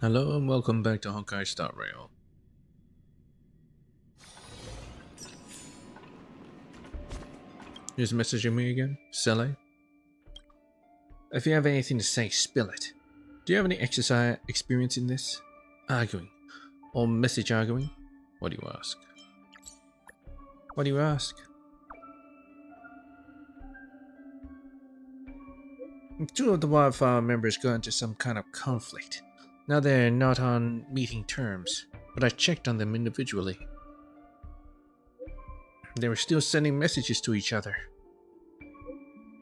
Hello and welcome back to Honkai Star Rail. Here's messaging me again, Sally. If you have anything to say, spill it. Do you have any exercise experience in this? Arguing. Or message arguing? What do you ask? What do you ask? Two of the wildfire members got into some kind of conflict. Now they're not on meeting terms, but I checked on them individually. They were still sending messages to each other.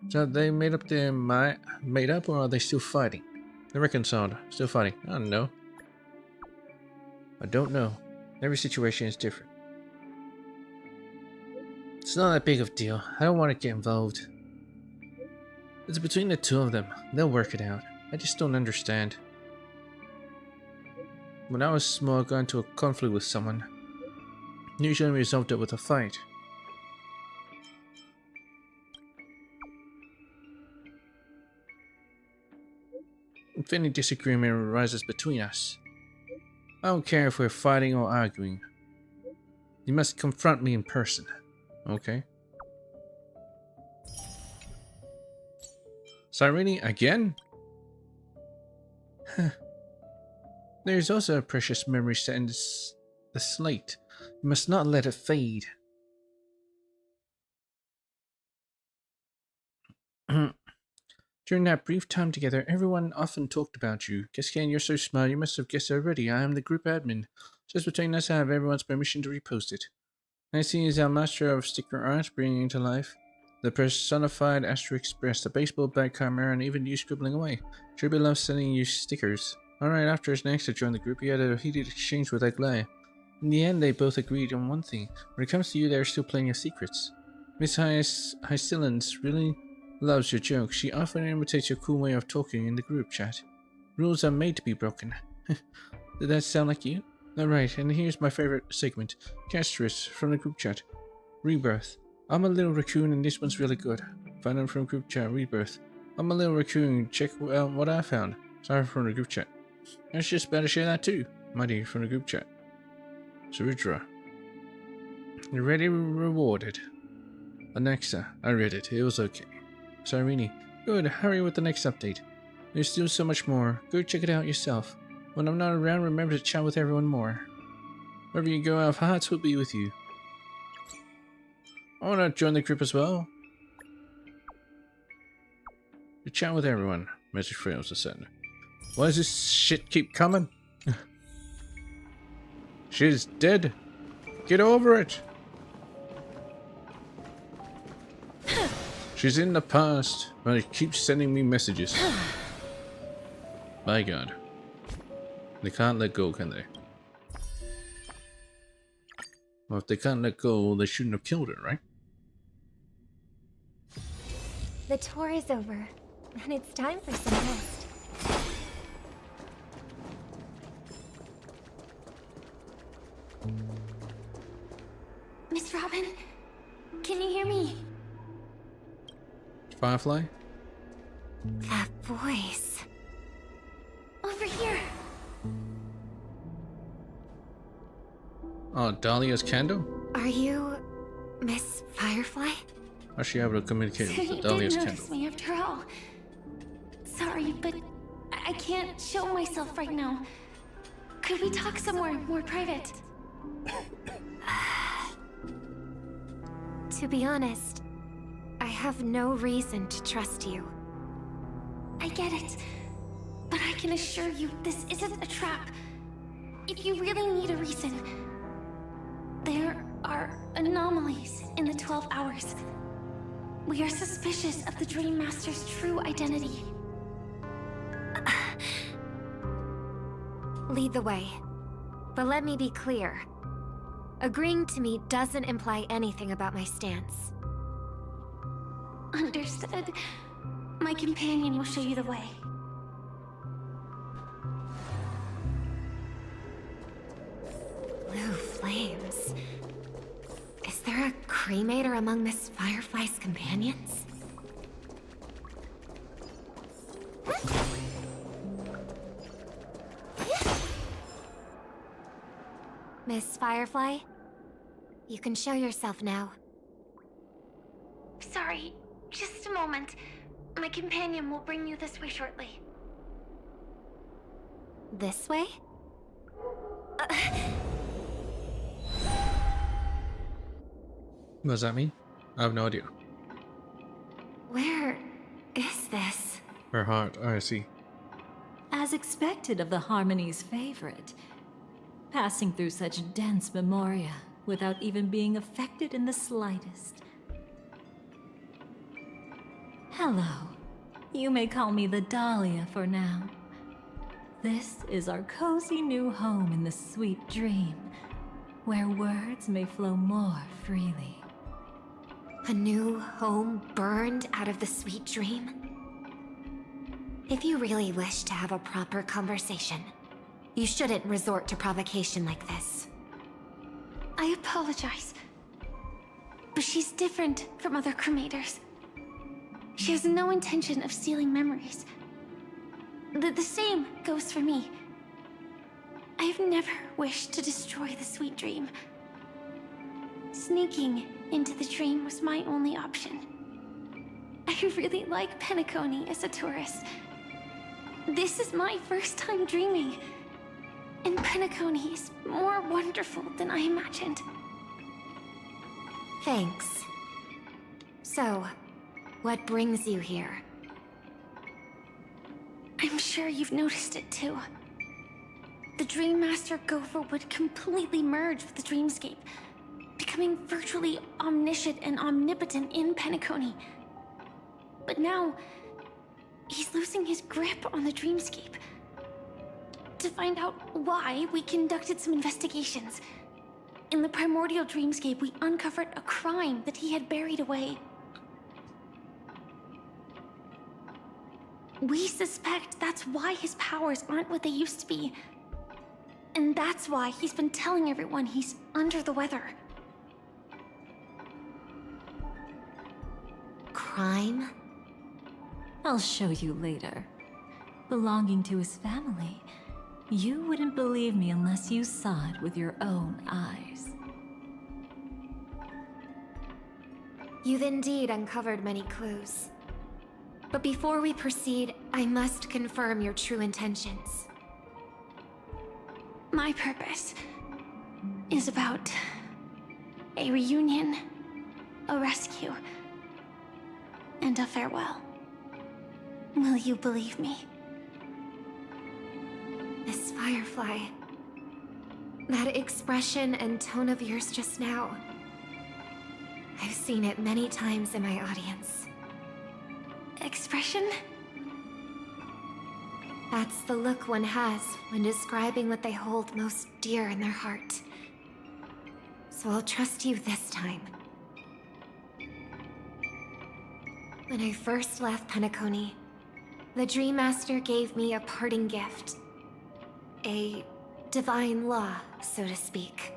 So they made up or are they still fighting? They reconciled, still fighting. I don't know. I don't know. Every situation is different. It's not that big of a deal. I don't want to get involved. It's between the two of them. They'll work it out. I just don't understand. When I was small, I got into a conflict with someone. Usually resolved it with a fight. If any disagreement arises between us, I don't care if we're fighting or arguing. You must confront me in person. Okay. Cyrene again? There's also a precious memory set in the slate. You must not let it fade. During that brief time together, everyone often talked about you. Cascade, you're so smart, you must have guessed already. I am the group admin. Just between us, I have everyone's permission to repost it. I see is our master of sticker art, bringing it to life. The personified Astro Express, the baseball bat chimera, and even you scribbling away. Truby loves sending you stickers. Alright, after his next to join the group, he had a heated exchange with Aglaé. In the end, they both agreed on one thing. When it comes to you, they're still playing your secrets. Miss Hycillans really loves your jokes. She often imitates your cool way of talking in the group chat. Rules are made to be broken. Did that sound like you? Alright, and here's my favorite segment. Castris from the group chat. Rebirth. I'm a little raccoon and this one's really good. Find them from group chat. Rebirth. I'm a little raccoon. Check out what I found. Sorry from the group chat. I was just about to share that too. Mighty from the group chat. Sarudra. You're already rewarded. Alexa. I read it. It was okay. Cyrene. Good. Hurry with the next update. There's still so much more. Go check it out yourself. When I'm not around, remember to chat with everyone more. Wherever you go, our hearts will be with you. I want to join the group as well. To chat with everyone. Message fails to send. Why does this shit keep coming? She's dead. Get over it. She's in the past, but it keeps sending me messages. My god. They can't let go, can they? Well, if they can't let go, they shouldn't have killed her, right? The tour is over, and it's time for some rest. Miss Robin, can you hear me? Firefly? That voice. Over here. Oh, Dahlia's candle? Are you Miss Firefly? How's she able to communicate So with you Dahlia's did notice candle? me after all. Sorry, but I can't show myself right now. Could we talk somewhere more private? To be honest, I have no reason to trust you. I get it, but I can assure you this isn't a trap. If you really need a reason, there are anomalies in the 12 hours. We are suspicious of the Dream Master's true identity. Lead the way. But let me be clear. Agreeing to meet doesn't imply anything about my stance. Understood. My companion will show you the way. Blue flames. Is there a cremator among Miss Firefly's companions? Miss Firefly, you can show yourself now. Sorry, just a moment. My companion will bring you this way shortly. This way? What does that mean? I have no idea. Where is this? Her heart, I see. As expected of the Harmony's favorite, passing through such dense memoria without even being affected in the slightest. Hello. You may call me the Dahlia for now. This is our cozy new home in the sweet dream, where words may flow more freely. A new home burned out of the sweet dream? If you really wish to have a proper conversation, you shouldn't resort to provocation like this. I apologize, but she's different from other cremators. She has no intention of stealing memories. The same goes for me. I have never wished to destroy the sweet dream. Sneaking into the dream was my only option. I really like Penacony as a tourist. This is my first time dreaming, and Penacony is more wonderful than I imagined. Thanks. So, what brings you here? I'm sure you've noticed it too. The Dream Master Gopher would completely merge with the dreamscape, becoming virtually omniscient and omnipotent in Penacony. But now, he's losing his grip on the dreamscape. To find out why, we conducted some investigations. In the primordial dreamscape, we uncovered a crime that he had buried away. We suspect that's why his powers aren't what they used to be. And that's why he's been telling everyone he's under the weather. Crime? I'll show you later. Belonging to his family, you wouldn't believe me unless you saw it with your own eyes. You've indeed uncovered many clues. But before we proceed, I must confirm your true intentions. My purpose is about a reunion, a rescue, and a farewell. Will you believe me? Miss Firefly, that expression and tone of yours just now, I've seen it many times in my audience. Expression? That's the look one has when describing what they hold most dear in their heart. So I'll trust you this time. When I first left Penacony, the Dream Master gave me a parting gift. A divine law, so to speak.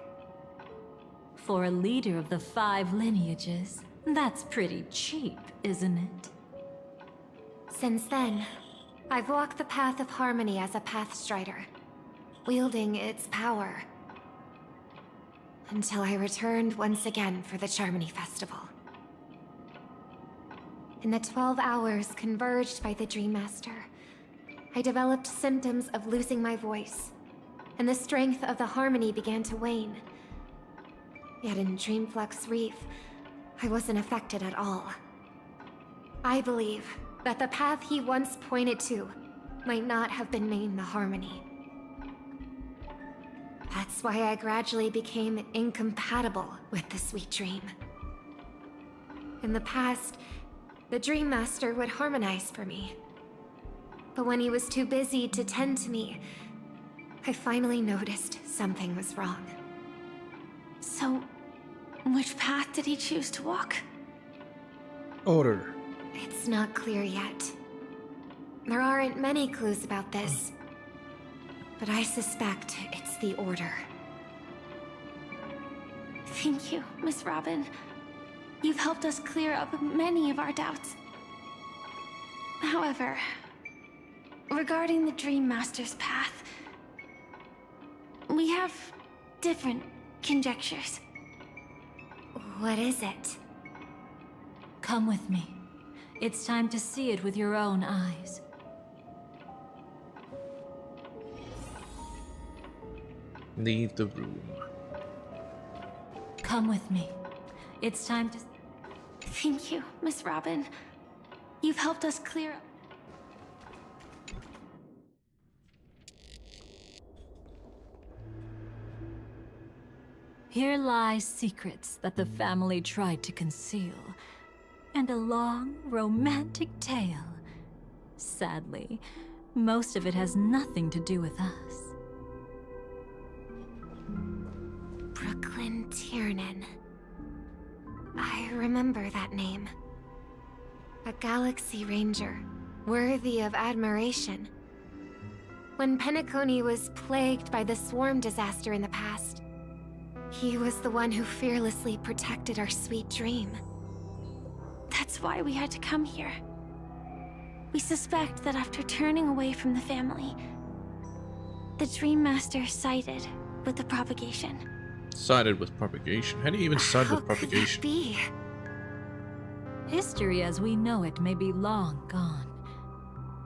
For a leader of the 5 lineages, that's pretty cheap, isn't it? Since then, I've walked the path of harmony as a Pathstrider, wielding its power. Until I returned once again for the Charmony Festival. In the 12 hours converged by the Dream Master, I developed symptoms of losing my voice, and the strength of the harmony began to wane. Yet in Dreamflux Reef, I wasn't affected at all. I believe that the path he once pointed to might not have been named the Harmony. That's why I gradually became incompatible with the sweet dream. In the past, the Dream Master would harmonize for me. But when he was too busy to tend to me, I finally noticed something was wrong. So, which path did he choose to walk? Order. It's not clear yet. There aren't many clues about this, but I suspect it's the Order. Thank you, Miss Robin. You've helped us clear up many of our doubts. However, regarding the Dream Master's path, we have different conjectures. What is it? Come with me. It's time to see it with your own eyes. Leave the room. Come with me. It's time to... Thank you, Miss Robin. You've helped us clear up. Here lie secrets that the family tried to conceal, and a long, romantic tale. Sadly, most of it has nothing to do with us. Brooklyn Tiernan. I remember that name. A Galaxy Ranger, worthy of admiration. When Penacony was plagued by the swarm disaster in the past, he was the one who fearlessly protected our sweet dream. That's why we had to come here. We suspect that after turning away from the family, the Dream Master sided with the propagation. Sided with propagation? How do you even side with propagation? Could that be? History as we know it may be long gone,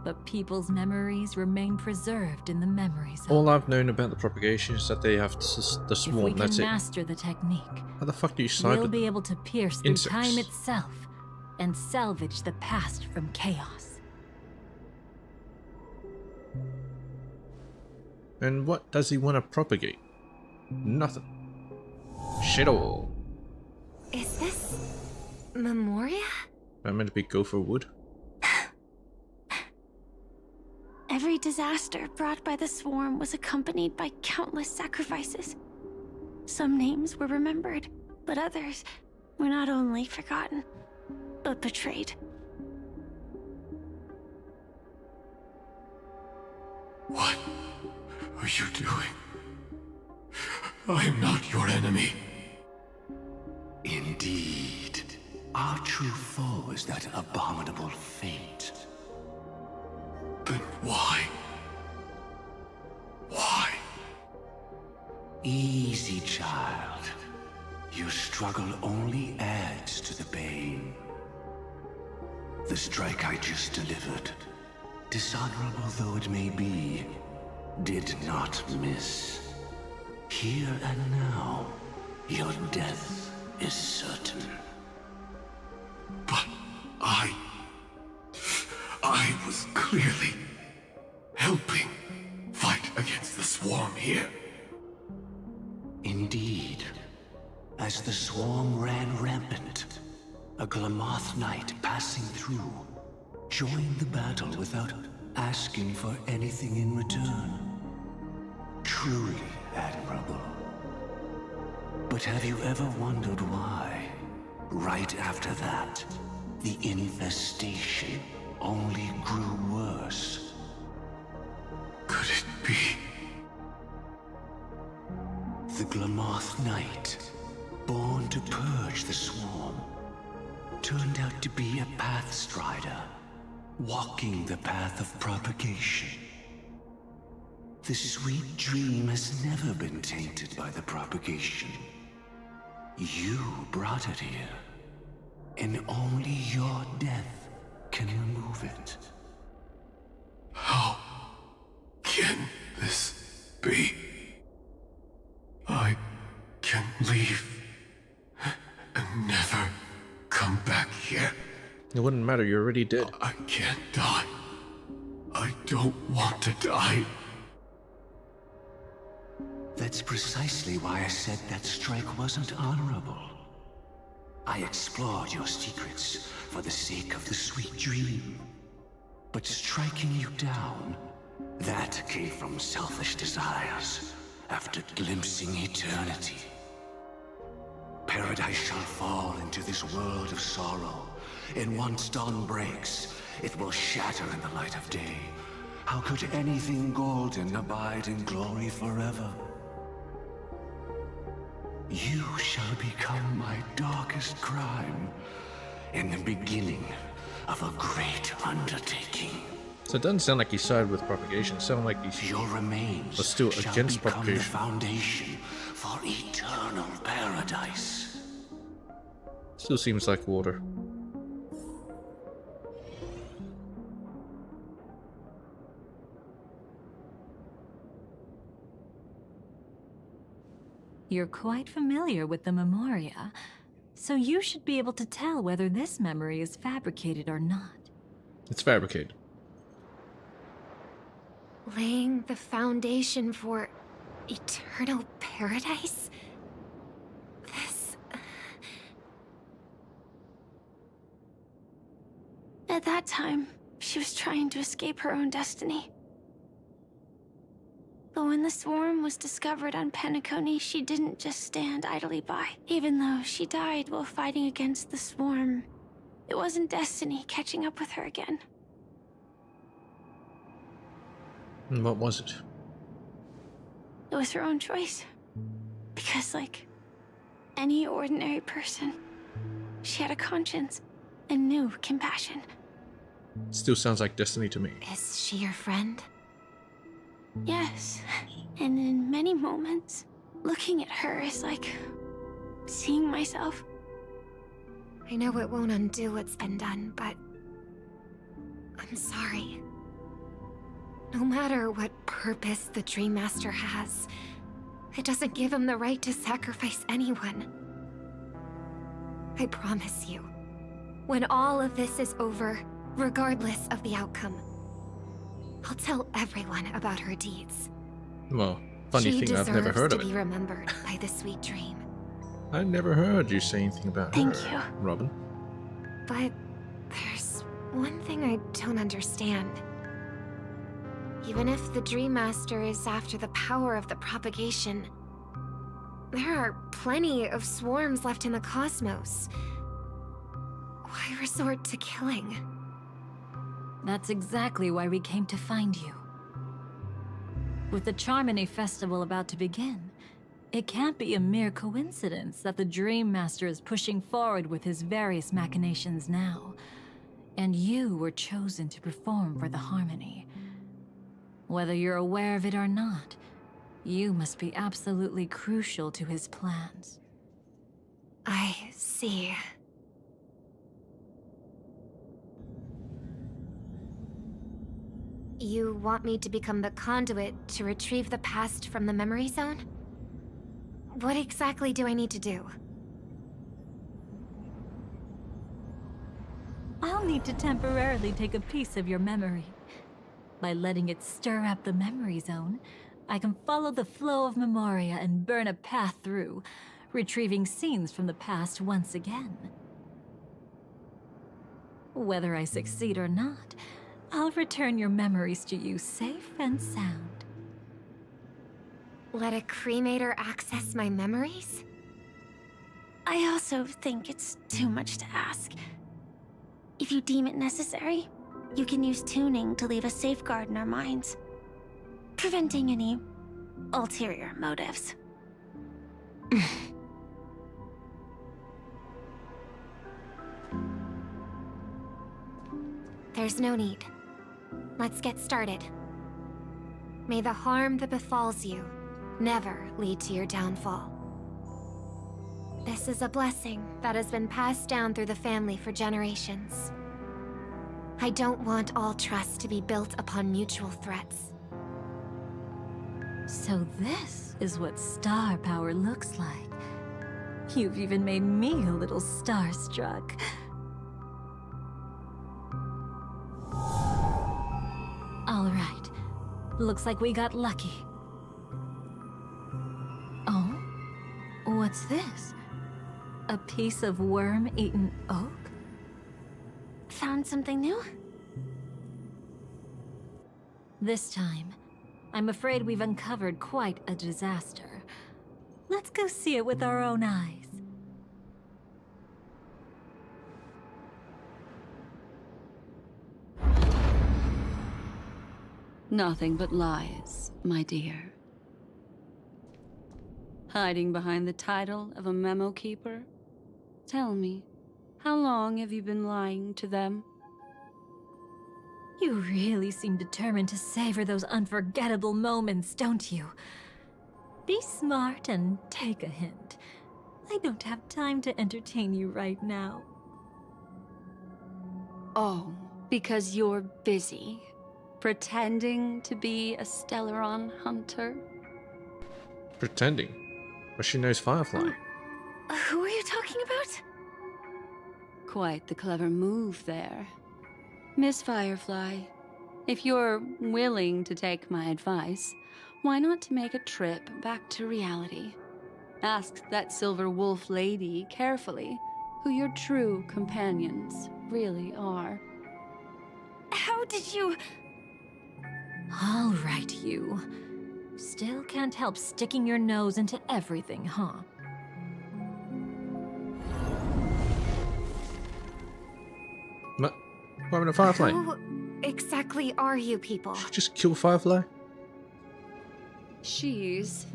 but people's memories remain preserved in the memories of... All I've known about the propagation is that they have the If we swarm, can that's it. master the technique, How the fuck do you side we'll with be able to pierce through insects? time itself and salvage the past from chaos. And what does he want to propagate? Nothing. Shit all. Is this Memoria? Am I meant to be gopher wood? Every disaster brought by the swarm was accompanied by countless sacrifices. Some names were remembered, but others were not only forgotten, but betrayed. What are you doing? I am not your enemy. Indeed. Our true foe is that abominable fate. Then why? Why? Easy, child. Your struggle only adds to the pain. The strike I just delivered, dishonorable though it may be, did not miss. Here and now, your death is certain. But I was clearly helping fight against the swarm here. Indeed. As the swarm ran rampant, a Glamoth knight passing through joined the battle without asking for anything in return. Truly admirable. But have you ever wondered why, right after that, the infestation only grew worse? Could it be? The Glamoth Knight, born to purge the swarm, turned out to be a pathstrider, walking the path of propagation. The sweet dream has never been tainted by the propagation. You brought it here, and only your death can remove it. How can this be? I can leave and never come back here. It wouldn't matter, you're already dead. I can't die. I don't want to die. That's precisely why I said that strike wasn't honorable. I explored your secrets for the sake of the sweet dream. But striking you down, that came from selfish desires after glimpsing eternity. Paradise shall fall into this world of sorrow, and once dawn breaks, it will shatter in the light of day. How could anything golden abide in glory forever? You shall become my darkest crime, and the beginning of a great undertaking. So it doesn't sound like he sided with propagation. It sounded like he Your remains was still shall against become the propagation. foundation for eternal paradise. Still seems like water. You're quite familiar with the Memoria, so you should be able to tell whether this memory is fabricated or not. It's fabricated. Laying the foundation for eternal paradise? This... At that time, she was trying to escape her own destiny. But when the swarm was discovered on Penacony, she didn't just stand idly by. Even though she died while fighting against the swarm, it wasn't destiny catching up with her again. And what was it? It was her own choice. Because, like any ordinary person, she had a conscience and knew compassion. Still sounds like destiny to me. Is she your friend? Yes. And in many moments, looking at her is like seeing myself. I know it won't undo what's been done, but I'm sorry. No matter what purpose the Dream Master has, it doesn't give him the right to sacrifice anyone. I promise you, when all of this is over, regardless of the outcome, I'll tell everyone about her deeds. Well, funny thing, I've never heard of She deserves to it. be remembered by the sweet dream. I never heard you say anything about Thank her, you. Robin. But there's one thing I don't understand. Even if the Dream Master is after the power of the propagation, there are plenty of swarms left in the cosmos. Why resort to killing? That's exactly why we came to find you. With the Charmony Festival about to begin, it can't be a mere coincidence that the Dream Master is pushing forward with his various machinations now. And you were chosen to perform for the Harmony. Whether you're aware of it or not, you must be absolutely crucial to his plans. I see. You want me to become the conduit to retrieve the past from the memory zone? What exactly do I need to do? I'll need to temporarily take a piece of your memory. By letting it stir up the memory zone, I can follow the flow of Memoria and burn a path through, retrieving scenes from the past once again. Whether I succeed or not, I'll return your memories to you safe and sound. Let a cremator access my memories? I also think it's too much to ask. If you deem it necessary, you can use tuning to leave a safeguard in our minds, preventing any ulterior motives. There's no need. Let's get started. May the harm that befalls you never lead to your downfall. This is a blessing that has been passed down through the family for generations. I don't want all trust to be built upon mutual threats. So this is what star power looks like. You've even made me a little starstruck. All right. Looks like we got lucky. Oh? What's this? A piece of worm-eaten oak? Found something new? This time, I'm afraid we've uncovered quite a disaster. Let's go see it with our own eyes. Nothing but lies, my dear. Hiding behind the title of a memo keeper? Tell me, how long have you been lying to them? You really seem determined to savor those unforgettable moments, don't you? Be smart and take a hint. I don't have time to entertain you right now. Oh, because you're busy. Pretending to be a Stellaron hunter? Pretending. But she knows Firefly. Who are you talking about? Quite the clever move there. Miss Firefly, if you're willing to take my advice, why not to make a trip back to reality? Ask that Silver Wolf lady carefully who your true companions really are. How did you... All right, you. Still can't help sticking your nose into everything, huh? What happened to Firefly? Who exactly are you people? Just kill Firefly? She's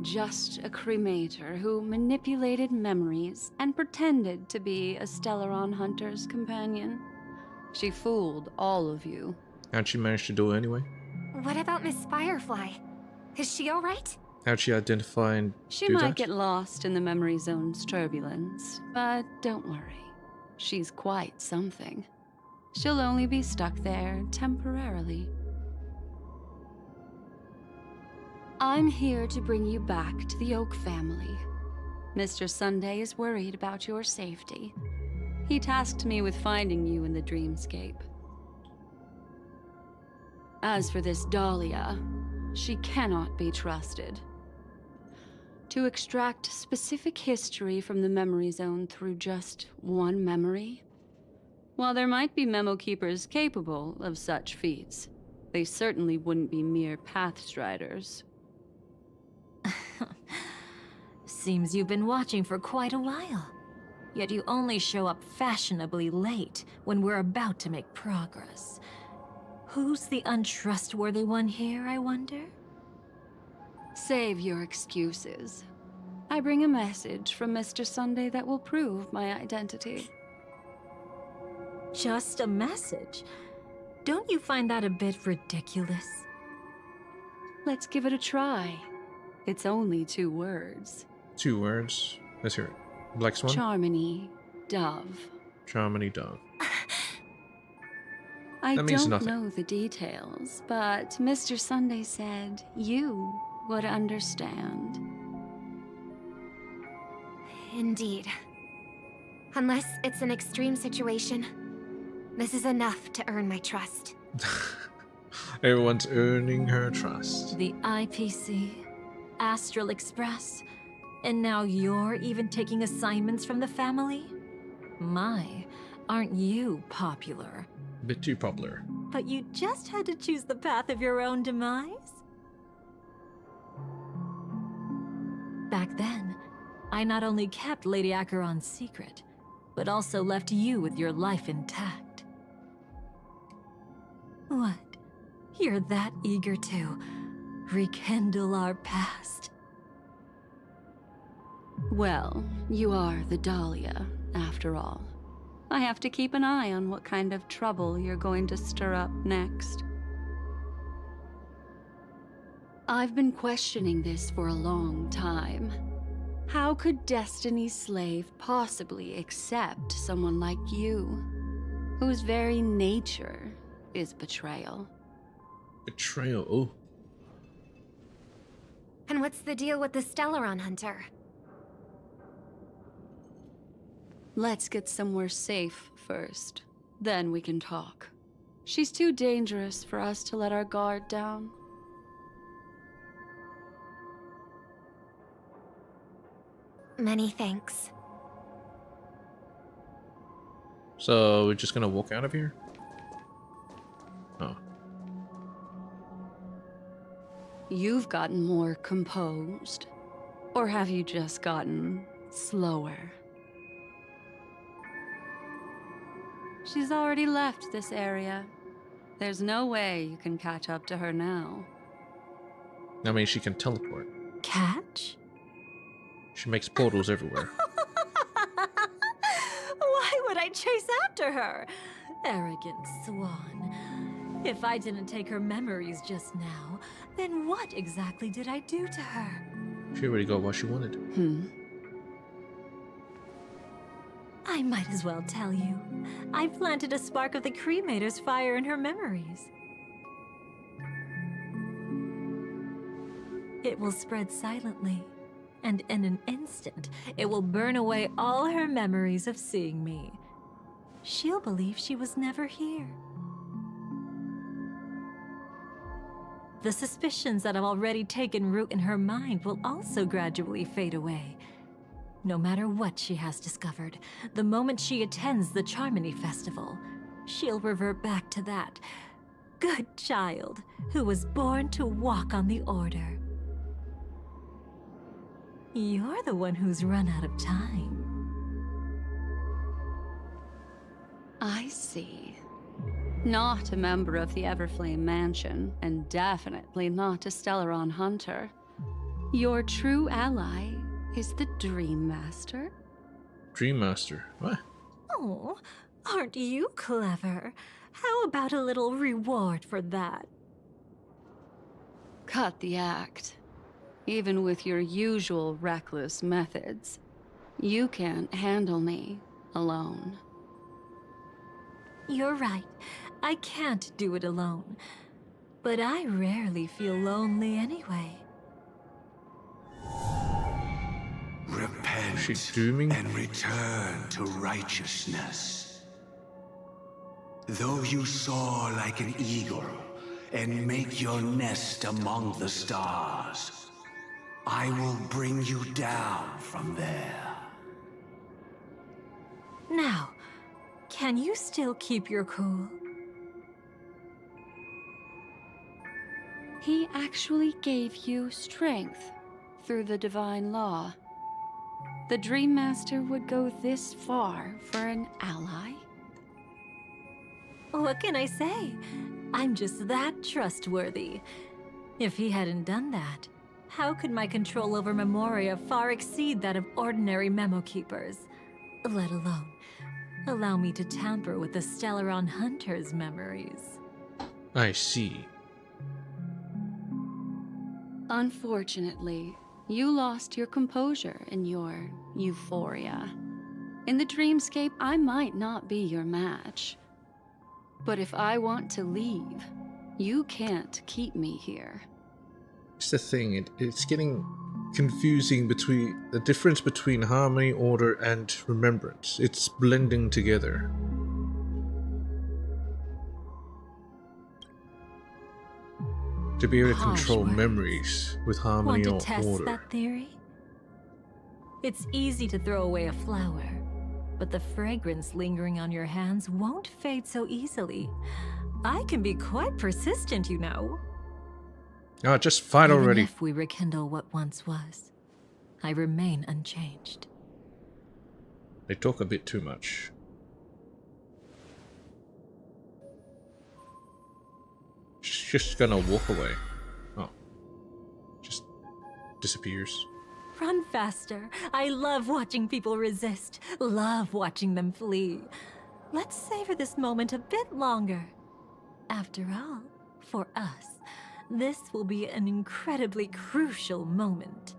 just a cremator who manipulated memories and pretended to be a Stellaron hunter's companion. She fooled all of you. How'd she manage to do it anyway? What about Miss Firefly? Is she alright? How'd she identify and She do might that? get lost in the memory zone's turbulence, but don't worry. She's quite something. She'll only be stuck there temporarily. I'm here to bring you back to the Oak family. Mr. Sunday is worried about your safety. He tasked me with finding you in the dreamscape. As for this Dahlia, she cannot be trusted. To extract specific history from the memory zone through just one memory? While there might be memo keepers capable of such feats, they certainly wouldn't be mere pathstriders. Seems you've been watching for quite a while. Yet you only show up fashionably late when we're about to make progress. Who's the untrustworthy one here, I wonder? Save your excuses. I bring a message from Mr. Sunday that will prove my identity. Just a message? Don't you find that a bit ridiculous? Let's give it a try. It's only 2 words. 2 words. Let's hear it. Black Swan? Charmony, Dove. Charmony Dove. I That means don't nothing. know the details, but Mr. Sunday said you would understand. Indeed. Unless it's an extreme situation, this is enough to earn my trust. Everyone's earning her trust. The IPC, Astral Express, and now you're even taking assignments from the family? My, aren't you popular? A bit too popular. But you just had to choose the path of your own demise? Back then, I not only kept Lady Acheron's secret, but also left you with your life intact. What? You're that eager to rekindle our past? Well, you are the Dahlia, after all. I have to keep an eye on what kind of trouble you're going to stir up next. I've been questioning this for a long time. How could Destiny's slave possibly accept someone like you, whose very nature is betrayal? Betrayal. Oh. And what's the deal with the Stellaron hunter? Let's get somewhere safe first. Then we can talk. She's too dangerous for us to let our guard down. Many thanks. So we're just gonna walk out of here? Oh. You've gotten more composed. Or have you just gotten slower? She's already left this area. There's no way you can catch up to her now. I mean, she can teleport. Catch? She makes portals everywhere. Why would I chase after her? Arrogant swan. If I didn't take her memories just now, then what exactly did I do to her? She already got what she wanted. I might as well tell you. I planted a spark of the cremator's fire in her memories. It will spread silently, and in an instant, it will burn away all her memories of seeing me. She'll believe she was never here. The suspicions that have already taken root in her mind will also gradually fade away. No matter what she has discovered, the moment she attends the Charmony Festival, she'll revert back to that good child who was born to walk on the Order. You're the one who's run out of time. I see. Not a member of the Everflame Mansion, and definitely not a Stellaron hunter. Your true ally is the Dream Master? Dream Master. What? Oh, aren't you clever? How about a little reward for that? Cut the act. Even with your usual reckless methods, you can't handle me alone. You're right. I can't do it alone. But I rarely feel lonely anyway. Repent She's dooming. and return to righteousness. Though you soar like an eagle and make your nest among the stars, I will bring you down from there. Now, can you still keep your cool? He actually gave you strength through the divine law. The Dream Master would go this far for an ally? What can I say? I'm just that trustworthy. If he hadn't done that, how could my control over Memoria far exceed that of ordinary memo keepers? Let alone allow me to tamper with the Stellaron Hunter's memories. I see. Unfortunately, you lost your composure in your euphoria. In the dreamscape, I might not be your match. But if I want to leave, you can't keep me here. It's the thing, it's getting confusing between the difference between harmony, order, and remembrance. It's blending together. To be able to control Harsh words. memories with harmony Want or to test order. that theory? It's easy to throw away a flower, but the fragrance lingering on your hands won't fade so easily. I can be quite persistent, you know. Ah, just fight Even already. if we rekindle what once was, I remain unchanged. They talk a bit too much. She's just gonna walk away. Oh. Just disappears. Run faster. I love watching people resist. Love watching them flee. Let's savor this moment a bit longer. After all, for us, this will be an incredibly crucial moment.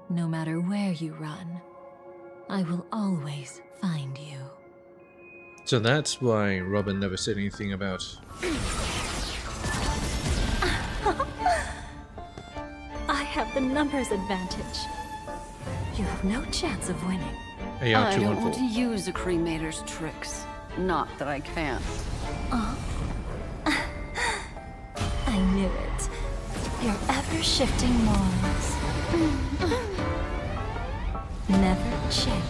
No matter where you run, I will always find you. So that's why Robin never said anything about... I have the numbers advantage. You have no chance of winning. Hey, I don't want to 214. use a cremator's tricks. Not that I can't. I knew it. Your ever-shifting morals. Never changed.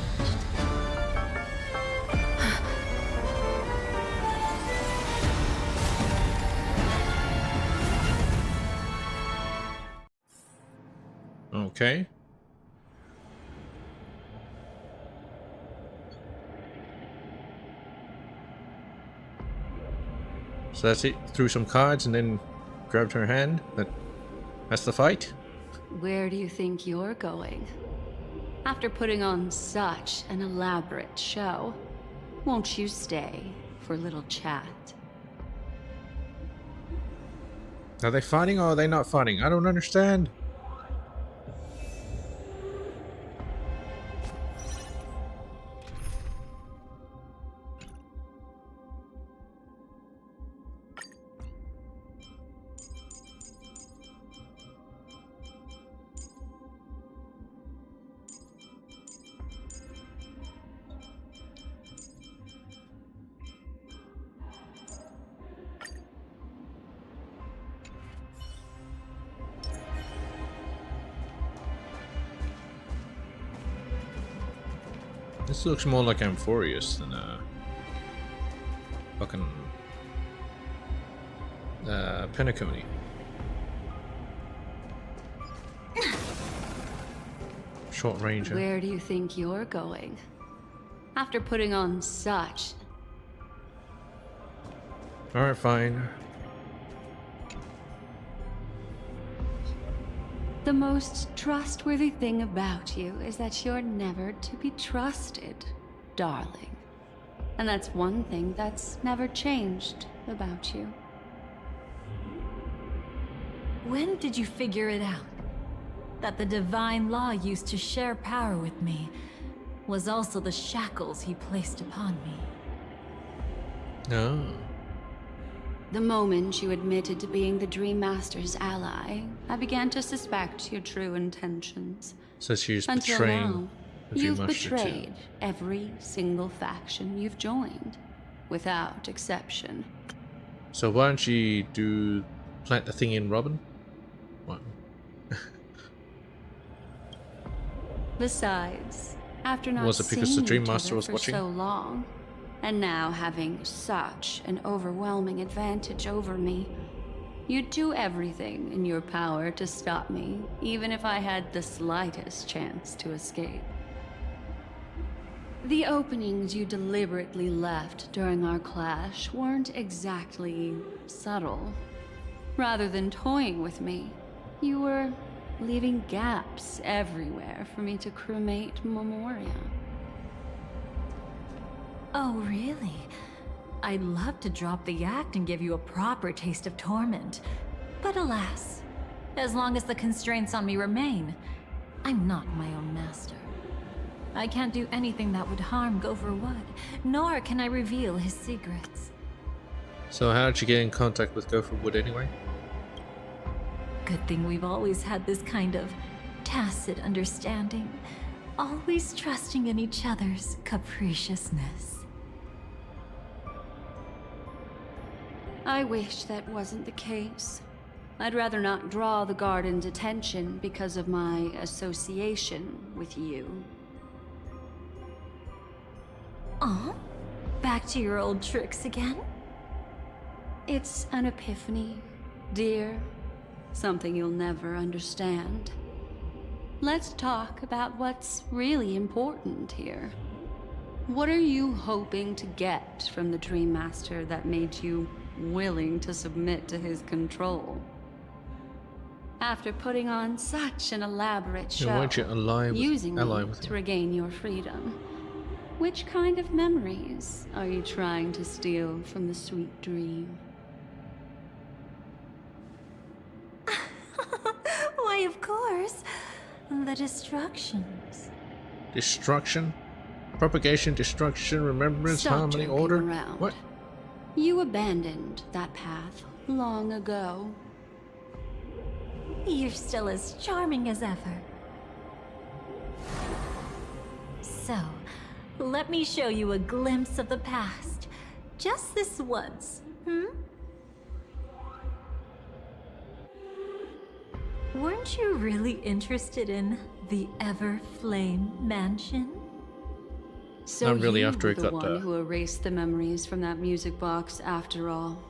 Okay. So that's it. Threw some cards and then grabbed her hand. That's the fight. Where do you think you're going? After putting on such an elaborate show, won't you stay for a little chat? Are they fighting or are they not fighting? I don't understand. This looks more like Amphorius than fucking Penacony. Short ranger. Where do you think you're going? After putting on such... Alright, fine. The most trustworthy thing about you is that you're never to be trusted, darling. And that's one thing that's never changed about you. When did you figure it out? That the divine law used to share power with me was also the shackles he placed upon me. Oh. The moment you admitted to being the Dream Master's ally, I began to suspect your true intentions. So she's Until betraying now, the Dream you've Master too. betrayed every single faction you've joined, without exception. So why don't you plant the thing in Robin? What? Besides, after not Was it because the seeing Dream each Master other was for watching? so long, and now having such an overwhelming advantage over me, you'd do everything in your power to stop me, even if I had the slightest chance to escape. The openings you deliberately left during our clash weren't exactly subtle. Rather than toying with me, you were leaving gaps everywhere for me to cremate Memoria. Oh, really? I'd love to drop the act and give you a proper taste of torment. But alas, as long as the constraints on me remain, I'm not my own master. I can't do anything that would harm Gopher Wood, nor can I reveal his secrets. So how did you get in contact with Gopher Wood anyway? Good thing we've always had this kind of tacit understanding, always trusting in each other's capriciousness. I wish that wasn't the case. I'd rather not draw the Garden's attention because of my association with you. Aw, back to your old tricks again? It's an epiphany, dear. Something you'll never understand. Let's talk about what's really important here. What are you hoping to get from the Dream Master that made you willing to submit to his control? After putting on such an elaborate show, Why'd you ally using me with to him? regain your freedom, which kind of memories are you trying to steal from the sweet dream? Why, of course. The destructions. Destruction? Propagation, destruction, remembrance, Stop harmony, joking order? around. What? You abandoned that path long ago. You're still as charming as ever. So, let me show you a glimpse of the past. Just this once, Weren't you really interested in the Everflame Mansion? So Not really you after were it the got one who erased the memories from that music box after all.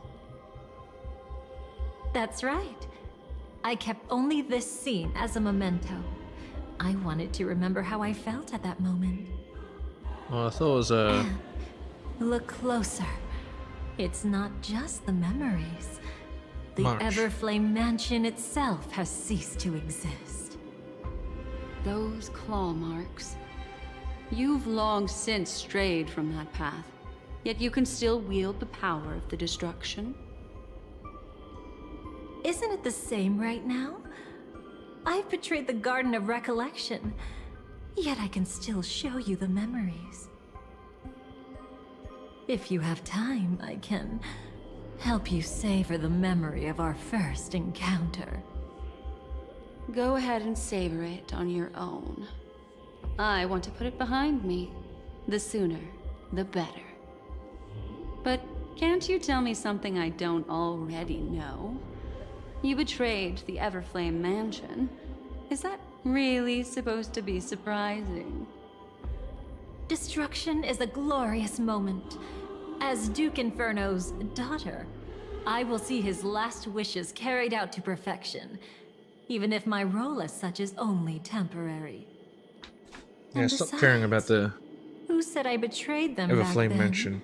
That's right. I kept only this scene as a memento. I wanted to remember how I felt at that moment. Well, I thought it was Look closer. It's not just the memories. The March. Everflame Mansion itself has ceased to exist. Those claw marks. You've long since strayed from that path, yet you can still wield the power of the destruction. Isn't it the same right now? I've betrayed the Garden of Recollection, yet I can still show you the memories. If you have time, I can help you savor the memory of our first encounter. Go ahead and savor it on your own. I want to put it behind me. The sooner, the better. But can't you tell me something I don't already know? You betrayed the Everflame Mansion. Is that really supposed to be surprising? Destruction is a glorious moment. As Duke Inferno's daughter, I will see his last wishes carried out to perfection, even if my role as such is only temporary. Yeah, And stop caring about the who said I betrayed them back Everflame then? mention.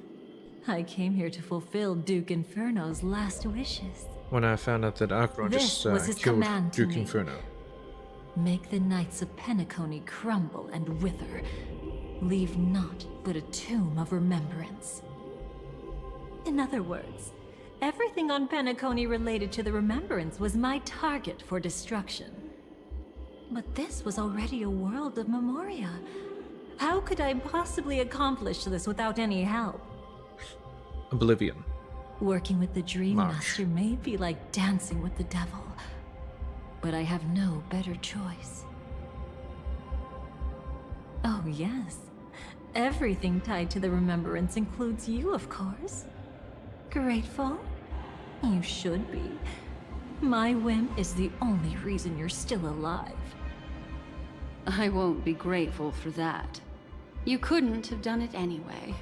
I came here to fulfill Duke Inferno's last wishes. When I found out that Acheron This just was his killed command to Duke me. Inferno. Make the Knights of Penacony crumble and wither. Leave naught but a tomb of remembrance. In other words, everything on Penacony related to the Remembrance was my target for destruction. But this was already a world of Memoria. How could I possibly accomplish this without any help? Oblivion. Working with the Dream Marsh. Master may be like dancing with the devil, but I have no better choice. Oh yes, everything tied to the Remembrance includes you, of course. Grateful? You should be. My whim is the only reason you're still alive. I won't be grateful for that. You couldn't have done it anyway.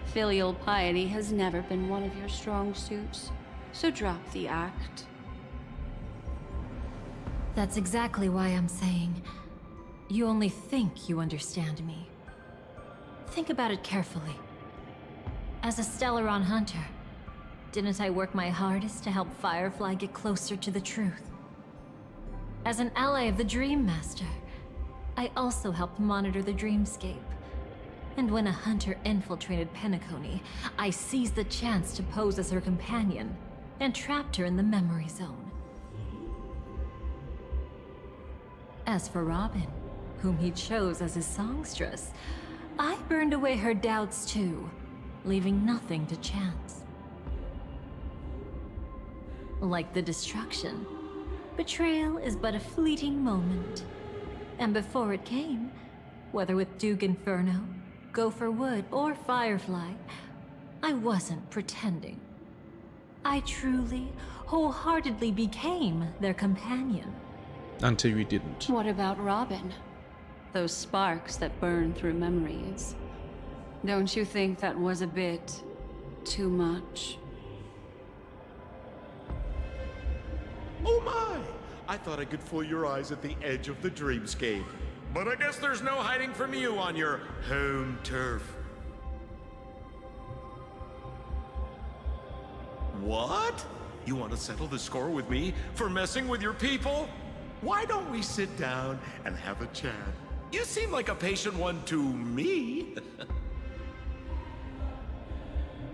Filial piety has never been one of your strong suits, so drop the act. That's exactly why I'm saying, you only think you understand me. Think about it carefully. As a Stellaron hunter, didn't I work my hardest to help Firefly get closer to the truth? As an ally of the Dream Master, I also helped monitor the dreamscape. And when a hunter infiltrated Penacony, I seized the chance to pose as her companion and trapped her in the memory zone. As for Robin, whom he chose as his songstress, I burned away her doubts too, leaving nothing to chance. Like the destruction, betrayal is but a fleeting moment. And before it came, whether with Duke Inferno, Gopher Wood, or Firefly, I wasn't pretending. I truly, wholeheartedly became their companion. Until you didn't. What about Robin? Those sparks that burn through memories. Don't you think that was a bit too much? Oh my! I thought I could fool your eyes at the edge of the dreamscape. But I guess there's no hiding from you on your home turf. What? You want to settle the score with me for messing with your people? Why don't we sit down and have a chat? You seem like a patient one to me.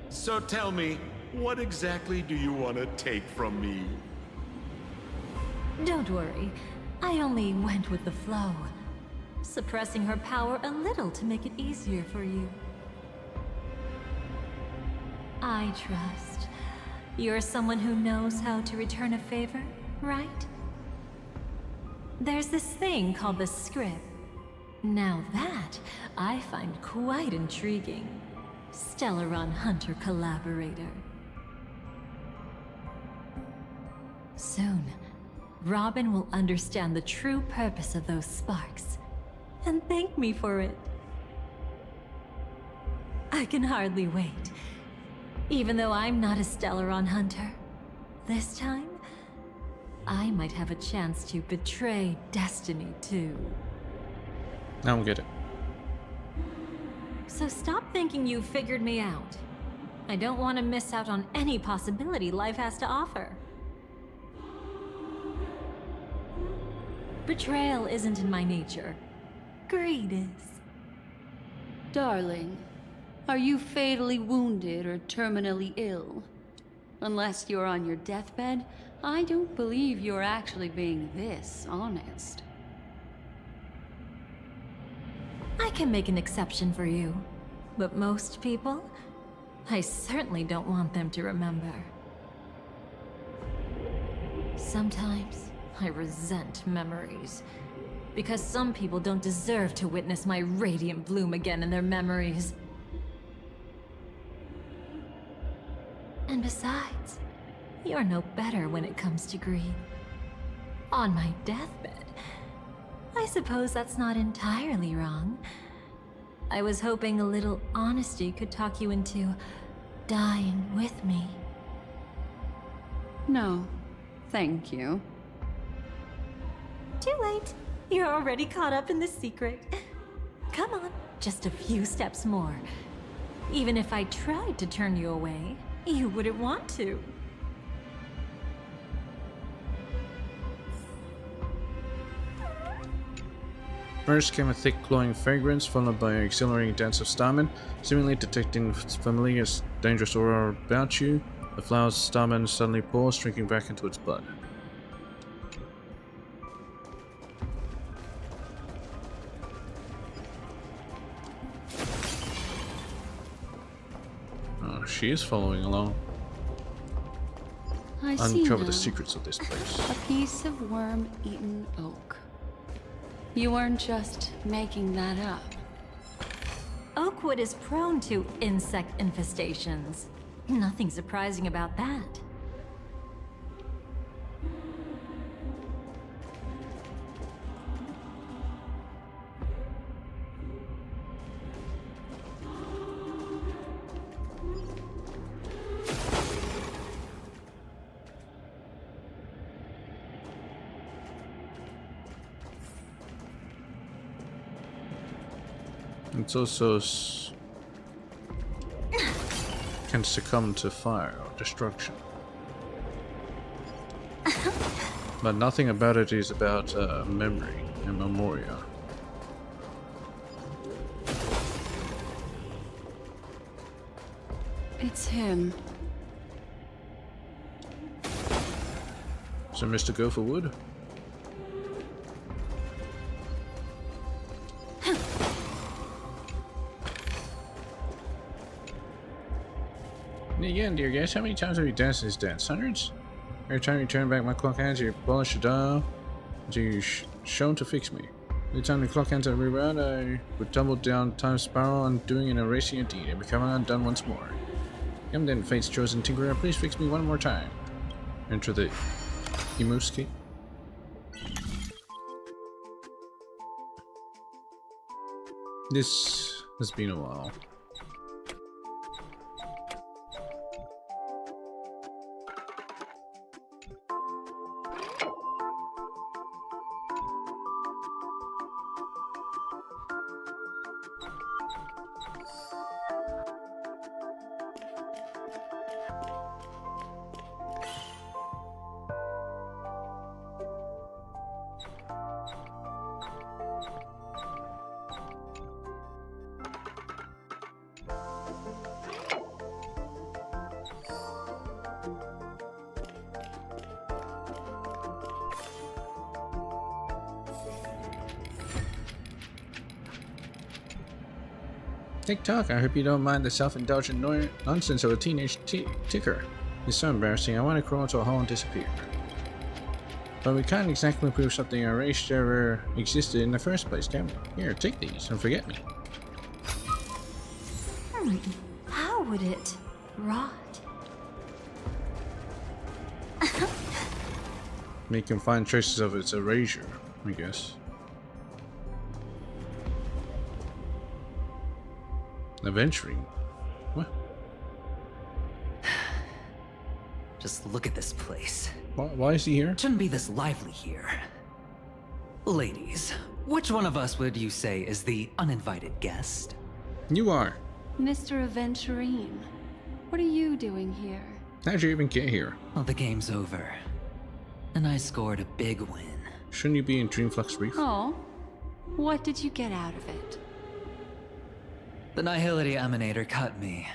So tell me, what exactly do you want to take from me? Don't worry, I only went with the flow, suppressing her power a little to make it easier for you. I trust. You're someone who knows how to return a favor, right? There's this thing called the script. Now that, I find quite intriguing. Stellaron Hunter collaborator. Soon, Robin will understand the true purpose of those sparks, and thank me for it. I can hardly wait. Even though I'm not a Stellaron hunter, this time, I might have a chance to betray destiny too. I don't get it. So stop thinking you figured me out. I don't want to miss out on any possibility life has to offer. Betrayal isn't in my nature. Greed is. Darling, are you fatally wounded or terminally ill? Unless you're on your deathbed, I don't believe you're actually being this honest. I can make an exception for you, but most people, I certainly don't want them to remember. Sometimes, I resent memories, because some people don't deserve to witness my radiant bloom again in their memories. And besides, you're no better when it comes to greed. On my deathbed, I suppose that's not entirely wrong. I was hoping a little honesty could talk you into dying with me. No, thank you. Too late. You're already caught up in the secret. Come on, just a few steps more. Even if I tried to turn you away, you wouldn't want to. First came a thick glowing fragrance, followed by an exhilarating dance of Starman, seemingly detecting familiar dangerous aura about you. The flower's Starman suddenly paused, shrinking back into its bud. Oh, she is following along. I see Uncover now. the secrets of this place. A piece of worm-eaten oak. You weren't just making that up. Oakwood is prone to insect infestations. Nothing surprising about that. It's also can succumb to fire or destruction. But nothing about it is about memory and memoria. It's him. So Mr. Gopherwood? And again, dear guest, how many times have you danced this dance? Hundreds? Every time you turn back my clock hands, you polish the dial until you're shown to fix me. Every time the clock hands are rewound, I would tumble down time spiral, undoing and erasing a deed, and becoming undone once more. Come then, fate's chosen tinkerer, please fix me one more time. Enter the Emuscape. This has been a while. TikTok, I hope you don't mind the self-indulgent nonsense of a teenage ticker. It's so embarrassing, I want to crawl into a hole and disappear. But we can't exactly prove something erased ever existed in the first place, can we? Here, take these and forget me. How would it rot? We can find traces of its erasure, I guess. Adventuring? What? Just look at this place. Why is he here? Shouldn't be this lively here. Ladies, which one of us would you say is the uninvited guest? You are. Mr. Aventurine, what are you doing here? How'd you even get here? Well, the game's over. And I scored a big win. Shouldn't you be in Dreamflux Reef? Oh, what did you get out of it? The Nihility Emanator cut me,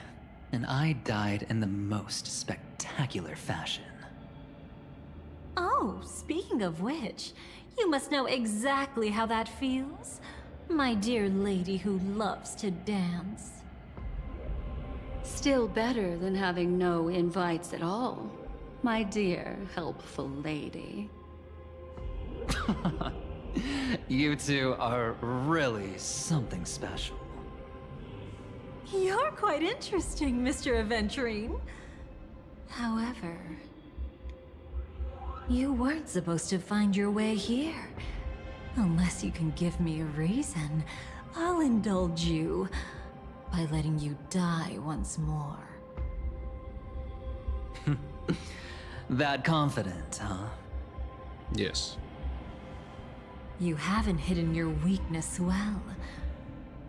and I died in the most spectacular fashion. Oh, speaking of which, you must know exactly how that feels. My dear lady who loves to dance. Still better than having no invites at all, my dear helpful lady. You two are really something special. You're quite interesting, Mr. Aventurine. However, you weren't supposed to find your way here. Unless you can give me a reason, I'll indulge you by letting you die once more. That confident, huh? Yes. You haven't hidden your weakness well,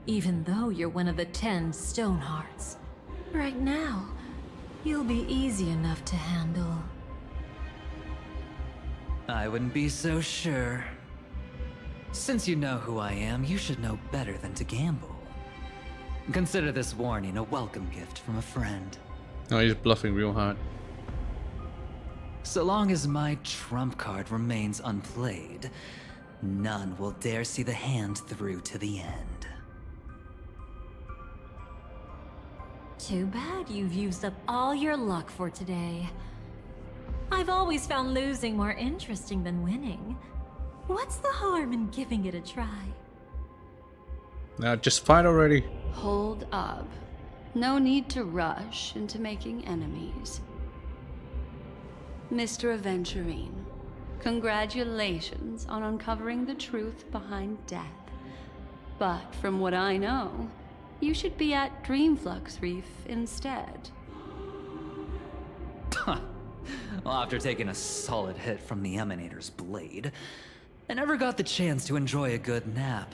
even though you're one of the 10 Stonehearts. Right now, you'll be easy enough to handle. I wouldn't be so sure. Since you know who I am, you should know better than to gamble. Consider this warning a welcome gift from a friend. Oh, he's bluffing real hard. So long as my trump card remains unplayed, none will dare see the hand through to the end. Too bad you've used up all your luck for today. I've always found losing more interesting than winning. What's the harm in giving it a try? Now just fight already. Hold up. No need to rush into making enemies. Mr. Aventurine, congratulations on uncovering the truth behind death. But from what I know, you should be at Dreamflux Reef instead. Well, after taking a solid hit from the Emanator's blade, I never got the chance to enjoy a good nap.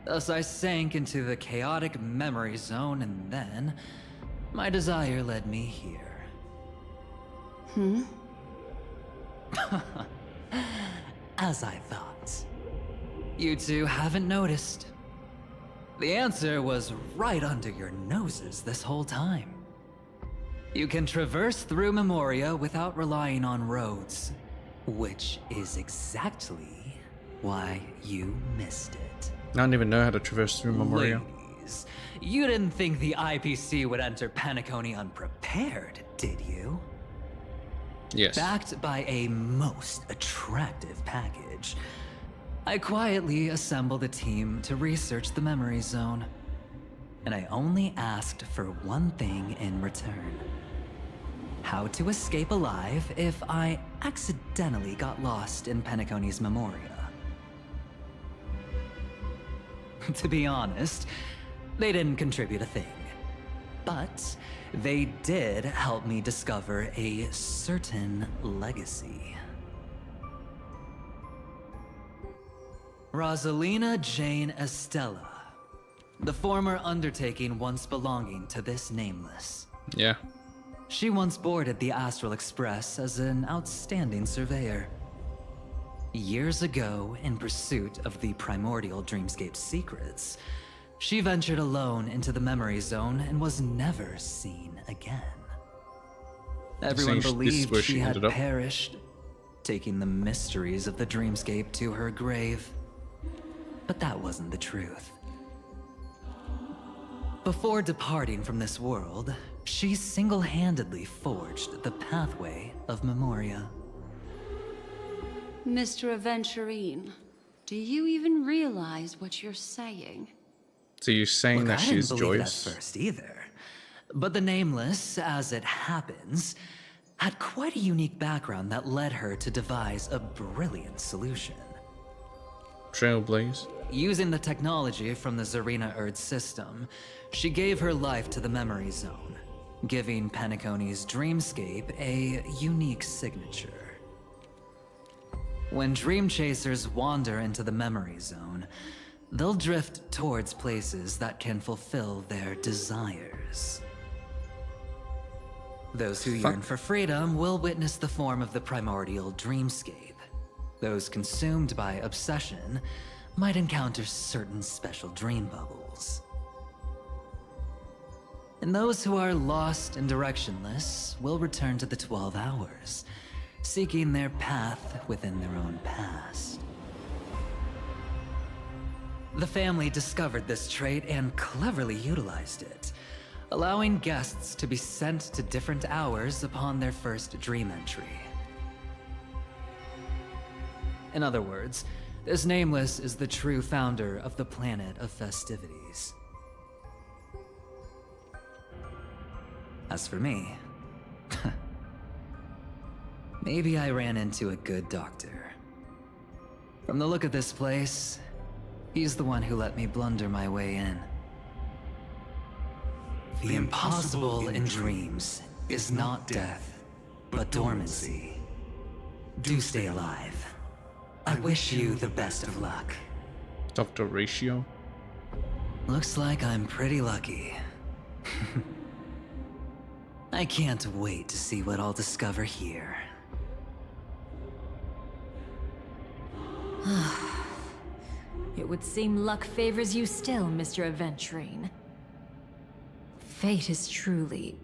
Thus I sank into the chaotic memory zone, and then my desire led me here. As I thought. You two haven't noticed. The answer was right under your noses this whole time. You can traverse through Memoria without relying on roads, which is exactly why you missed it. I don't even know how to traverse through Memoria. Ladies, you didn't think the IPC would enter Penacony unprepared, did you? Yes. Backed by a most attractive package, I quietly assembled a team to research the memory zone. And I only asked for one thing in return. How to escape alive if I accidentally got lost in Penacony's Memoria. To be honest, they didn't contribute a thing. But they did help me discover a certain legacy. Rosalina Jane Estella, the former undertaking once belonging to this Nameless. Yeah. She once boarded the Astral Express as an outstanding surveyor. Years ago, in pursuit of the primordial dreamscape secrets, she ventured alone into the memory zone and was never seen again. Everyone Saying this is believed where she she had ended up? perished, taking the mysteries of the dreamscape to her grave. But that wasn't the truth. Before departing from this world, she single-handedly forged the pathway of Memoria. Mr. Aventurine, do you even realize what you're saying? So you're saying Look, that I she's didn't believe Joyce? that first either. But the Nameless, as it happens, had quite a unique background that led her to devise a brilliant solution. Trailblaze? Using the technology from the Zarina Erd system, she gave her life to the memory zone, giving Penacony's dreamscape a unique signature. When dream chasers wander into the memory zone, they'll drift towards places that can fulfill their desires. Those who yearn for freedom will witness the form of the primordial dreamscape. Those consumed by obsession might encounter certain special dream bubbles. And those who are lost and directionless will return to the 12 hours, seeking their path within their own past. The family discovered this trait and cleverly utilized it, allowing guests to be sent to different hours upon their first dream entry. In other words, this Nameless is the true founder of the planet of festivities. As for me, maybe I ran into a good doctor. From the look of this place, He's the one who let me blunder my way in. The impossible in dreams is not death, but dormancy. Do stay alive. I wish you the best of luck. Dr. Ratio. Looks like I'm pretty lucky. I can't wait to see what I'll discover here. It would seem luck favors you still, Mr. Aventurine. Fate is truly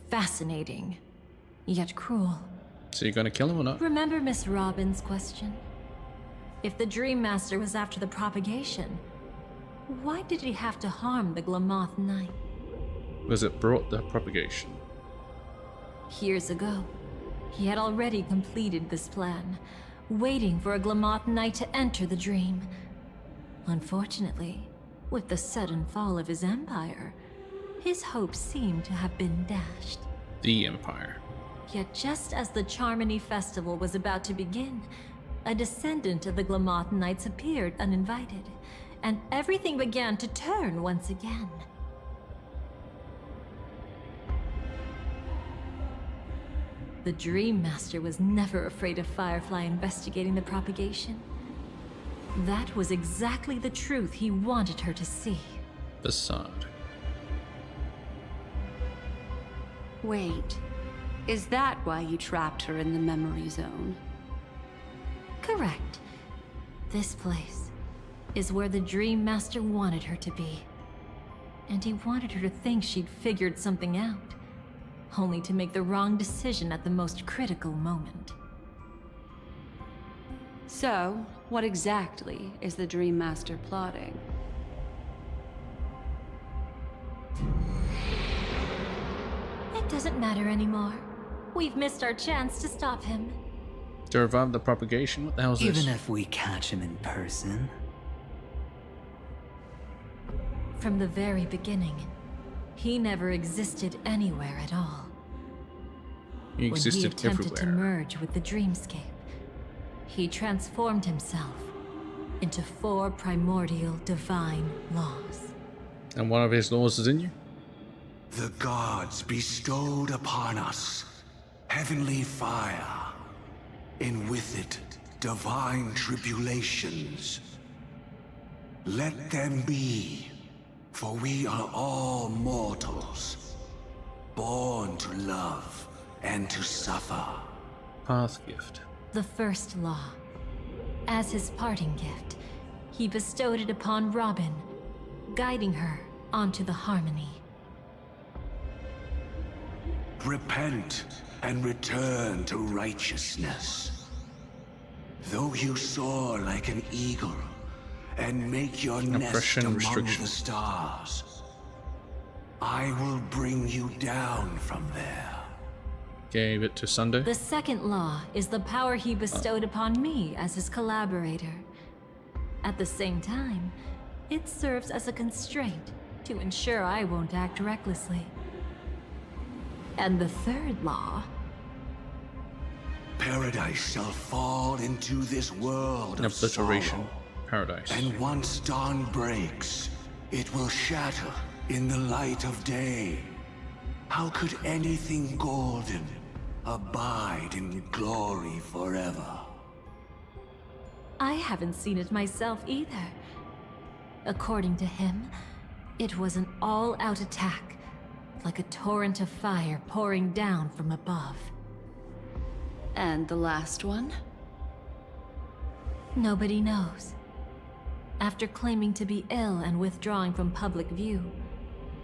fascinating, yet cruel. So you're gonna kill him or not? Remember Miss Robin's question? If the Dream Master was after the propagation, why did he have to harm the Glamoth Knight? Was it brought the propagation? Years ago, he had already completed this plan, waiting for a Glamoth Knight to enter the dream. Unfortunately, with the sudden fall of his empire, his hopes seemed to have been dashed. The Empire. Yet just as the Charmony Festival was about to begin, a descendant of the Glamoth Knights appeared uninvited, and everything began to turn once again. The Dream Master was never afraid of Firefly investigating the propagation. That was exactly the truth he wanted her to see. Facade. Wait, is that why you trapped her in the memory zone? Correct. This place is where the Dream Master wanted her to be. And he wanted her to think she'd figured something out, only to make the wrong decision at the most critical moment. So, what exactly is the Dream Master plotting? It doesn't matter anymore. We've missed our chance to stop him. To revive the propagation? What the hell is this? Even if we catch him in person. From the very beginning, he never existed anywhere at all. He existed when he attempted to everywhere. merge with the dreamscape, he transformed himself into 4 primordial divine laws. And one of his laws is in you? The gods bestowed upon us heavenly fire, and with it divine tribulations. Let them be, for we are all mortals, born to love and to suffer. Path gift. The first law. As his parting gift, he bestowed it upon Robin, guiding her onto the harmony. Repent and return to righteousness. Though you soar like an eagle and make your nest Oppression, among restriction. the stars, I will bring you down from there. Gave it to Sunday. The second law is the power he bestowed upon me as his collaborator. At the same time, it serves as a constraint to ensure I won't act recklessly. And the third law... Paradise shall fall into this world of Obliteration. sorrow. Paradise. And once dawn breaks, it will shatter in the light of day. How could anything golden abide in glory forever? I haven't seen it myself either. According to him, it was an all-out attack, like a torrent of fire pouring down from above. And the last one? Nobody knows. After claiming to be ill and withdrawing from public view,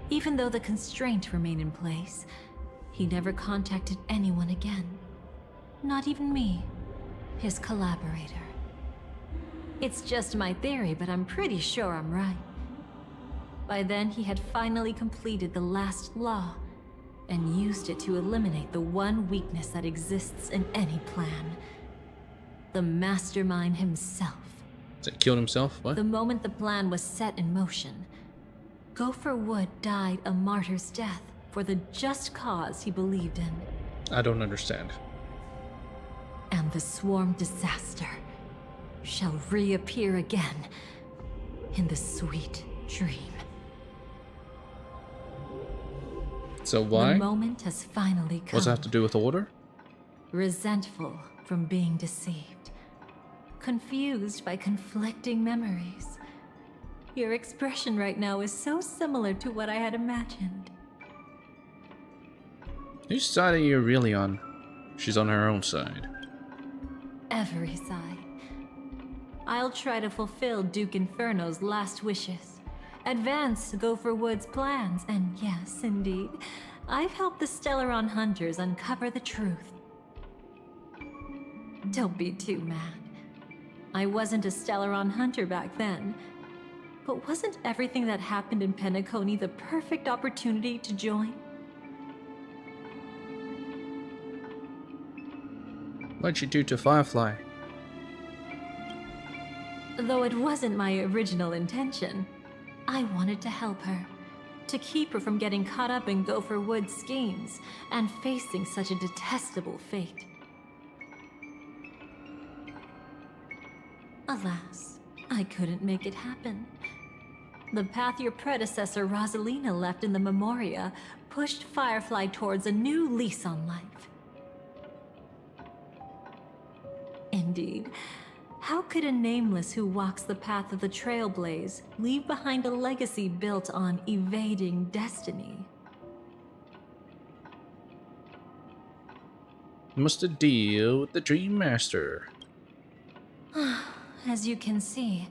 even though the constraint remained in place, he never contacted anyone again. Not even me, his collaborator. It's just my theory, but I'm pretty sure I'm right. By then, he had finally completed the last law, and used it to eliminate the one weakness that exists in any plan. The mastermind himself. So he killed himself? What? The moment the plan was set in motion, Gopher Wood died a martyr's death for the just cause he believed in. I don't understand. And the swarm disaster shall reappear again in the sweet dream. So The why? moment has finally come. What's that have to do with order? Resentful from being deceived. Confused by conflicting memories. Your expression right now is so similar to what I had imagined. Whose side are you really on? She's on her own side. Every side. I'll try to fulfill Duke Inferno's last wishes. Advance Gopher Wood's plans, and yes, indeed, I've helped the Stellaron hunters uncover the truth. Don't be too mad. I wasn't a Stellaron hunter back then. But wasn't everything that happened in Penacony the perfect opportunity to join? What'd you do to Firefly? Though it wasn't my original intention, I wanted to help her. To keep her from getting caught up in Gopher Wood's schemes and facing such a detestable fate. Alas, I couldn't make it happen. The path your predecessor Rosalina left in the Memoria pushed Firefly towards a new lease on life. Indeed, how could a nameless who walks the path of the Trailblaze leave behind a legacy built on evading destiny? Must deal with the Dream Master. As you can see,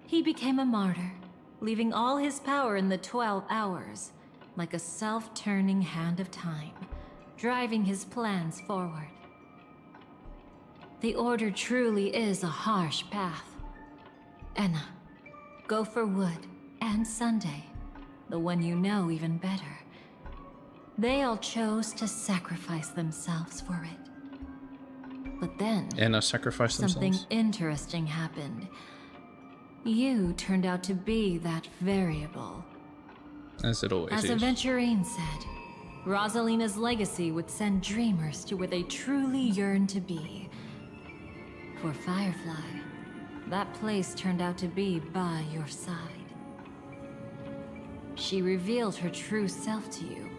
he became a martyr, leaving all his power in the 12 hours, like a self-turning hand of time, driving his plans forward. The Order truly is a harsh path. Enna, Gopher Wood, and Sunday, the one you know even better, they all chose to sacrifice themselves for it. But then, And sacrifice something themselves. interesting happened. You turned out to be that variable. As it always As is. Aventurine said, Rosalina's legacy would send dreamers to where they truly yearn to be. For Firefly, that place turned out to be by your side. She revealed her true self to you,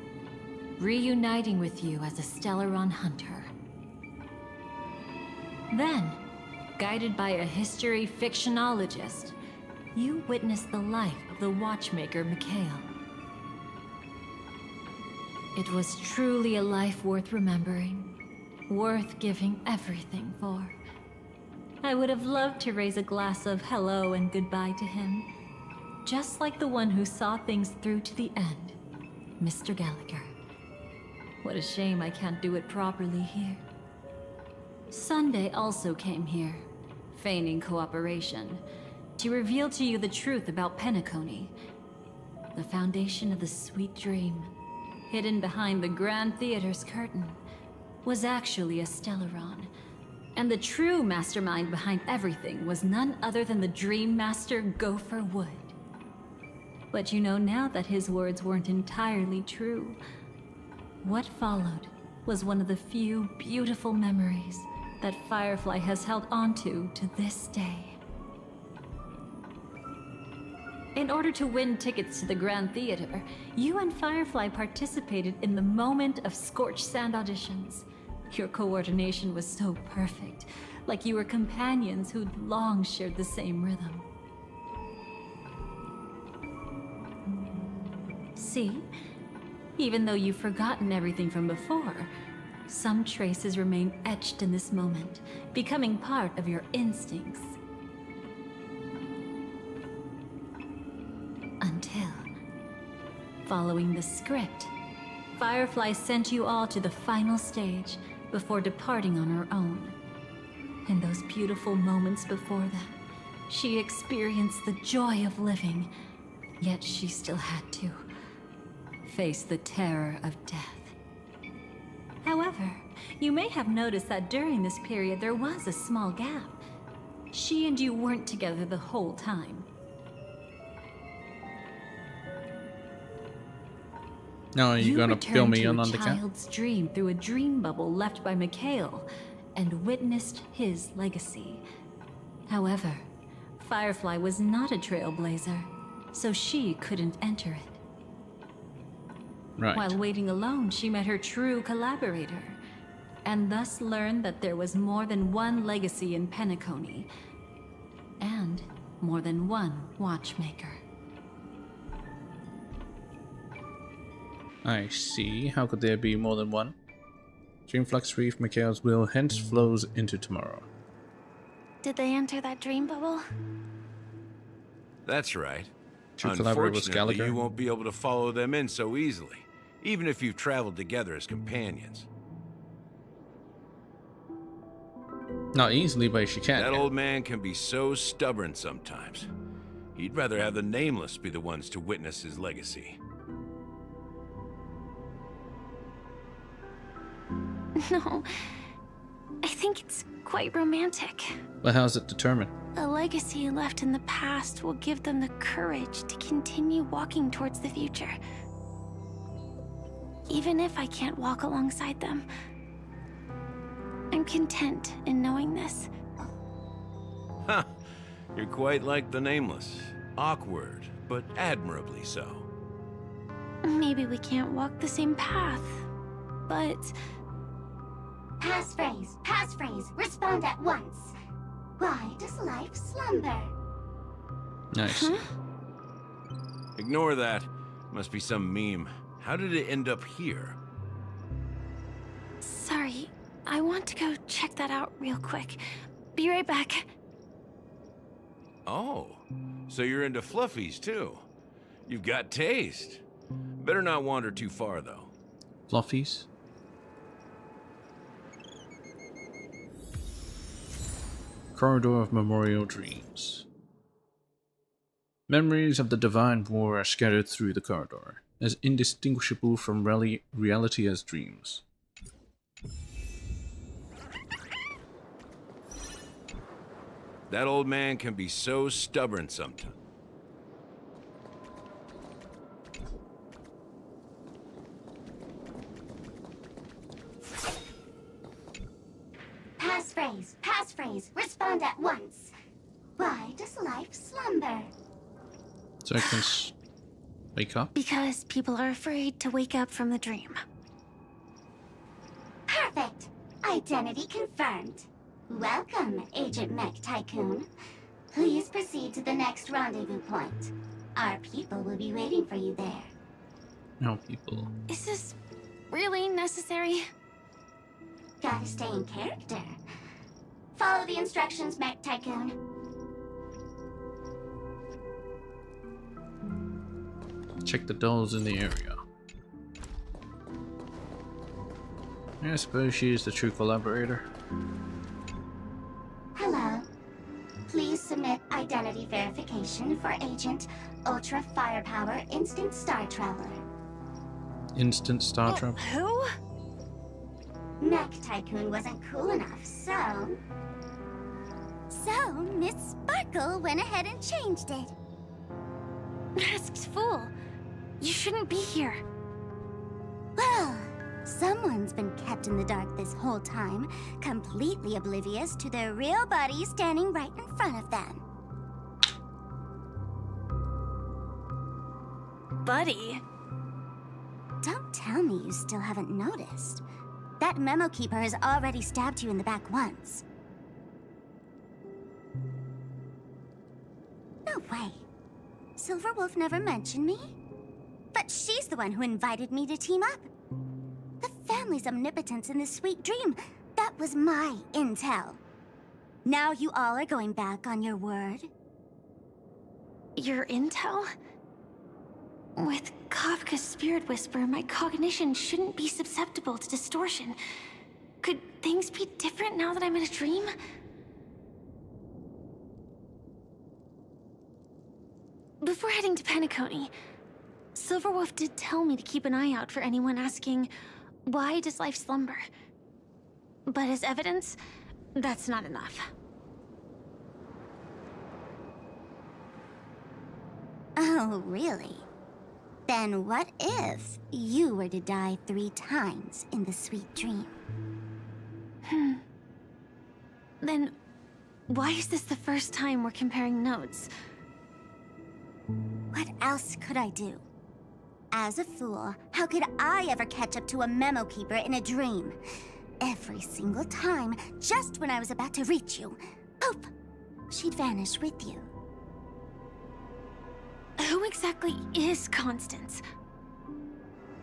reuniting with you as a Stellaron hunter. Then, guided by a history fictionologist, you witnessed the life of the watchmaker Mikhail. It was truly a life worth remembering, worth giving everything for. I would have loved to raise a glass of hello and goodbye to him, just like the one who saw things through to the end, Mr. Gallagher. What a shame I can't do it properly here. Sunday also came here, feigning cooperation, to reveal to you the truth about Penacony, the foundation of the sweet dream, hidden behind the Grand Theater's curtain, was actually a Stellaron, and the true mastermind behind everything was none other than the Dream Master Gopher Wood. But you know now that his words weren't entirely true. What followed was one of the few beautiful memories that Firefly has held onto to this day. In order to win tickets to the Grand Theater, you and Firefly participated in the moment of scorched sand auditions. Your coordination was so perfect, like you were companions who'd long shared the same rhythm. See? Even though you've forgotten everything from before, some traces remain etched in this moment, becoming part of your instincts. Until, following the script, Firefly sent you all to the final stage before departing on her own. In those beautiful moments before that, she experienced the joy of living, yet she still had to face the terror of death. However, you may have noticed that during this period there was a small gap. She and you weren't together the whole time. Now are you gonna fill me in on You the returned to a cap? child's dream through a dream bubble left by Mikhail, and witnessed his legacy. However, Firefly was not a trailblazer, so she couldn't enter it. Right. While waiting alone, she met her true collaborator, and thus learned that there was more than one legacy in Penacony, and more than one watchmaker. I see. How could there be more than one? Dreamflux Reef, Mikhail's will hence flows into tomorrow. Did they enter that dream bubble? That's right. To collaborate with Unfortunately, Gallagher? you won't be able to follow them in so easily, even if you've traveled together as companions. Not easily, but she can. That old man can be so stubborn sometimes. He'd rather have the Nameless be the ones to witness his legacy. No. I think it's quite romantic. But how's it determined? A legacy left in the past will give them the courage to continue walking towards the future. Even if I can't walk alongside them, I'm content in knowing this. Huh. You're quite like the Nameless. Awkward, but admirably so. Maybe we can't walk the same path, but... Passphrase, respond at once. Why does life slumber? Nice. Huh? Ignore that. Must be some meme. How did it end up here? Sorry, I want to go check that out real quick. Be right back. Oh, so you're into fluffies too. You've got taste. Better not wander too far though. Fluffies? Corridor of Memorial Dreams. Memories of the Divine War are scattered through the corridor, as indistinguishable from reality as dreams. That old man can be so stubborn sometimes. Passphrase, respond at once. Why does life slumber? So I can wake up? Because people are afraid to wake up from the dream. Perfect. Identity confirmed. Welcome, Agent Mech Tycoon. Please proceed to the next rendezvous point. Our people will be waiting for you there. No, people. Is this really necessary? Gotta stay in character. Follow the instructions, Mech Tycoon. Check the dolls in the area. I suppose she is the true collaborator. Hello. Please submit identity verification for Agent Ultra Firepower Instant Star Traveler. Instant Star Trek. Who? Mech Tycoon wasn't cool enough, so... So, Miss Sparkle went ahead and changed it. Masked fool. You shouldn't be here. Well, someone's been kept in the dark this whole time, completely oblivious to their real body standing right in front of them. Buddy. Don't tell me you still haven't noticed. That memo keeper has already stabbed you in the back once. No way. Silverwolf never mentioned me. But she's the one who invited me to team up. The family's omnipotence in this sweet dream, that was my intel. Now you all are going back on your word? Your intel? With Kafka's spirit whisper, my cognition shouldn't be susceptible to distortion. Could things be different now that I'm in a dream? Before heading to Penacony, Silverwolf did tell me to keep an eye out for anyone asking, why does life slumber? But as evidence, that's not enough. Oh, really? Then what if you were to die 3 times in the sweet dream? Then Why is this the first time we're comparing notes? What else could I do? As a fool, how could I ever catch up to a memo keeper in a dream? Every single time, just when I was about to reach you, poof, she'd vanish with you. Who exactly is Constance?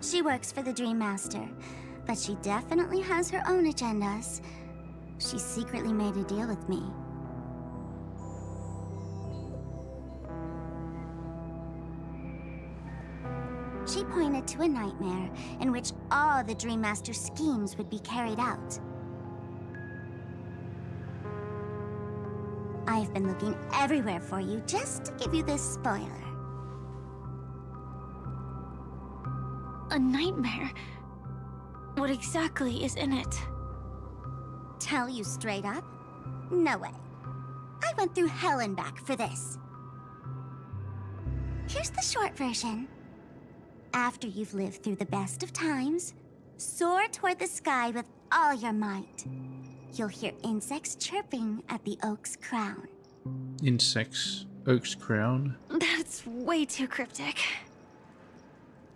She works for the Dream Master, but she definitely has her own agendas. She secretly made a deal with me. She pointed to a nightmare in which all the Dream Master's schemes would be carried out. I've been looking everywhere for you just to give you this spoiler. A nightmare? What exactly is in it? Tell you straight up? No way. I went through hell and back for this. Here's the short version. After you've lived through the best of times, soar toward the sky with all your might. You'll hear insects chirping at the oak's crown. Insects, oak's crown, That's way too cryptic.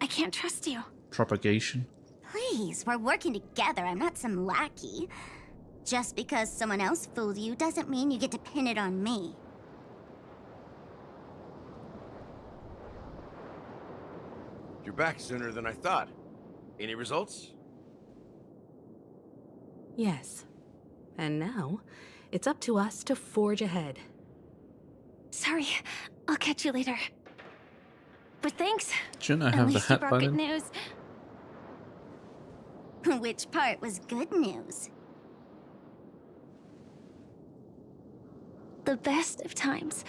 I can't trust you. propagation. Please, we're working together. I'm not some lackey. Just because someone else fooled you doesn't mean you get to pin it on me. You're back sooner than I thought. Any results? Yes. And now, it's up to us to forge ahead. Sorry, I'll catch you later. But thanks. Shouldn't I At have the least you hat brought button? good news. Which part was good news? The best of times.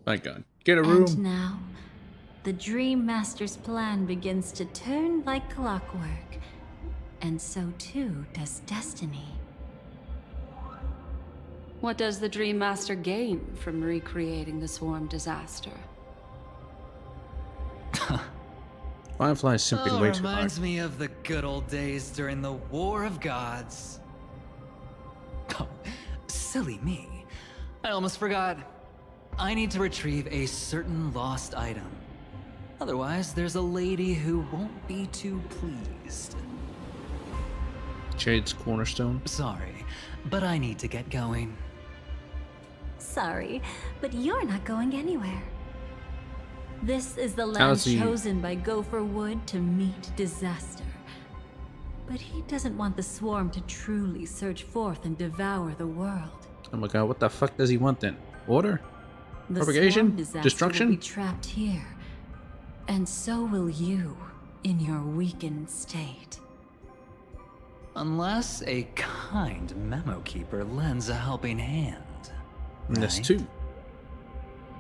My god. Get a And room. now, the Dream Master's plan begins to turn like clockwork. And so too does destiny. What does the Dream Master gain from recreating the swarm disaster? Firefly is simply way too hard. Reminds me of the good old days during the War of Gods. Oh, silly me. I almost forgot. I need to retrieve a certain lost item. Otherwise, there's a lady who won't be too pleased. Jade's cornerstone. Sorry, but I need to get going. Sorry, but you're not going anywhere. This is the land How's he- chosen by Gopher Wood to meet disaster. But he doesn't want the swarm to truly surge forth and devour the world. Oh my god, what the fuck does he want then? Order? The Propagation? swarm disaster Destruction? will be trapped here. And so will you, in your weakened state. Unless a kind memo keeper lends a helping hand. And that's right? 2.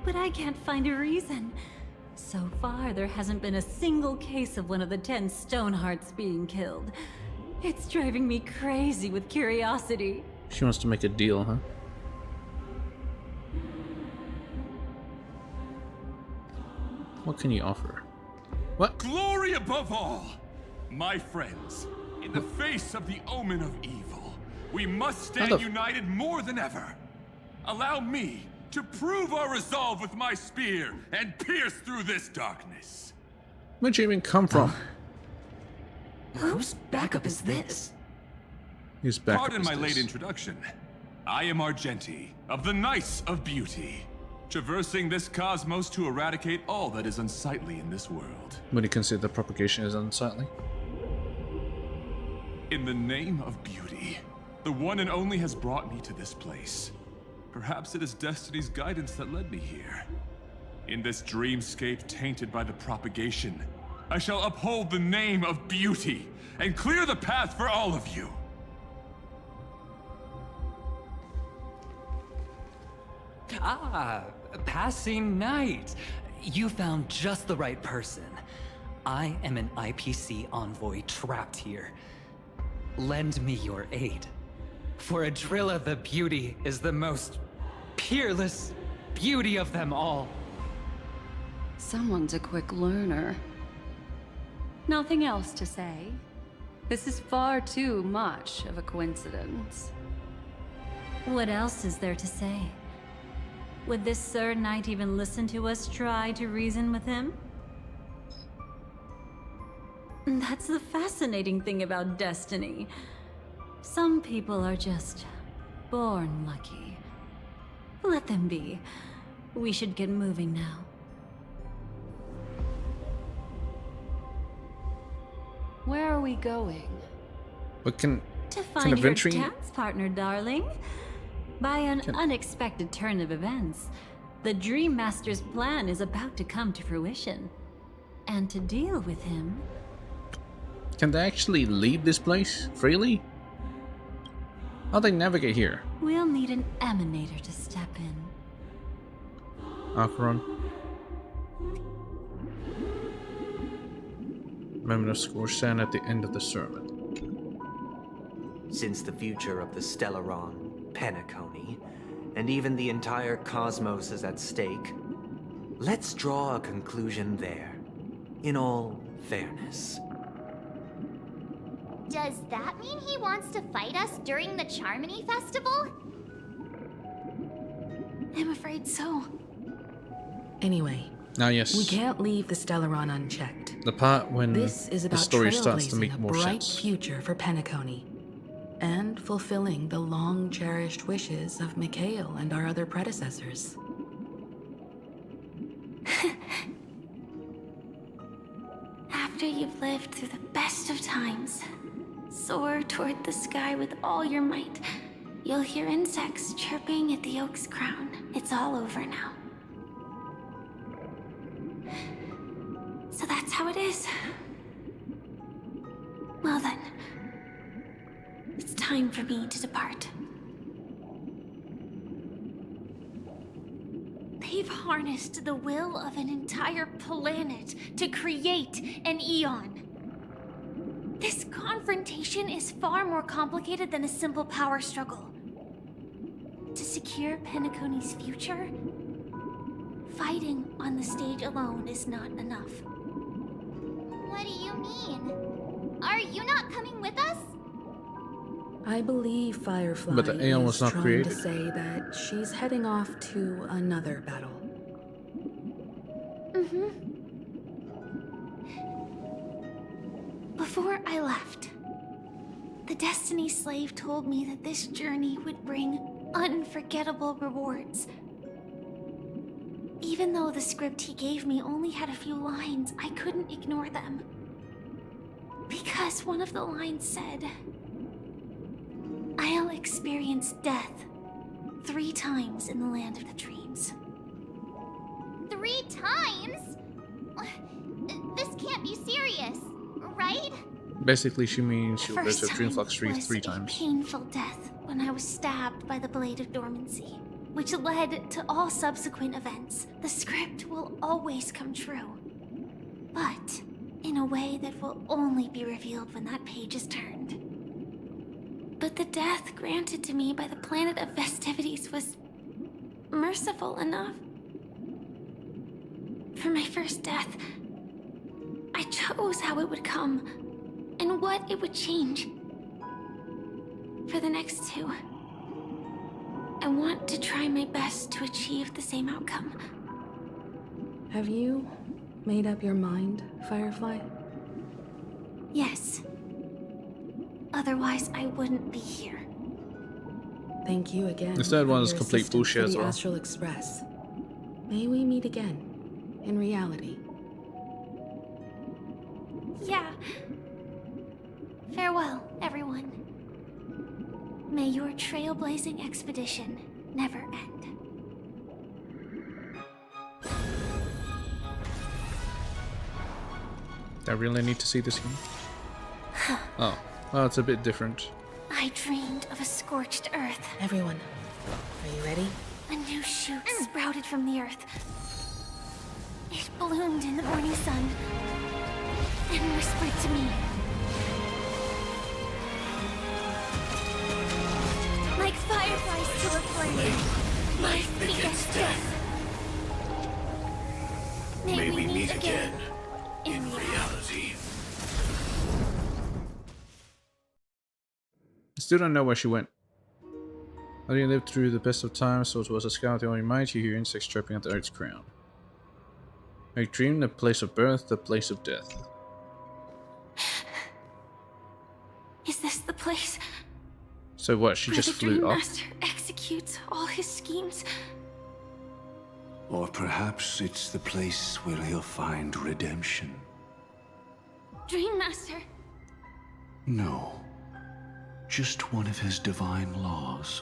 But I can't find a reason. So far, there hasn't been a single case of one of the 10 Stonehearts being killed. It's driving me crazy with curiosity. She wants to make a deal, huh? What can you offer? What? Glory above all! My friends, in the face of the omen of evil, we must stand How the- united more than ever. Allow me to prove our resolve with my spear and pierce through this darkness. Where'd you even come from? Whose backup is this? He's back. Pardon my late introduction. I am Argenti, of the Knights of Beauty, traversing this cosmos to eradicate all that is unsightly in this world. Would you consider the propagation as unsightly? In the name of beauty, the one and only has brought me to this place. Perhaps it is destiny's guidance that led me here. In this dreamscape tainted by the propagation, I shall uphold the name of beauty and clear the path for all of you. Ah, passing knight. You found just the right person. I am an IPC envoy trapped here. Lend me your aid. For Adrilla the Beauty is the most peerless beauty of them all. Someone's a quick learner. Nothing else to say. This is far too much of a coincidence. What else is there to say? Would this Sir Knight even listen to us try to reason with him? That's the fascinating thing about destiny. Some people are just born lucky. Let them be. We should get moving now. Where are we going? What can To kind find of your entry? dance partner, darling. By an unexpected turn of events, the Dream Master's plan is about to come to fruition. And to deal with him... Can they actually leave this place freely? How'd they navigate here? we'll need an emanator to step in. Acheron. Moment of scorched sand at the end of the sermon. Since the future of the Stellaron, Penacony, and even the entire cosmos is at stake, let's draw a conclusion there, in all fairness. Does that mean he wants to fight us during the Charmony Festival? I'm afraid so. Anyway, Now, yes, we can't leave the Stellaron unchecked. the part when This is the about story starts to trailblazing make a more bright sense. future for Penacony, and fulfilling the long-cherished wishes of Mikhail and our other predecessors. After you've lived through the best of times, soar toward the sky with all your might. You'll hear insects chirping at the oak's crown. It's all over now. So that's how it is. Well then, it's time for me to depart. They've harnessed the will of an entire planet to create an eon. This confrontation is far more complicated than a simple power struggle. To secure Penacony's future, fighting on the stage alone is not enough. What do you mean? Are you not coming with us? I believe Firefly But the Aeon is was not trying created. to say that she's heading off to another battle. Before I left, the Destiny Slave told me that this journey would bring unforgettable rewards. Even though the script he gave me only had a few lines, I couldn't ignore them. Because one of the lines said, I'll experience death 3 times in the land of the dreams. 3 times? This can't be serious, right? Basically, she means she'll go First to time Dreamflux Tree was 3 a times. painful death when I was stabbed by the Blade of Dormancy, which led to all subsequent events. The script will always come true, but in a way that will only be revealed when that page is turned. But the death granted to me by the planet of festivities was merciful enough. For my first death, I chose how it would come and what it would change. For the next 2, I want to try my best to achieve the same outcome. Have you made up your mind, Firefly? Yes. Otherwise, I wouldn't be here. Thank you again. This third for one is your complete assistance bullshit for as the well. Astral Express. May we meet again, in reality. Yeah. Farewell, everyone. May your trailblazing expedition never end. I really need to see this game. Oh, well, it's a bit different. I dreamed of a scorched earth. Everyone, are you ready? A new shoot sprouted from the earth. It bloomed in the morning sun and whispered to me. Like fireflies to a flame, life begets death. May we meet again in reality. I still don't know where she went. Odin lived through the best of times, so it was a scout the only mighty hear insects chirping at the Earth's crown. A dream, the place of birth, the place of death. Is this the place So what, she where just the flew Dream off? Master executes all his schemes? Or perhaps it's the place where he'll find redemption. Dream Master, No. Just one of his divine laws.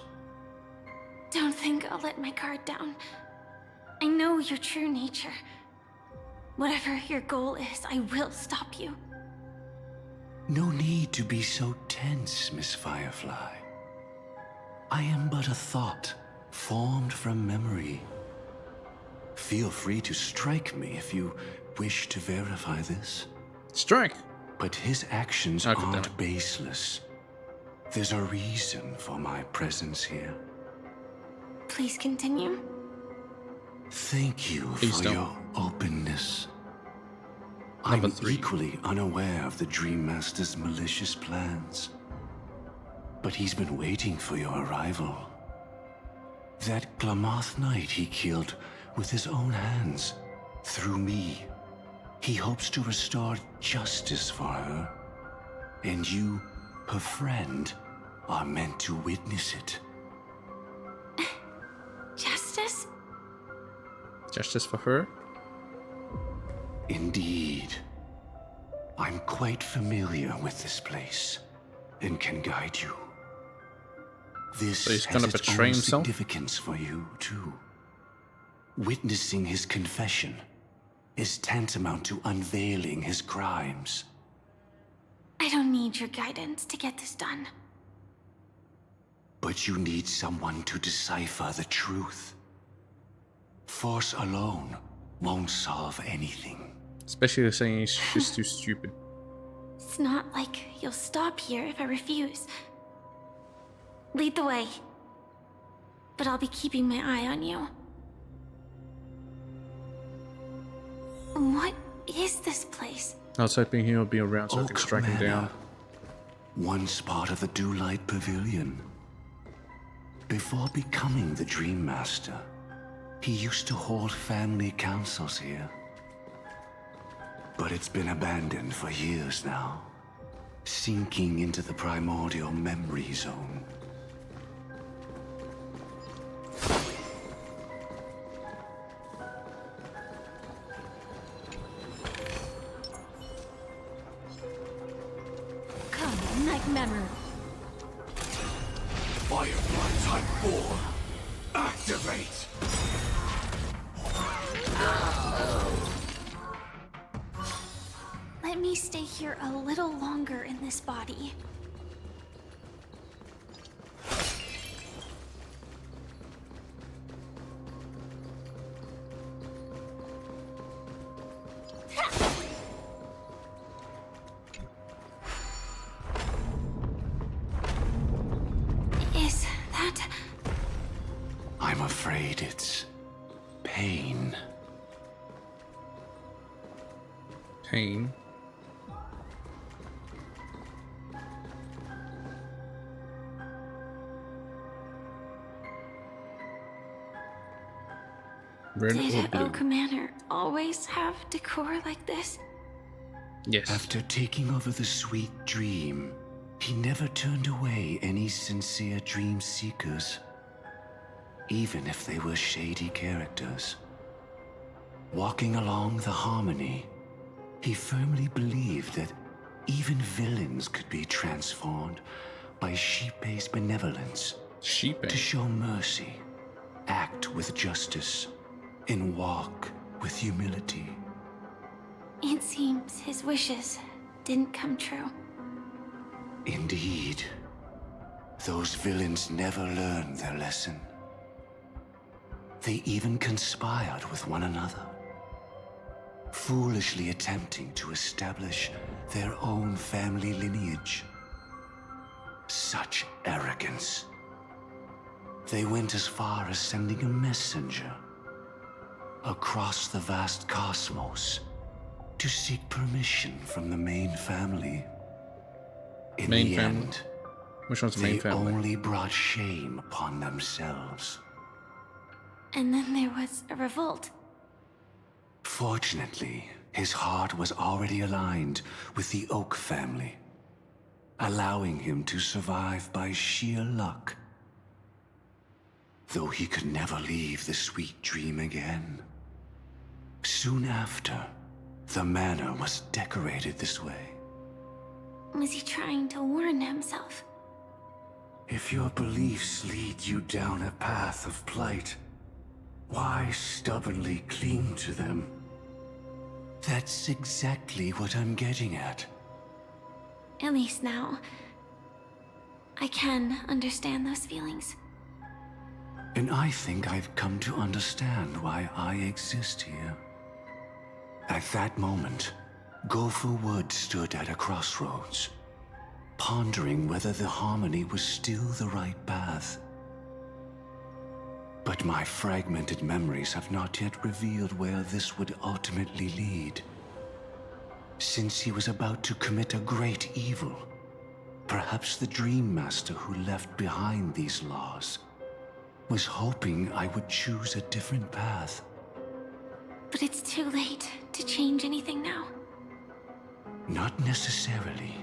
don't think I'll let my guard down. I know your true nature. Whatever your goal is, I will stop you. No need to be so tense, Miss Firefly. I am but a thought, formed from memory. Feel free to strike me if you wish to verify this. Strike! But his actions Okay, damn aren't it. baseless. There's a reason for my presence here. Please continue. Thank you Please for don't. your openness. Number I'm 3. equally unaware of the Dream Master's malicious plans. But he's been waiting for your arrival. That Glamoth knight he killed with his own hands, through me. He hopes to restore justice for her. And you, her friend, are meant to witness it. Justice? Justice for her? Indeed. I'm quite familiar with this place and can guide you. This So he's has gonna its betray own himself? significance for you, too. Witnessing his confession is tantamount to unveiling his crimes. I don't need your guidance to get this done. But you need someone to decipher the truth. Force alone won't solve anything. Especially saying he's just too stupid. It's not like you'll stop here if I refuse. Lead the way. But I'll be keeping my eye on you. What is this place? I was hoping he would be around so I could Oak strike him Manor, down. once part of the Dewlight Pavilion. Before becoming the Dream Master, he used to hold family councils here. But it's been abandoned for years now, sinking into the primordial memory zone. Come, night memory. Firefly Type 4, activate! Let me stay here a little longer in this body. Is that... I'm afraid it's pain. Pain. Red or Did blue? Oak Manor always have decor like this? Yes. After taking over the sweet dream, he never turned away any sincere dream seekers, even if they were shady characters. Walking along the harmony, he firmly believed that even villains could be transformed by Sheepay's benevolence Sheep. to show mercy, act with justice, and walk with humility. It seems his wishes didn't come true. Indeed, those villains never learned their lesson. They even conspired with one another, foolishly attempting to establish their own family lineage. Such arrogance. They went as far as sending a messenger across the vast cosmos to seek permission from the main family. In Main the family? end, Which one's the main They family? only brought shame upon themselves. And then there was a revolt. Fortunately, his heart was already aligned with the Oak family, allowing him to survive by sheer luck. Though he could never leave the sweet dream again. Soon after, the manor was decorated this way. Was he trying to warn himself? If your beliefs lead you down a path of plight, why stubbornly cling to them? That's exactly what I'm getting at. At least now, I can understand those feelings. And I think I've come to understand why I exist here. At that moment, Gopher Wood stood at a crossroads, pondering whether the harmony was still the right path. But my fragmented memories have not yet revealed where this would ultimately lead. Since he was about to commit a great evil, perhaps the Dream Master who left behind these laws was hoping I would choose a different path. But it's too late to change anything now. Not necessarily.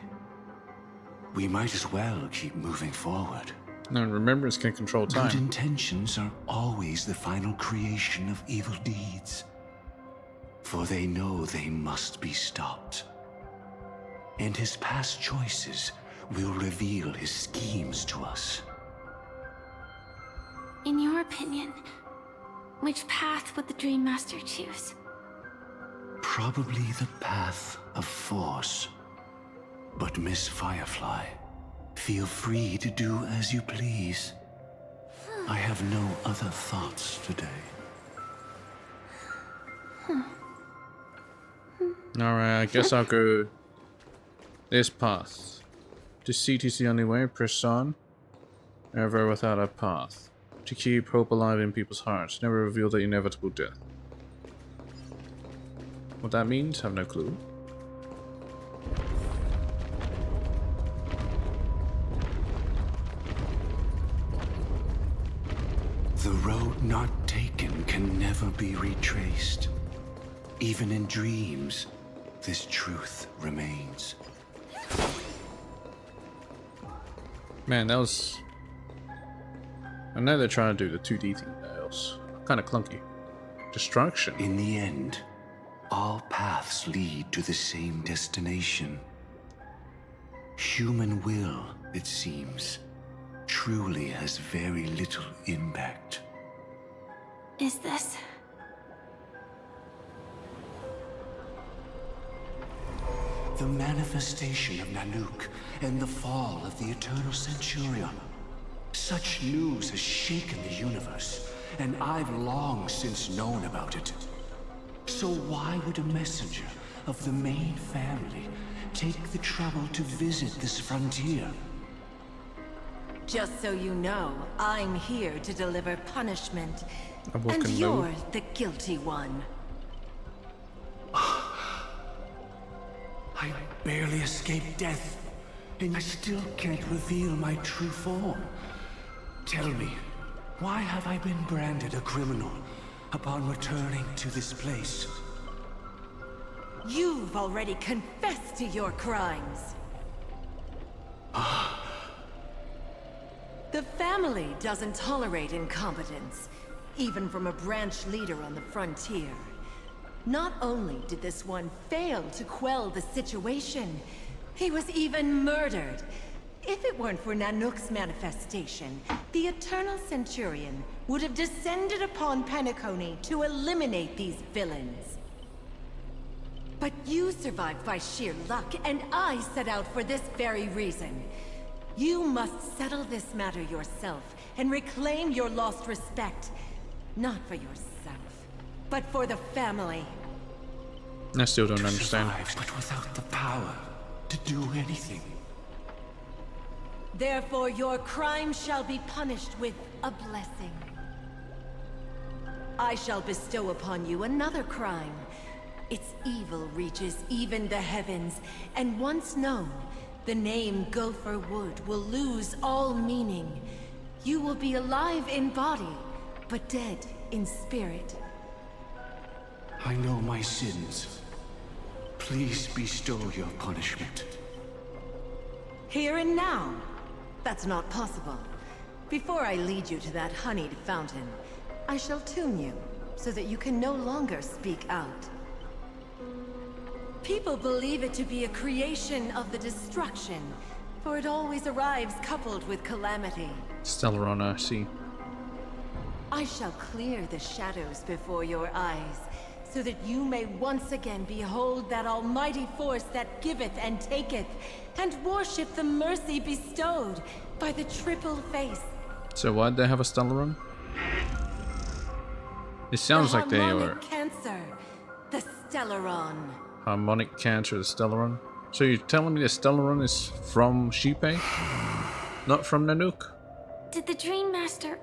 We might as well keep moving forward. No, remembrance can control Good time. intentions are always the final creation of evil deeds. For they know they must be stopped. And his past choices will reveal his schemes to us. In your opinion, which path would the Dream Master choose? Probably the path of force. But Miss Firefly, feel free to do as you please. I have no other thoughts today. Alright, I guess I'll go this path. Deceit is the only way, press on. Ever without a path. To keep hope alive in people's hearts, never reveal the inevitable death. What that means, have no clue. The road not taken can never be retraced. Even in dreams, this truth remains. Man, that was... I know they're trying to do the 2D thing, but that was kind of clunky. Destruction. In the end, all paths lead to the same destination. Human will, it seems, truly has very little impact. Is this? The manifestation of Nanook and the fall of the Eternal Centurion. Such news has shaken the universe, and I've long since known about it. So why would a messenger of the main family take the trouble to visit this frontier? Just so you know, I'm here to deliver punishment, I'm walking and low. you're the guilty one. I barely escaped death, and I still can't reveal my true form. Tell me, why have I been branded a criminal upon returning to this place? You've already confessed to your crimes. The family doesn't tolerate incompetence, even from a branch leader on the frontier. Not only did this one fail to quell the situation, he was even murdered. If it weren't for Nanook's manifestation, the Eternal Centurion would have descended upon Penacony to eliminate these villains. But you survived by sheer luck, and I set out for this very reason. You must settle this matter yourself and reclaim your lost respect. Not for yourself, but for the family. I still don't To understand. survive, but without the power to do anything. Therefore, your crime shall be punished with a blessing. I shall bestow upon you another crime. Its evil reaches even the heavens, and once known, the name Gopher Wood will lose all meaning. You will be alive in body, but dead in spirit. I know my sins. Please bestow your punishment. Here and now? That's not possible. Before I lead you to that honeyed fountain, I shall tune you, so that you can no longer speak out. People believe it to be a creation of the destruction, for it always arrives coupled with calamity. Stellaron, I see. I shall clear the shadows before your eyes, so that you may once again behold that almighty force that giveth and taketh, and worship the mercy bestowed by the triple face. So why'd they have a Stellaron? It sounds like they Harmonic are Cancer, the Stellaron. Harmonic Cancer, the Stellaron. So you're telling me the Stellaron is from Xipe? Not from Nanook? Did the Dream Master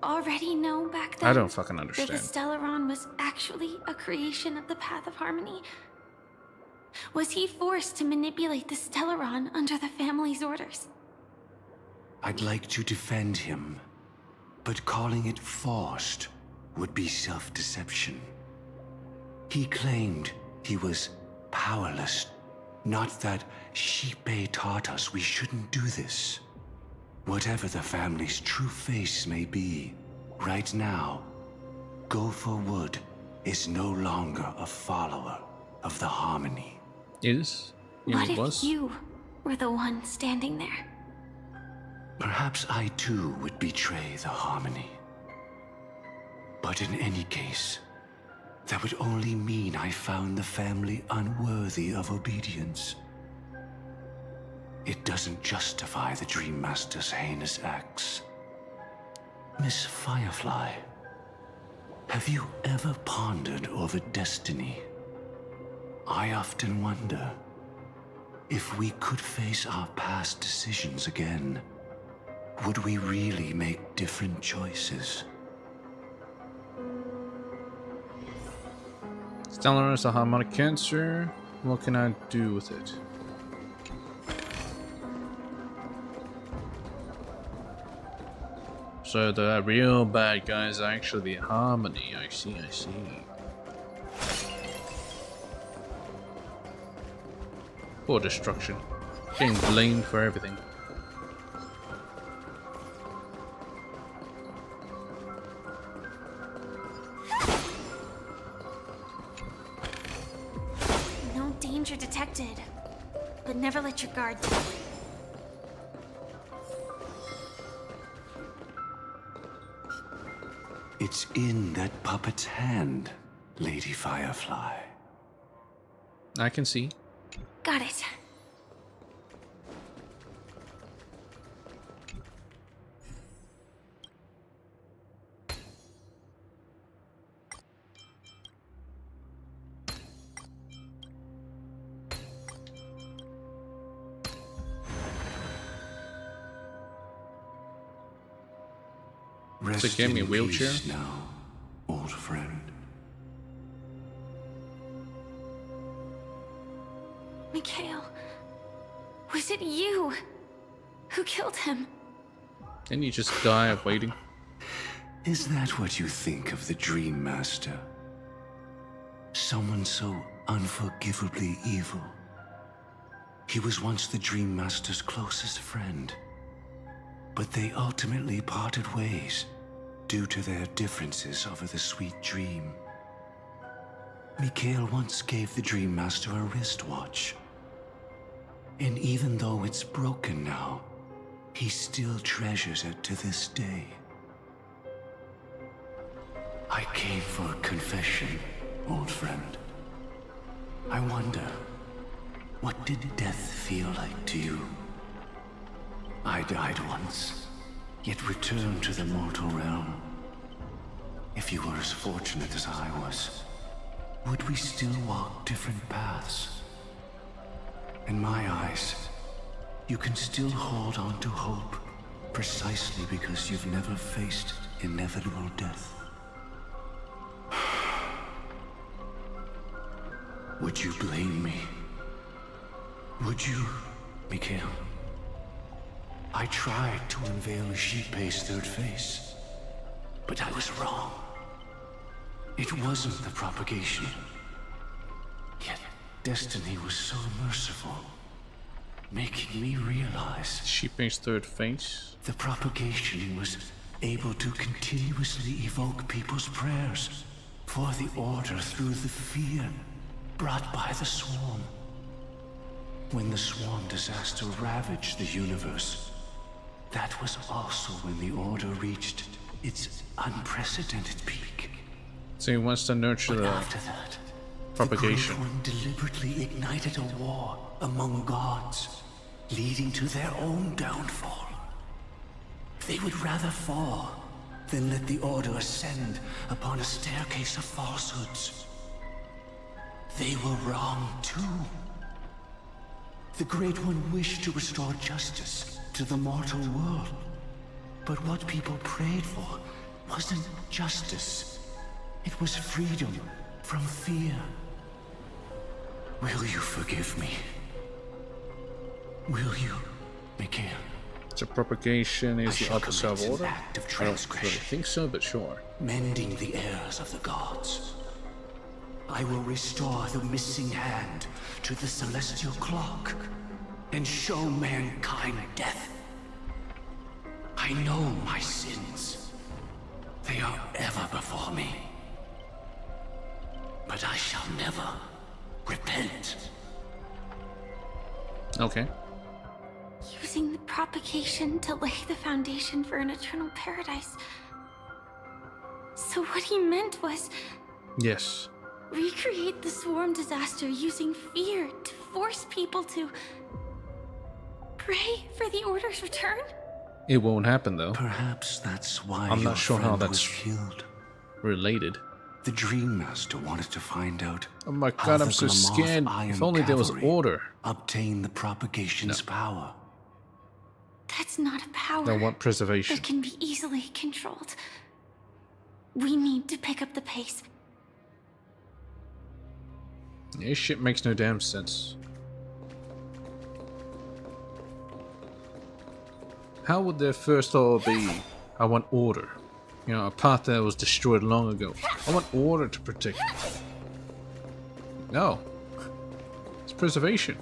already know back then I don't fucking that understand. the Stellaron was actually a creation of the Path of Harmony? Was he forced to manipulate the Stellaron under the family's orders? I'd like to defend him, but calling it forced would be self-deception. He claimed he was powerless, not that Xipe taught us we shouldn't do this. Whatever the family's true face may be, right now, Gopher Wood is no longer a follower of the Harmony. Is? Yeah, What it if was. you were the one standing there? Perhaps I too would betray the Harmony. But in any case, that would only mean I found the family unworthy of obedience. It doesn't justify the Dream Master's heinous acts. Miss Firefly, have you ever pondered over destiny? I often wonder if we could face our past decisions again, would we really make different choices? Stellaron is a Harmonic Cancer. What can I do with it? So the real bad guys are actually the Harmony. I see, I see. Poor destruction. Getting blamed for everything. No danger detected, but never let your guard down. It's in that puppet's hand, Lady Firefly. I can see. Got it. Rest So give me a in wheelchair? peace now, old friend. Mikhail, was it you who killed him? Didn't you just die of waiting? Is that what you think of the Dream Master? Someone so unforgivably evil. He was once the Dream Master's closest friend, but they ultimately parted ways due to their differences over the sweet dream. Mikhail once gave the Dream Master a wristwatch, and even though it's broken now, he still treasures it to this day. I came for a confession, old friend. I wonder, what did death feel like to you? I died once, yet returned to the mortal realm. If you were as fortunate as I was, would we still walk different paths? In my eyes, you can still hold on to hope, precisely because you've never faced inevitable death. Would you blame me? Would you Mikhail, I tried to unveil Xipe's third face, but I was wrong. It wasn't the propagation. Yet destiny was so merciful, making me realize Xipe's third face. the propagation was able to continuously evoke people's prayers for the Order through the fear brought by the Swarm. When the Swarm disaster ravaged the universe, that was also when the Order reached its unprecedented peak. So he wants to nurture But the after that, propagation. the Great One deliberately ignited a war among gods, leading to their own downfall. They would rather fall than let the Order ascend upon a staircase of falsehoods. They were wrong too. The Great One wished to restore justice to the mortal world. But what people prayed for wasn't justice. It was freedom from fear. Will you forgive me? Will you, Mikhail? So propagation is the opposite of order? Act of I don't really transgression, think so, but sure. mending the errors of the gods. I will restore the missing hand to the celestial clock and show mankind death. I know my sins. They are ever before me. But I shall never repent. Okay. Using the propagation to lay the foundation for an eternal paradise. So what he meant was Yes. recreate the swarm disaster using fear to force people to pray for the Order's return? It won't happen though. Perhaps that's why I'm your not sure how friend was that's killed. related. The Dream Master wanted to find out Oh my how god, the I'm so Glamoth scared. Iron If only there was Cavalry order. obtain the propagation's power. That's not a power I want preservation. that can be easily controlled. We need to pick up the pace. This shit makes no damn sense. How would their first thought be, I want order? You know, a path that was destroyed long ago. I want order to protect it. No. It's preservation.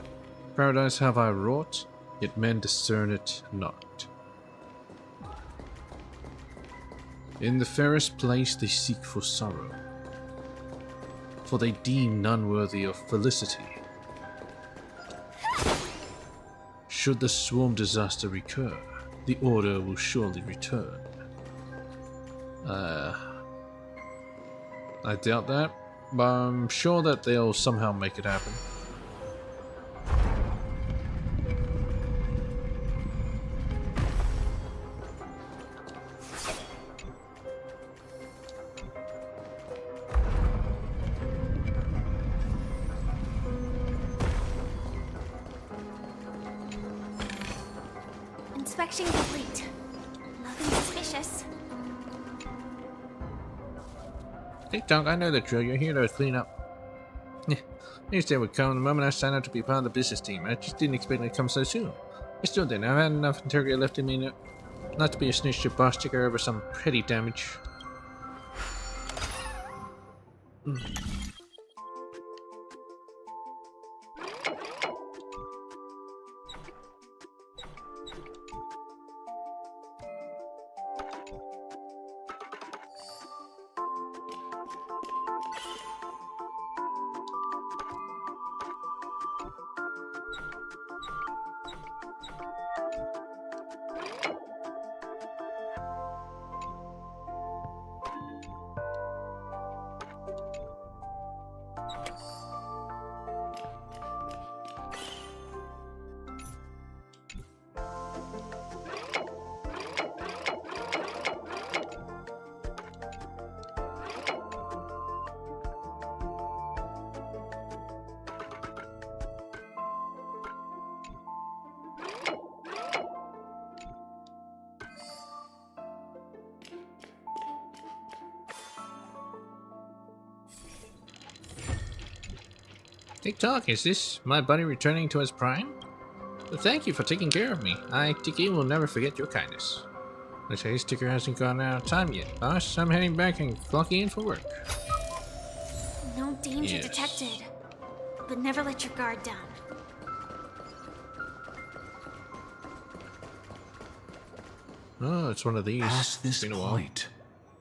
Paradise have I wrought, yet men discern it not. In the fairest place they seek for sorrow, for they deem none worthy of felicity. Should the swarm disaster recur, the Order will surely return. I doubt that, but I'm sure that they'll somehow make it happen. Inspection complete. Nothing suspicious. TikTok, I know the drill. You're here to clean up. Yeah, knew they would come the moment I signed up to be part of the business team. I just didn't expect it to come so soon. I still didn't. I've had enough integrity left in me not to be a snitch to boss checker over some petty damage. TikTok, is this my buddy returning to his prime? Well, thank you for taking care of me. I, Tiki, will never forget your kindness. The chase ticker hasn't gone out of time yet, boss. I'm heading back and clocking in for work. No danger Yes. detected. But never let your guard down. Oh, it's one of these. Past this It's been a while. point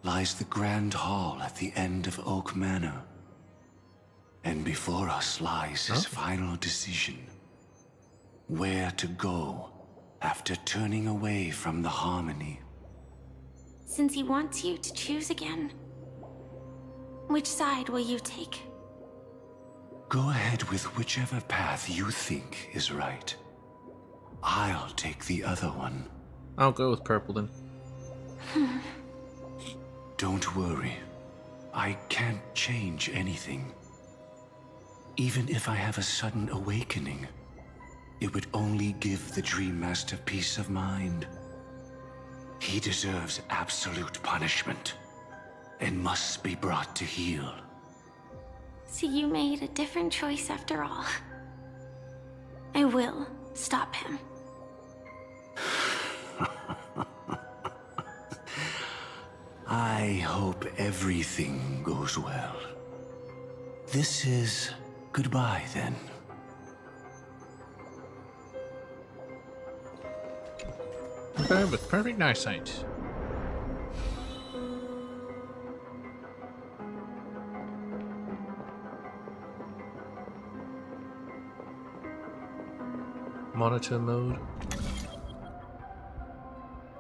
lies the Grand Hall at the end of Oak Manor. And before us lies his final decision. Where to go after turning away from the Harmony. Since he wants you to choose again, which side will you take? Go ahead with whichever path you think is right. I'll take the other one. I'll go with purple then. Don't worry. I can't change anything. Even if I have a sudden awakening, it would only give the Dream Master peace of mind. He deserves absolute punishment and must be brought to heel. So you made a different choice after all. I will stop him. I hope everything goes well. This is goodbye then. Okay, with perfect eyesight. Monitor mode.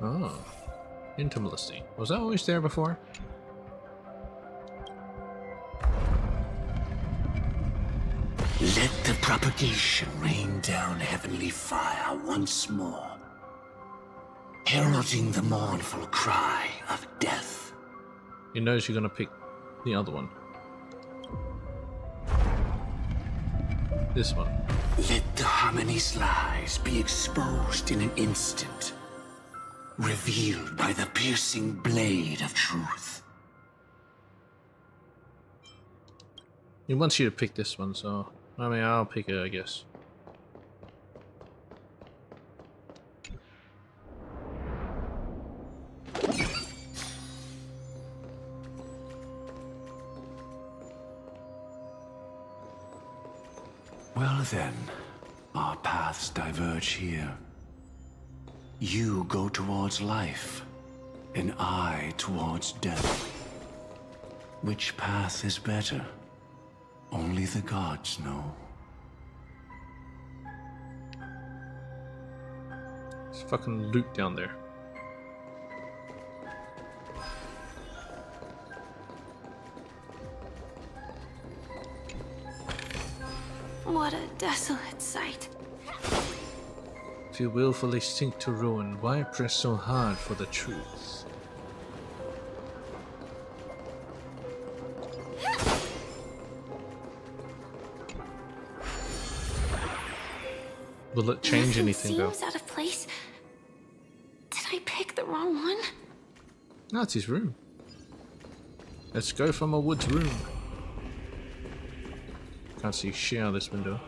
Oh. Intimacy. Was that always there before? Let the propagation rain down heavenly fire once more, heralding the mournful cry of death. You notice you're gonna pick the other one. This one. Let the Harmony's lies be exposed in an instant, revealed by the piercing blade of truth. He wants you to pick this one, so I mean, I'll pick it, I guess. Well then, our paths diverge here. You go towards life, and I towards death. Which path is better? Only the gods know. There's fucking loot down there. What a desolate sight. If you willfully sink to ruin, why press so hard for the truth? Will it change Nothing anything though? seems out of place. Did I pick the wrong one? No, it's his room. Let's go from a woods room. Can't see shit out of this window.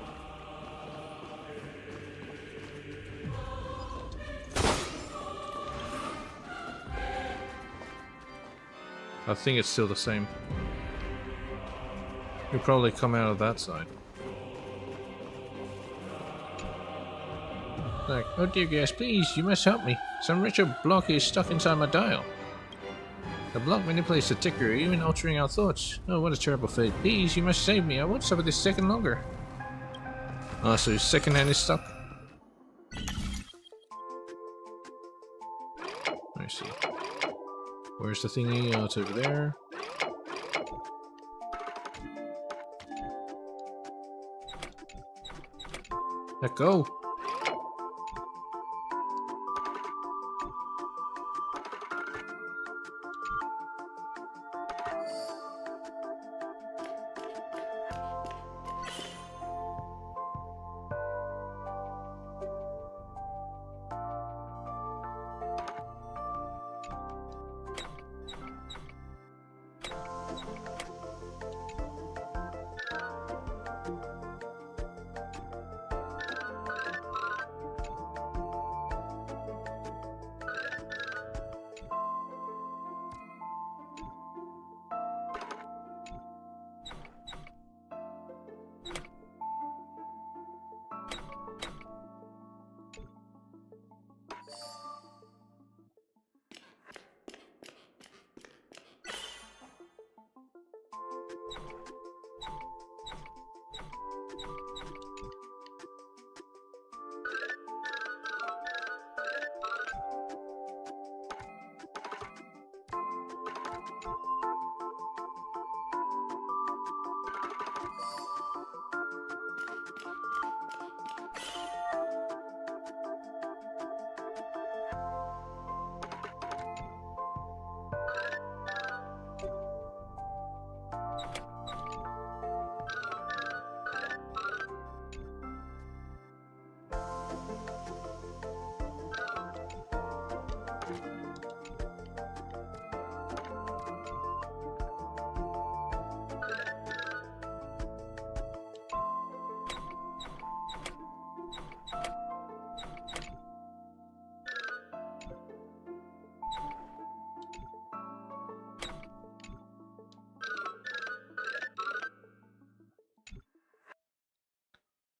I think it's still the same. You'll probably come out of that side. Like, oh dear guys, please, you must help me. Some wretched block is stuck inside my dial. The block manipulates the ticker, even altering our thoughts. Oh, what a terrible fate. Please, you must save me. I won't suffer this second longer. Oh, so his second hand is stuck? Let me see. Where's the thingy? Oh, it's over there. Let go.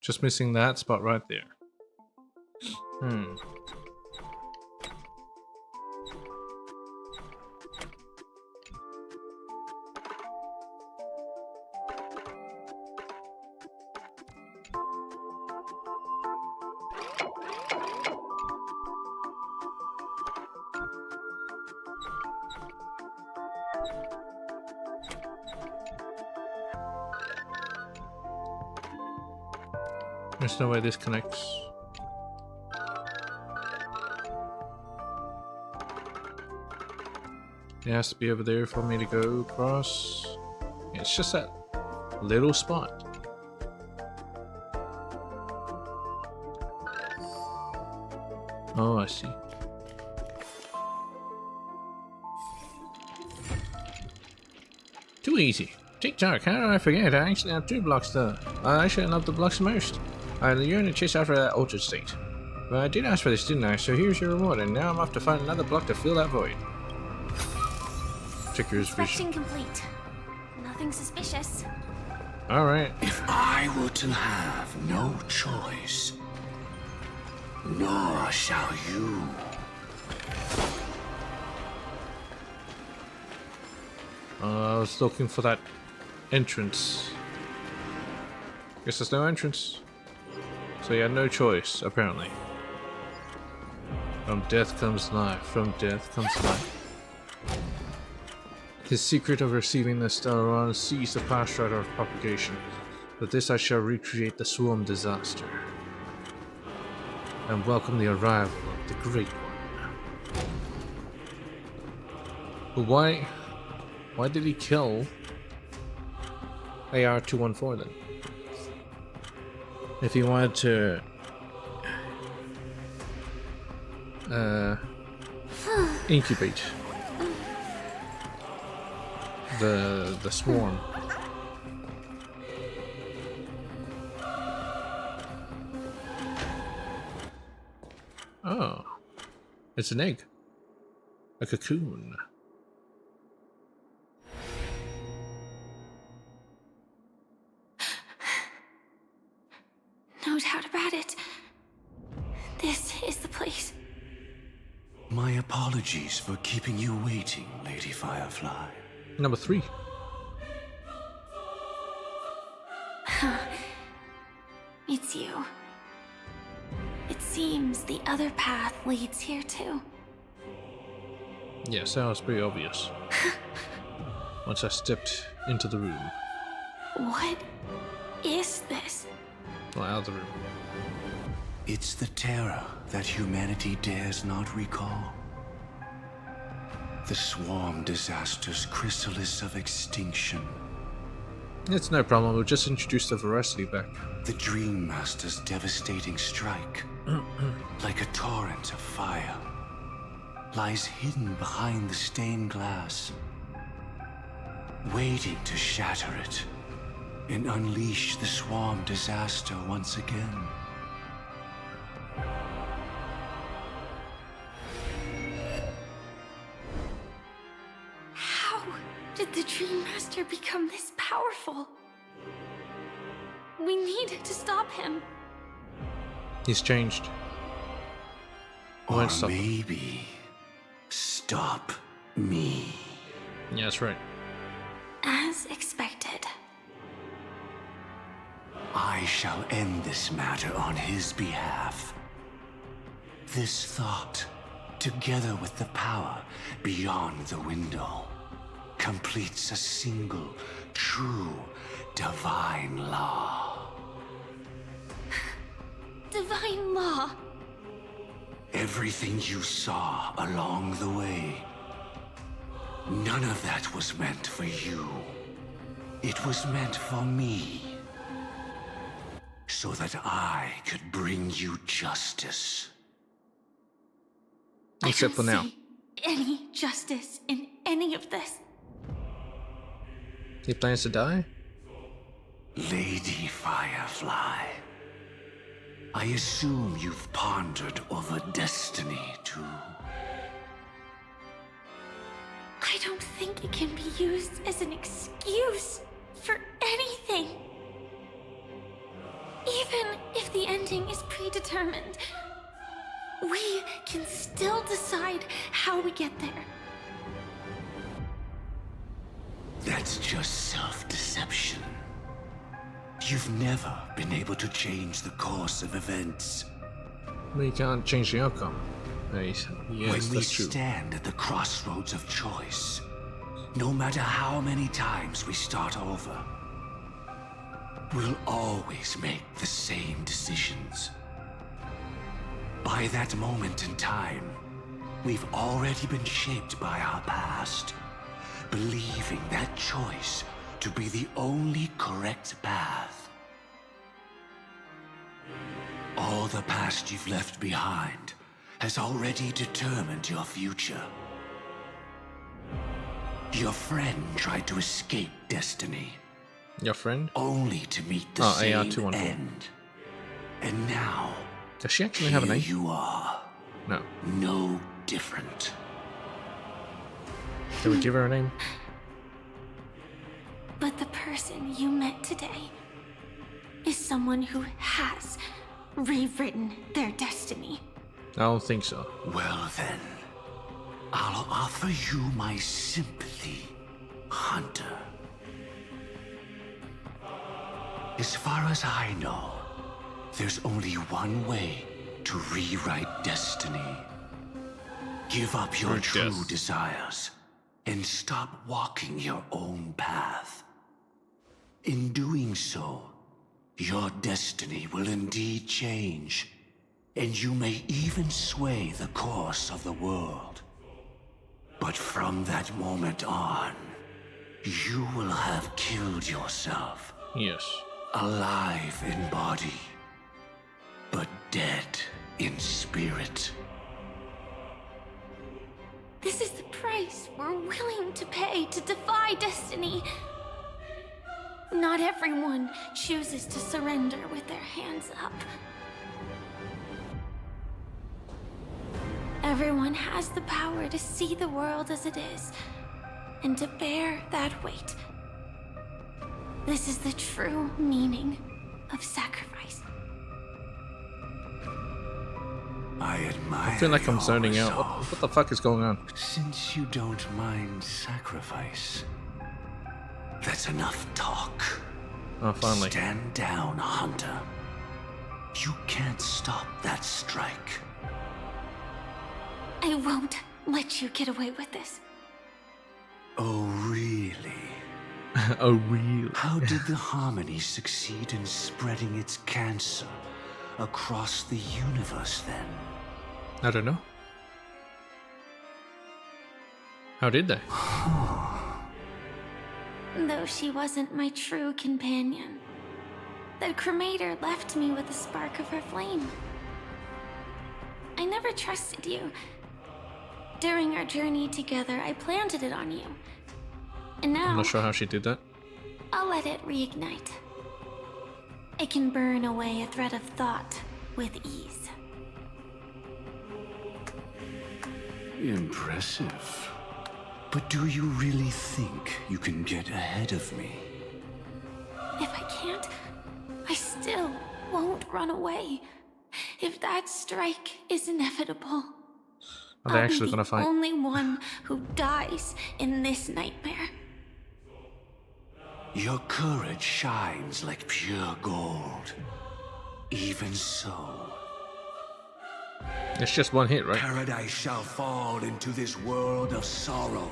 Just missing that spot right there. There's no way this connects. It has to be over there for me to go across. It's just that little spot. Oh, I see. Too easy. TikTok, how did I forget? I actually have 2 blocks though. I actually love the blocks most. I yearn to chase after that altered state. But I did ask for this, didn't I? So here's your reward, and now I'm off to find another block to fill that void. Checker's vision. Inspection complete. Nothing suspicious. Alright. If I were to have no choice, nor shall you. I was looking for that entrance. Guess there's no entrance. So you had no choice, apparently. From death comes life. From death comes life. His secret of receiving the Stellaron sees the past strider of propagation. With this I shall recreate the swarm disaster. And welcome the arrival of the Great One. But why did he kill AR-214 then? If he wanted to incubate the swarm. Oh, it's an egg, a cocoon. No doubt about it. This is the place. My apologies for keeping you waiting, Lady Firefly. Number 3. It's you. It seems the other path leads here too. Yes, that was pretty obvious. Once I stepped into the room. What is this? Well, out of the room. It's the terror that humanity dares not recall. The swarm disaster's chrysalis of extinction. It's no problem, we'll just introduce the veracity back. The Dream Master's devastating strike, like a torrent of fire, lies hidden behind the stained glass, waiting to shatter it and unleash the swarm disaster once again. How did the Dream Master become this powerful? We need to stop him. He's changed. Or maybe stop me. Yeah, that's right. As expected. I shall end this matter on his behalf. This thought, together with the power beyond the window, completes a single, true, divine law. Divine law? Everything you saw along the way, none of that was meant for you. It was meant for me. So that I could bring you justice. Except for now. See any justice in any of this. He plans to die? Lady Firefly, I assume you've pondered over destiny too. I don't think it can be used as an excuse for anything. Even if the ending is predetermined, we can still decide how we get there. That's just self-deception. You've never been able to change the course of events. We can't change the outcome. Yes, When we that's true. stand at the crossroads of choice, no matter how many times we start over, we'll always make the same decisions. By that moment in time, we've already been shaped by our past, believing that choice to be the only correct path. All the past you've left behind has already determined your future. Your friend tried to escape destiny, Your friend? only to meet the Oh, same AR-214. end. And now, Does she actually have an here name? you are, No. no different. Can we give her a name? But the person you met today is someone who has rewritten their destiny. I don't think so. Well then, I'll offer you my sympathy, Hunter. As far as I know, there's only one way to rewrite destiny. Give up your Your true death. desires and stop walking your own path. In doing so, your destiny will indeed change, and you may even sway the course of the world. But from that moment on, you will have killed yourself. Yes. Alive in body, but dead in spirit. This is the price we're willing to pay to defy destiny. Not everyone chooses to surrender with their hands up. Everyone has the power to see the world as it is, and to bear that weight. This is the true meaning of sacrifice. I admire I feel like I'm your zoning out. resolve. What the fuck is going on? Since you don't mind sacrifice, that's enough talk. Oh, finally. Stand down, Hunter. You can't stop that strike. I won't let you get away with this. Oh, really? Oh, really? How did the Harmony succeed in spreading its cancer across the universe then? I don't know. How did they? Though she wasn't my true companion, the cremator left me with a spark of her flame. I never trusted you. During our journey together, I planted it on you. And now, I'm not sure how she did that. I'll let it reignite. It can burn away a thread of thought with ease. Impressive. But do you really think you can get ahead of me? If I can't, I still won't run away. If that strike is inevitable, Are they I'll actually be gonna the fight? only one who dies in this nightmare. Your courage shines like pure gold. Even so, It's just one hit, right? paradise shall fall into this world of sorrow.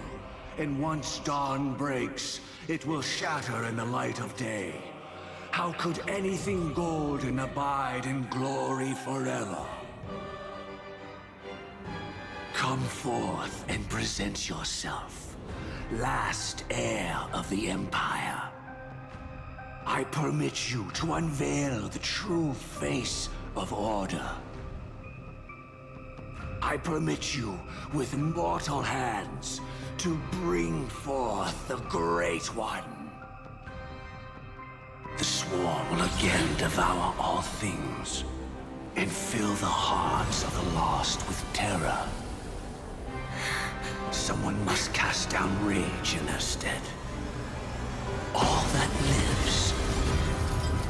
And once dawn breaks, it will shatter in the light of day. How could anything golden abide in glory forever? Come forth and present yourself, last heir of the Empire. I permit you to unveil the true face of order. I permit you, with mortal hands, to bring forth the Great One. The Swarm will again devour all things, and fill the hearts of the lost with terror. Someone must cast down rage in their stead. All that lives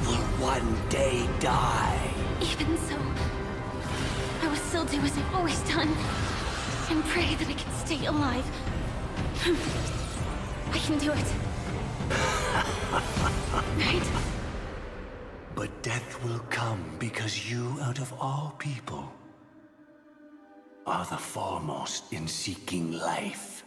will one day die. Even so, I will still do as I've always done. And pray that I can stay alive. I can do it. Right? But death will come because you, out of all people, are the foremost in seeking life.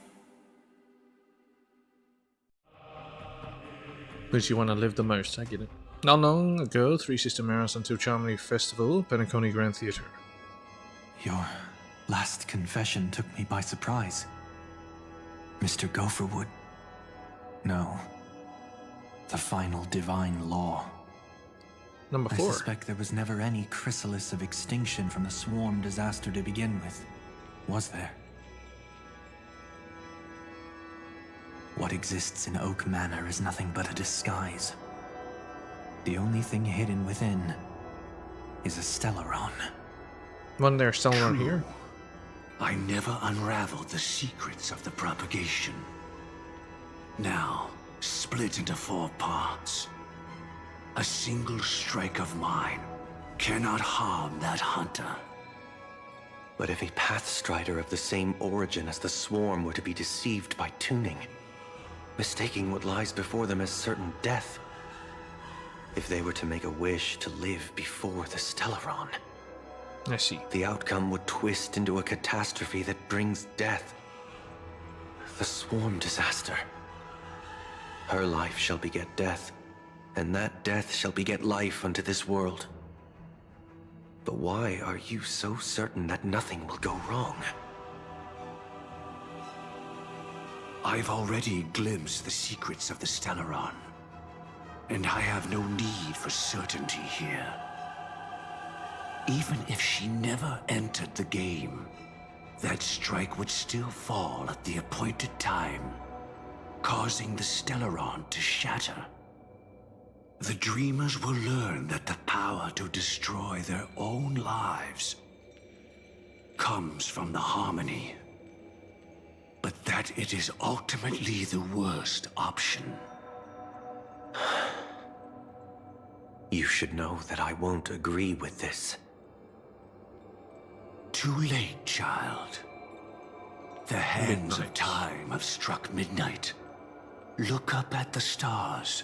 But you want to live the most, I get it. Not long ago, Three Sister Marathon to Charmony Festival, Penacony Grand Theatre. Your last confession took me by surprise. Mr. Gopherwood. No. The final divine law. Number 4. I suspect there was never any chrysalis of extinction from the swarm disaster to begin with. Was there? What exists in Oak Manor is nothing but a disguise. The only thing hidden within is a Stellaron. One there, Stellaron here. I never unraveled the secrets of the propagation. Now, split into 4 parts. A single strike of mine cannot harm that hunter. But if a Pathstrider of the same origin as the Swarm were to be deceived by tuning, mistaking what lies before them as certain death, if they were to make a wish to live before the Stellaron, I see. the outcome would twist into a catastrophe that brings death. The Swarm disaster. Her life shall beget death, and that death shall beget life unto this world. But why are you so certain that nothing will go wrong? I've already glimpsed the secrets of the Stellaron, and I have no need for certainty here. Even if she never entered the game, that strike would still fall at the appointed time, causing the Stellaron to shatter. The dreamers will learn that the power to destroy their own lives comes from the harmony, but that it is ultimately the worst option. You should know that I won't agree with this. Too late, child. The hands of time have struck midnight. Look up at the stars.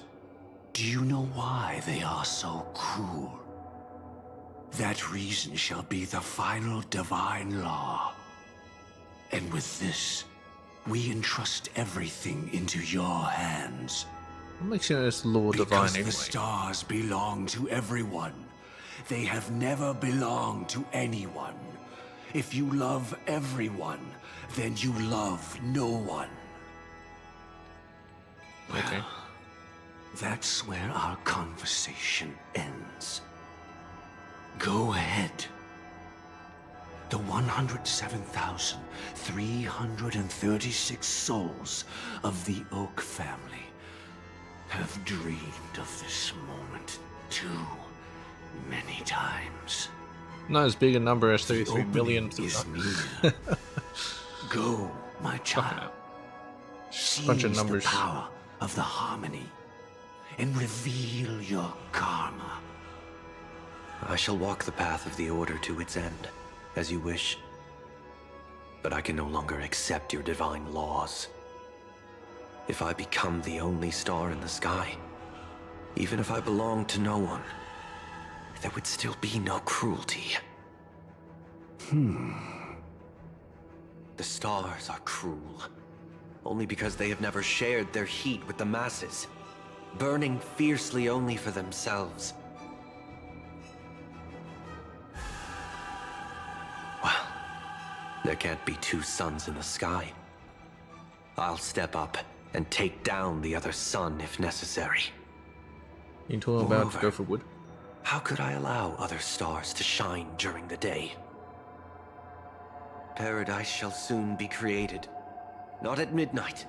Do you know why they are so cruel? That reason shall be the final divine law. And with this, we entrust everything into your hands. What makes it as Lord Divine Because anyway? the stars belong to everyone. They have never belonged to anyone. If you love everyone, then you love no one. Okay. That's where our conversation ends. Go ahead. The 107,336 souls of the Oak family have dreamed of this moment too many times. Not as big a number as The 33 million. opening is near. Go, my child. Bunch of Seize numbers. the power of the harmony and reveal your karma. I shall walk the path of the Order to its end, as you wish. But I can no longer accept your divine laws. If I become the only star in the sky, even if I belong to no one, there would still be no cruelty. The stars are cruel, only because they have never shared their heat with the masses, burning fiercely only for themselves. Well, there can't be 2 suns in the sky. I'll step up and take down the other sun if necessary. You told about Moreover, Gopherwood. how could I allow other stars to shine during the day? Paradise shall soon be created. Not at midnight,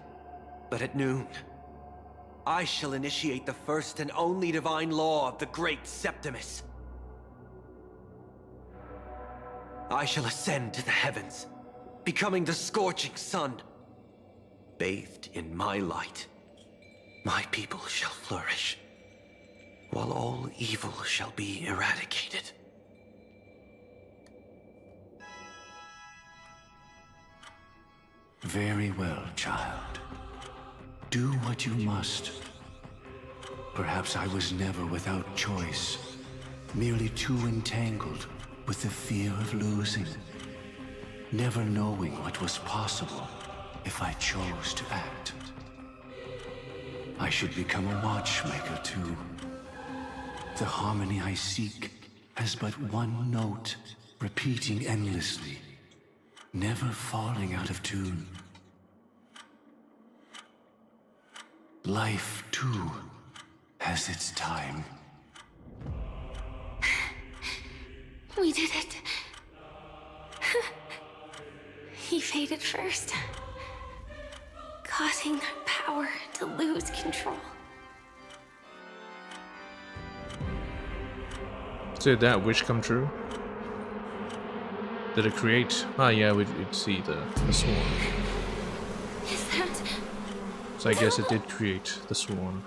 but at noon. I shall initiate the first and only divine law of the great Septimus. I shall ascend to the heavens, becoming the scorching sun. Bathed in my light, my people shall flourish. while all evil shall be eradicated. Very well, child. Do what you must. Perhaps I was never without choice, merely too entangled with the fear of losing, never knowing what was possible if I chose to act. I should become a watchmaker too. The harmony I seek has but one note, repeating endlessly, never falling out of tune. Life, too, has its time. We did it. He faded first, causing our power to lose control. Did that wish come true? Did it create? Ah, yeah, we'd see the swarm. Is that... So I guess it did create the swarm.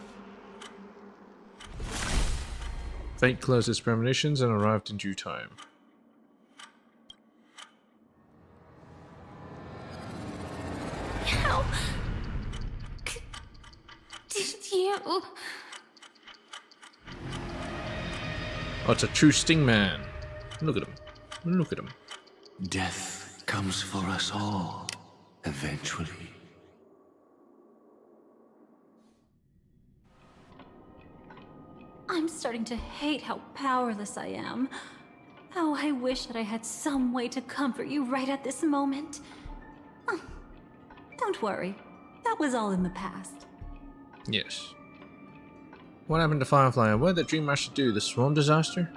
Fate closed its premonitions and arrived in due time. How... did you... Oh, it's a true Stingman. Look at him. Look at him. Death comes for us all, eventually. I'm starting to hate how powerless I am. How I wish that I had some way to comfort you right at this moment. Oh, don't worry. That was all in the past. Yes. What happened to Firefly? And what did the Dream Master do? The swarm disaster?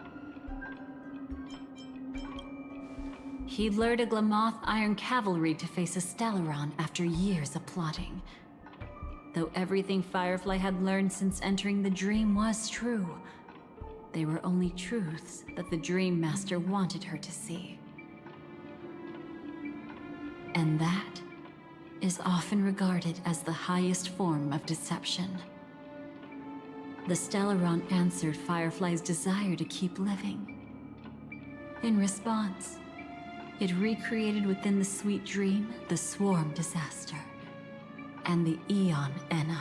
He lured a Glamoth Iron Cavalry to face a Stellaron after years of plotting. Though everything Firefly had learned since entering the dream was true, they were only truths that the Dream Master wanted her to see. And that is often regarded as the highest form of deception. The Stellaron answered Firefly's desire to keep living. In response, it recreated within the sweet dream the swarm disaster and the Eon Enna.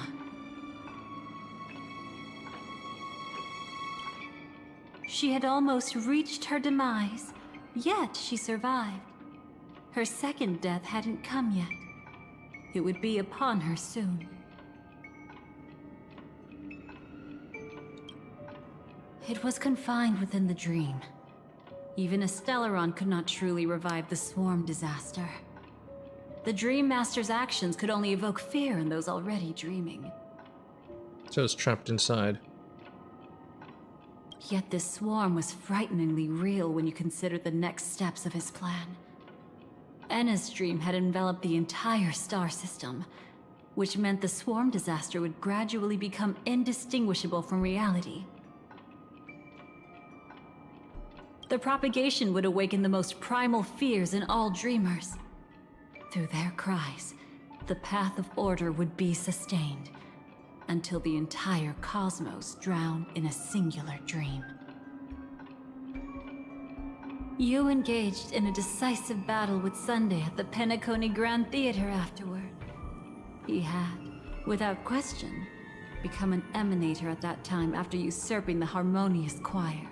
She had almost reached her demise, yet she survived. Her second death hadn't come yet. It would be upon her soon. It was confined within the dream. Even a Stellaron could not truly revive the swarm disaster. The Dream Master's actions could only evoke fear in those already dreaming. So it's trapped inside. Yet this swarm was frighteningly real when you consider the next steps of his plan. Enna's dream had enveloped the entire star system, which meant the swarm disaster would gradually become indistinguishable from reality. The propagation would awaken the most primal fears in all dreamers. Through their cries, the path of order would be sustained, until the entire cosmos drowned in a singular dream. You engaged in a decisive battle with Sunday at the Penacony Grand Theater afterward. He had, without question, become an emanator at that time after usurping the Harmonious Choir.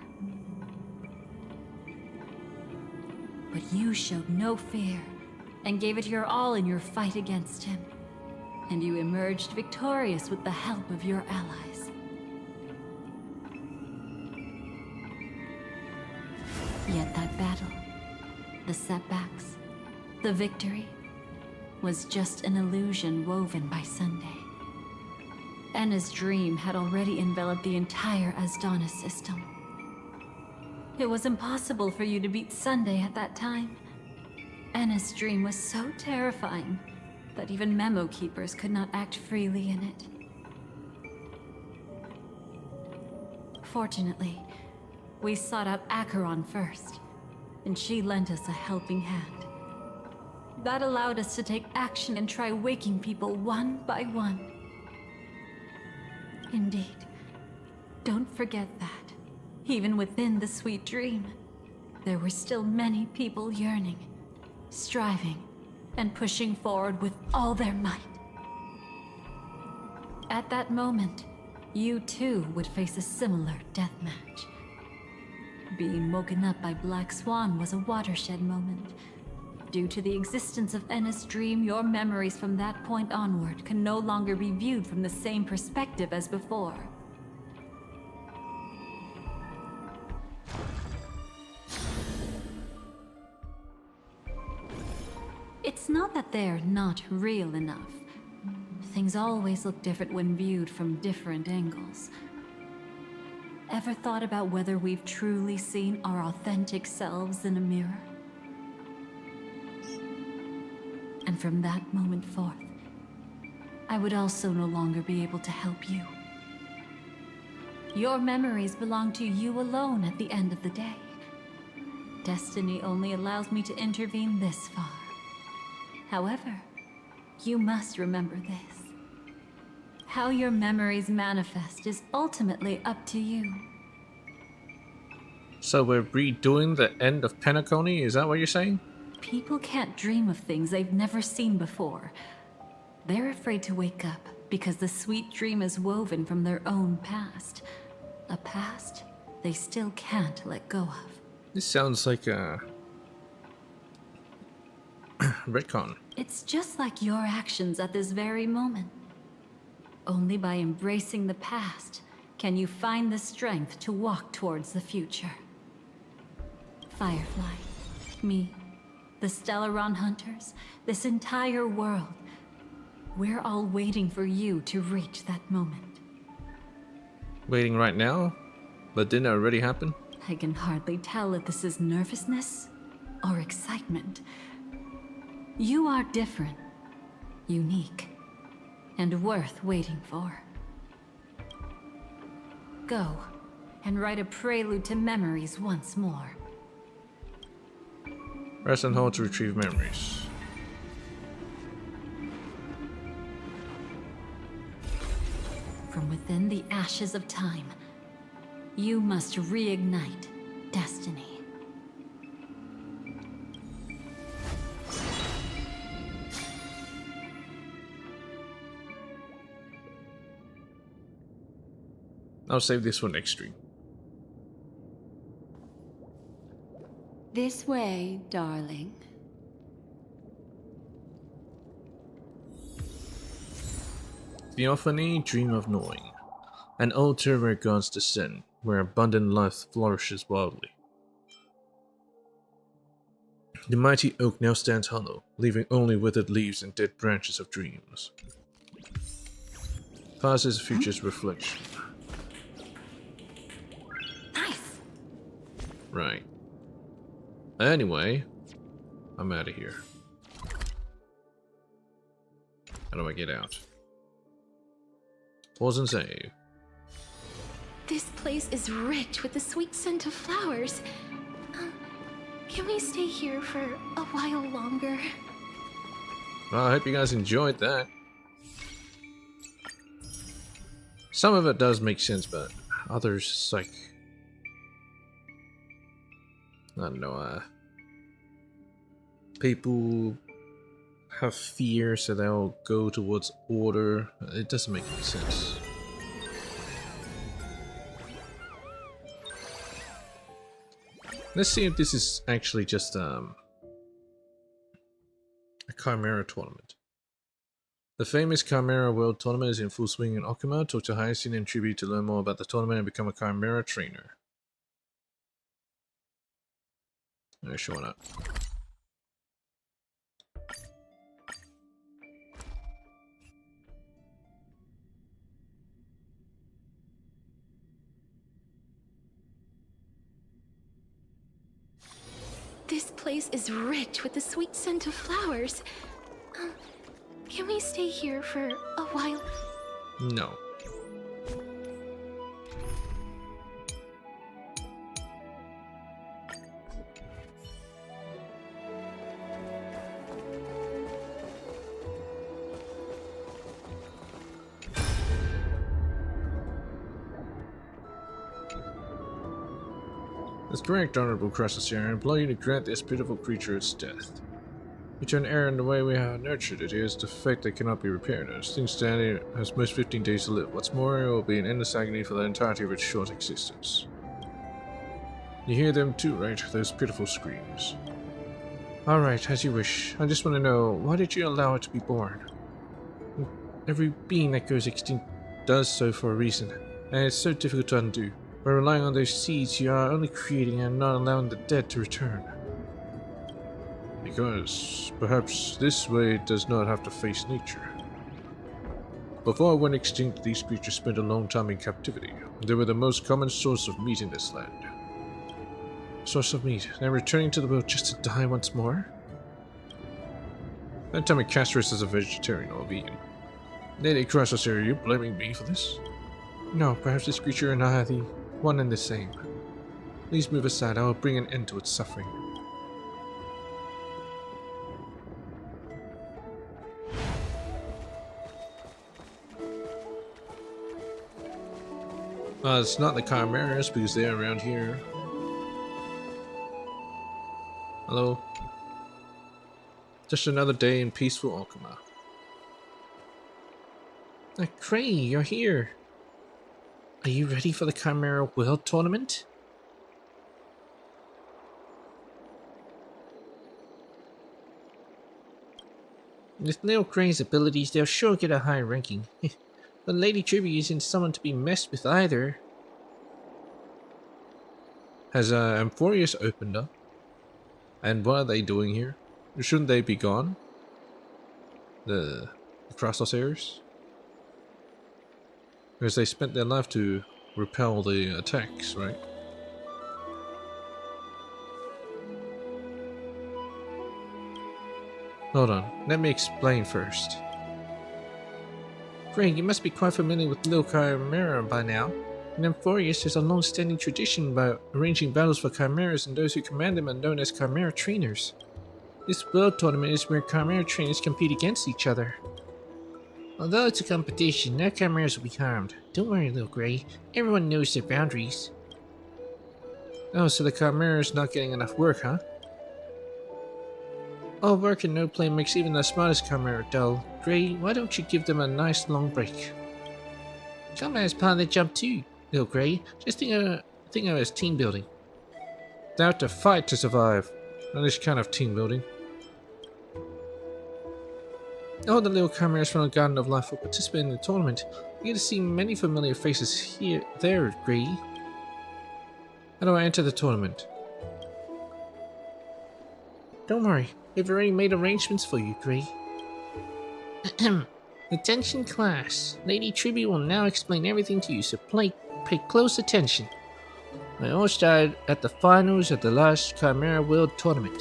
But you showed no fear, and gave it your all in your fight against him. And you emerged victorious with the help of your allies. Yet that battle, the setbacks, the victory, was just an illusion woven by Sunday. Enna's dream had already enveloped the entire Asdana system. It was impossible for you to beat Sunday at that time. Enna's dream was so terrifying that even memo keepers could not act freely in it. Fortunately, we sought out Acheron first, and she lent us a helping hand. That allowed us to take action and try waking people one by one. Indeed, Don't forget that, even within the sweet dream, there were still many people yearning, striving, and pushing forward with all their might. At that moment, you too would face a similar death match. Being woken up by Black Swan was a watershed moment. Due to the existence of Enna's dream, your memories from that point onward can no longer be viewed from the same perspective as before. It's not that they're not real enough. Things always look different when viewed from different angles. Ever thought about whether we've truly seen our authentic selves in a mirror? And from that moment forth, I would also no longer be able to help you. Your memories belong to you alone at the end of the day. Destiny only allows me to intervene this far. However, you must remember this. How your memories manifest is ultimately up to you. So we're redoing the end of Penacony? Is that what you're saying? People can't dream of things they've never seen before. They're afraid to wake up because the sweet dream is woven from their own past. A past they still can't let go of. This sounds like a retcon. It's just like your actions at this very moment. Only by embracing the past can you find the strength to walk towards the future. Firefly, me, the Stellaron Hunters, this entire world, we're all waiting for you to reach that moment. Waiting right now? But didn't it already happen? I can hardly tell if this is nervousness or excitement. You are different, unique, and worth waiting for. Go and write a prelude to memories once more. Press and hold to retrieve memories. From within the ashes of time, you must reignite destiny. I'll save this for next stream. This way, darling. Theophany, dream of knowing. An altar where gods descend, where abundant life flourishes wildly. The mighty oak now stands hollow, leaving only withered leaves and dead branches of dreams. Past is future's reflection. Nice. Right. Anyway, I'm out of here. How do I get out? Pause and save. This place is rich with the sweet scent of flowers. Can we stay here for a while longer? Well, I hope you guys enjoyed that. Some of it does make sense, but others, it's like... I don't know, people have fear, so they'll go towards order. It doesn't make any sense. Let's see if this is actually just a Chimera tournament. The famous Chimera World Tournament is in full swing in Okuma. Talk to Hyacinth and Tribute to learn more about the tournament and become a Chimera trainer. They're showing up. This place is rich with the sweet scent of flowers. Can we stay here for a while? No. That's correct, Honorable Crosshair. I implore you to grant this pitiful creature its death. We turn error in the way we have nurtured it. It is a defect that cannot be repaired. As things stand, it has most 15 days to live. What's more, it will be in endless agony for the entirety of its short existence. You hear them too, right? Those pitiful screams. Alright, as you wish. I just want to know, why did you allow it to be born? Every being that goes extinct does so for a reason, and it's so difficult to undo. By relying on those seeds, you are only creating and not allowing the dead to return. Because perhaps this way it does not have to face nature. Before it went extinct, these creatures spent a long time in captivity. They were the most common source of meat in this land. Source of meat, then returning to the world just to die once more? Don't tell me Castorus is a vegetarian or a vegan. Lady Crosshair, are you blaming me for this? No, perhaps this creature and I are the one and the same. Please move aside, I will bring an end to its suffering. It's not the Chimeras because they're around here. Hello. Just another day in peaceful Alchema. Cray, you're here. Are you ready for the Chimera World Tournament? With Lil Cray's abilities, they'll sure get a high ranking. But Lady Tribby isn't someone to be messed with either. Has Amphorius opened up? And what are they doing here? Shouldn't they be gone? The Crosshairs? Because they spent their life to repel the attacks, right? Hold on, let me explain first. Greg, you must be quite familiar with Lil Chimera by now. In Amphorius, there's a long-standing tradition about arranging battles for chimeras, and those who command them are known as chimera trainers. This world tournament is where chimera trainers compete against each other. Although it's a competition, no chimeras will be harmed. Don't worry, Lil Grey. Everyone knows their boundaries. Oh, so the chimera's not getting enough work, huh? All work and no play makes even the smartest chimera dull. Grey, why don't you give them a nice long break? Chimera's part of the jump too, Lil Grey. Just think of it as team building. They have to fight to survive. Not this kind of team building. All the little chimeras from the Garden of Life will participate in the tournament. You get to see many familiar faces there, Grey. How do I enter the tournament? Don't worry, we've already made arrangements for you, Grey. Attention class, Lady Tribby will now explain everything to you, so pay close attention. I all started at the finals of the last Chimera World Tournament.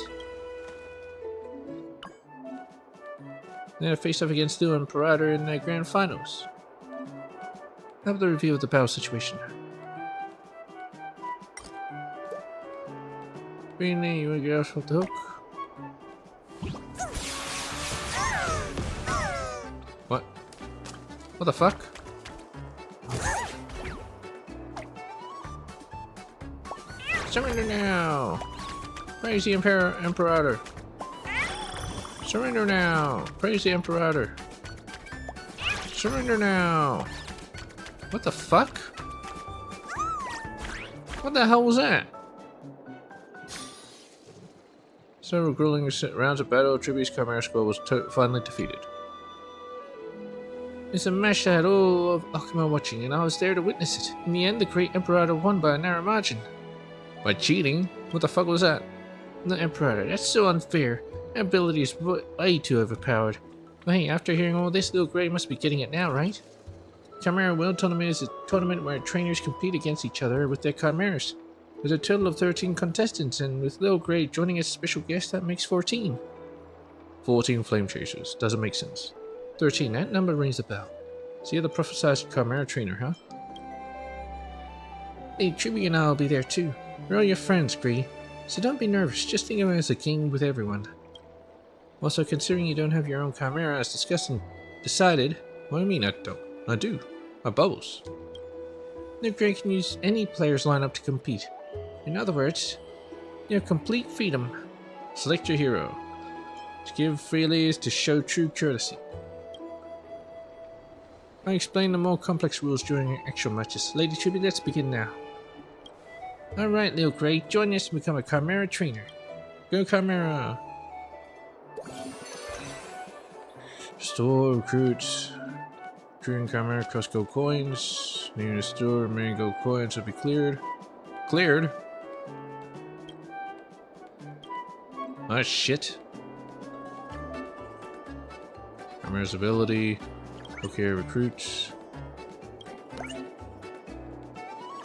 Then I faced off against Lil Imperator in the grand finals. Have the review of the battle situation. Really, you wanna get off the hook? What? What the fuck? Surrender now! Praise the Imperator! Surrender now! Praise the Imperator! Surrender now! What the fuck? What the hell was that? Several grueling rounds of battle, Tribby's Chimera squad was finally defeated. It's a match I had all of Alchema watching, and I was there to witness it. In the end, the great Imperator won by a narrow margin. By cheating? What the fuck was that? The Imperator, that's so unfair. That ability is way too overpowered. But hey, after hearing all this, Lil Grey must be getting it now, right? Chimera World Tournament is a tournament where trainers compete against each other with their chimeras. There's a total of 13 contestants, and with Lil Grey joining as a special guest, that makes 14. 14 flame chasers. Doesn't make sense. 13, that number rings a bell. So you're the prophesized chimera trainer, huh? Hey, Tribby and I will be there too. We're all your friends, Grey. So don't be nervous, just think of it as a game with everyone. Also, considering you don't have your own chimera as discussed and decided, what do you mean I don't? I do. My bubbles. Lil Grey can use any player's lineup to compete. In other words, you have complete freedom. Select your hero. To give freely is to show true courtesy. I explain the more complex rules during actual matches. Lady Tribute, let's begin now. Alright, Lil Grey, join us and become a Chimera trainer. Go Chimera! Store recruits. Recruiting Chimera costs gold coins. Near the store, remaining gold coins will be cleared. Cleared? Ah, shit. Chimera's ability. Okay, recruits.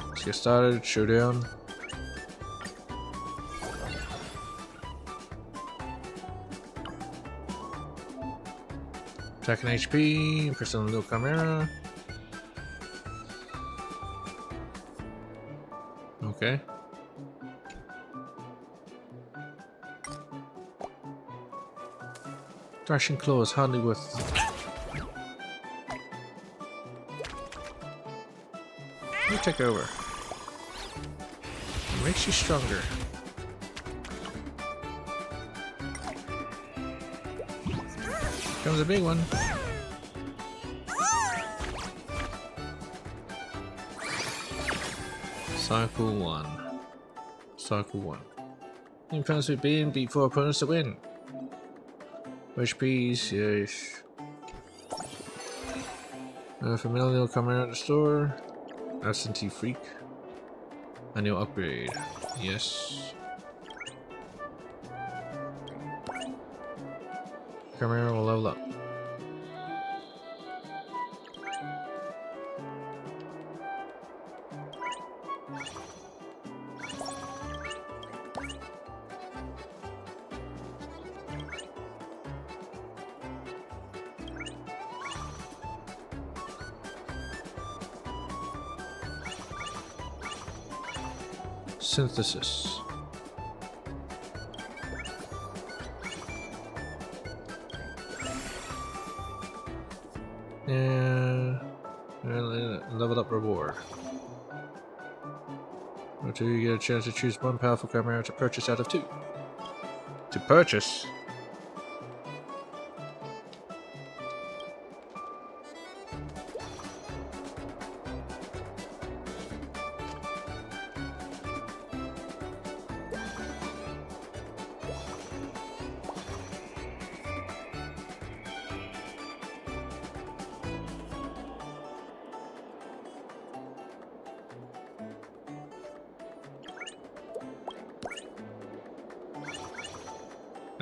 Let's get started. Showdown. Attack and HP. Press on the little Chimera. Okay. Thrashing Claw is hardly worth. You take over. It makes you stronger. Comes a big one. Cycle 1. Cycle 1. Team opponents with B and beat 4 opponents to win. HPs, yes. Familiar will come out of the store. Absentee Freak. Annual upgrade. Yes. Chimera will level up. Synthesis. Level up reward. Or 2, you get a chance to choose one powerful Chimera to purchase out of 2. To purchase?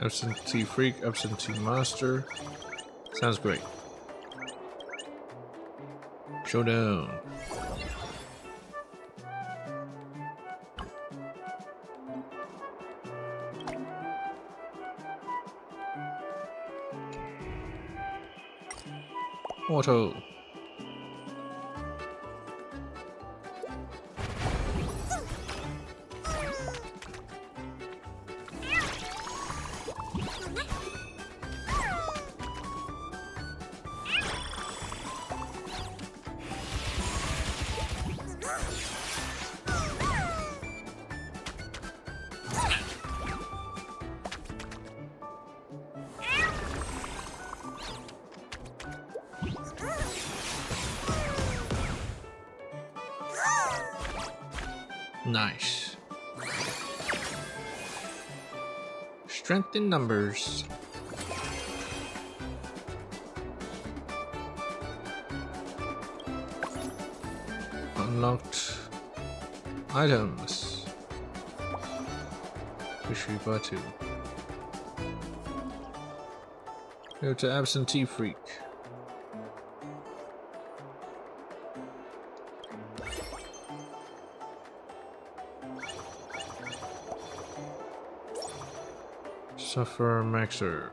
Absentee Freak, Absentee Master. Sounds great. Showdown. Auto. Nice. Strength in numbers. Unlocked items. Issue by 2. Go to Absentee Freak. Suffer Maxer.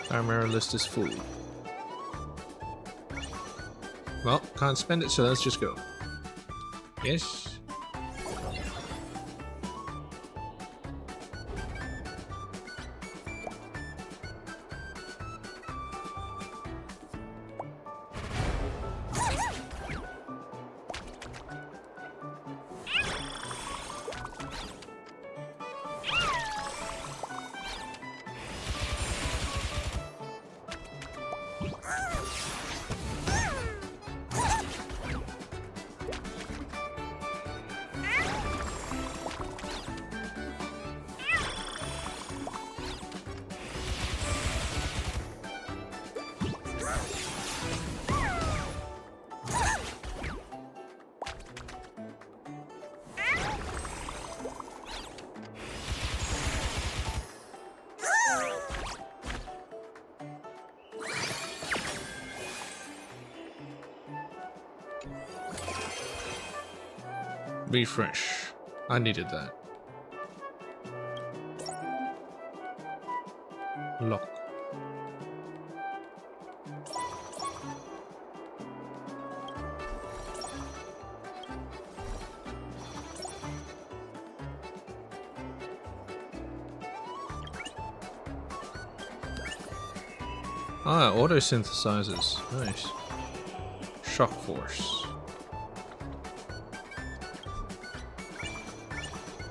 Chimera list is full. Well, can't spend it, so let's just go. Yes. Refresh. I needed that. Lock. Ah, auto synthesizers. Nice. Shock force.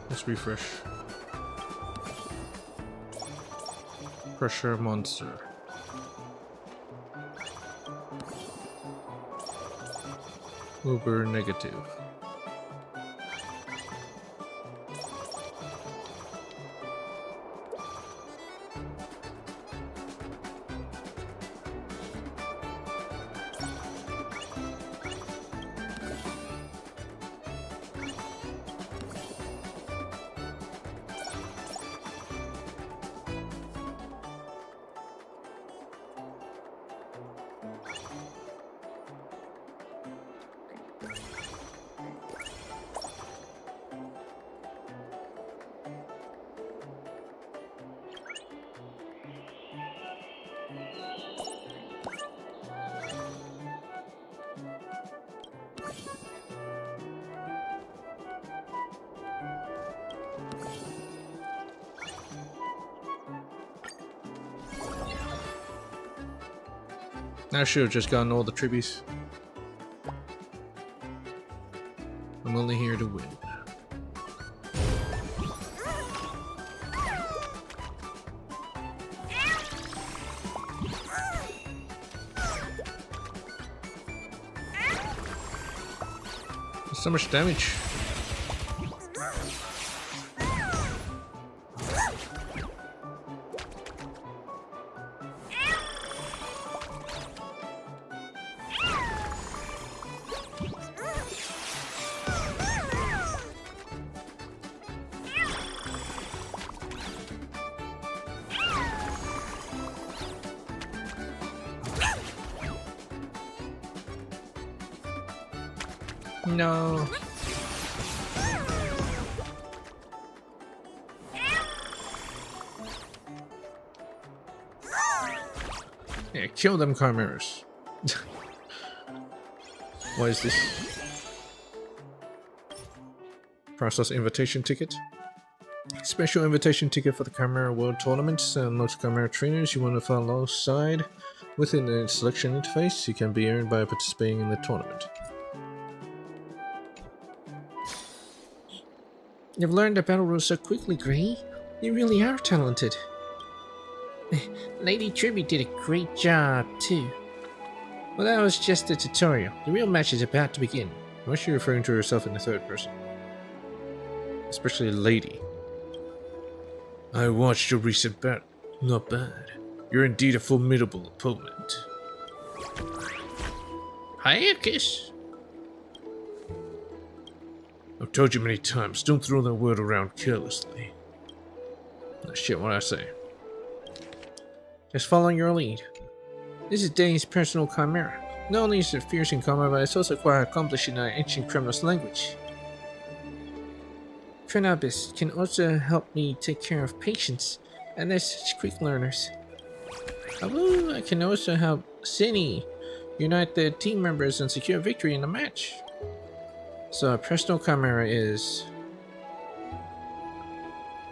Let's refresh. Pressure monster. Uber negative. I should have just gotten all the tributes. I'm only here to win. There's so much damage. No. Yeah, kill them chimeras. What is this? Process invitation ticket. Special invitation ticket for the Chimera World Tournament. Most Chimera trainers you want to follow alongside within the selection interface. You can be earned by participating in the tournament. You've learned the battle rules so quickly, Gray. You really are talented. Lady Tribby did a great job, too. Well, that was just a tutorial. The real match is about to begin. Why is she referring to herself in the third person? Especially Lady. I watched your recent battle. Not bad. You're indeed a formidable opponent. Hiakus! I've told you many times, don't throw that word around carelessly. Oh, shit, what I say? Just following your lead. This is Danny's personal chimera. Not only is it fierce in combat, but it's also quite accomplished in our ancient criminal's language. Trinabis can also help me take care of patients, and they're such quick learners. I can also help Cinny unite the team members and secure victory in the match. So a personal chimera is...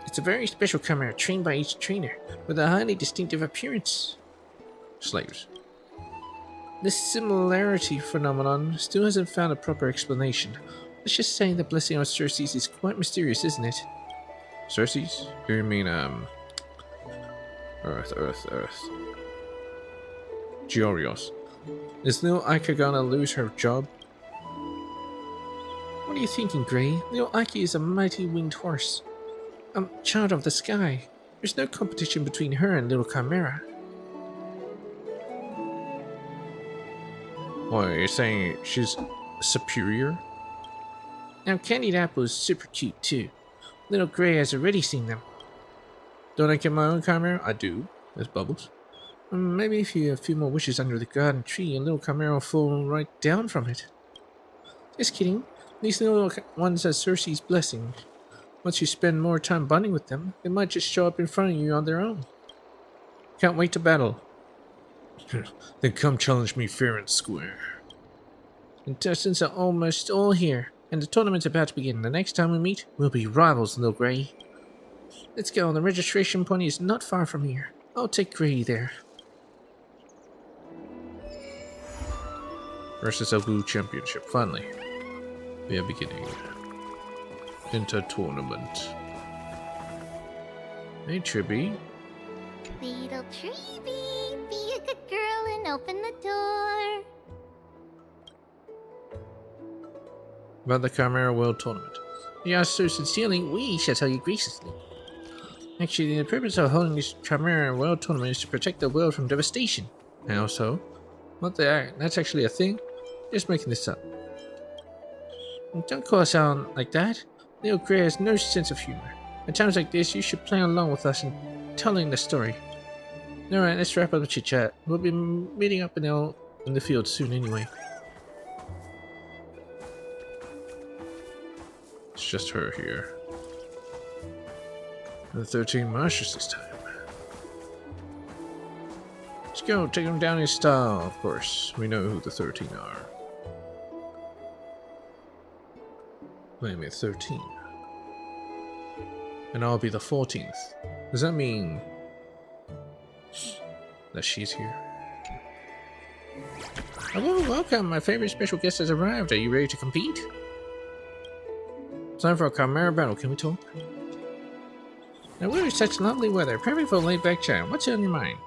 It's a very special chimera trained by each trainer with a highly distinctive appearance. Slaves. This similarity phenomenon still hasn't found a proper explanation. Let's just say the blessing on Cersei's is quite mysterious, isn't it? Cersei's? You mean, Earth. Giorios. Is Lil Ika gonna lose her job? What are you thinking, Grey? Lil Ika is a mighty winged horse. A child of the sky. There's no competition between her and Little Chimera. What, you're saying she's superior? Now, Candied Apple is super cute too. Little Grey has already seen them. Don't I get my own chimera? I do. There's Bubbles. Maybe if you have a few more wishes under the garden tree, a little chimera will fall right down from it. Just kidding. These little ones have Cersei's blessing. Once you spend more time bonding with them, they might just show up in front of you on their own. Can't wait to battle. Then come challenge me fair and square. Contestants are almost all here, and the tournament's about to begin. The next time we meet, we'll be rivals, Little Grey. Let's go, the registration point is not far from here. I'll take Grey there. Versus a Wu Championship, finally. We are beginning. Inter-tournament. Hey, Tribby. Little Tribby, be a good girl and open the door. About the Chimera World Tournament. You are so sincerely, we shall tell you graciously. Actually, the purpose of holding this Chimera World Tournament is to protect the world from devastation. How so? What the heck? That's actually a thing? Just making this up. Don't call us out like that. Little Grey has no sense of humor. At times like this, you should play along with us in telling the story. Alright, let's wrap up the chit chat. We'll be meeting up in the field soon anyway. It's just her here. The 13 masters this time. Let's go, take him down in style, of course. We know who the 13 are. Wait a minute, 13. And I'll be the 14th. Does that mean that she's here? Hello, welcome! My favorite special guest has arrived. Are you ready to compete? Time for a Chimera battle. Can we talk? Now, we're in such lovely weather. Perfect for a laid-back chat. What's on your mind?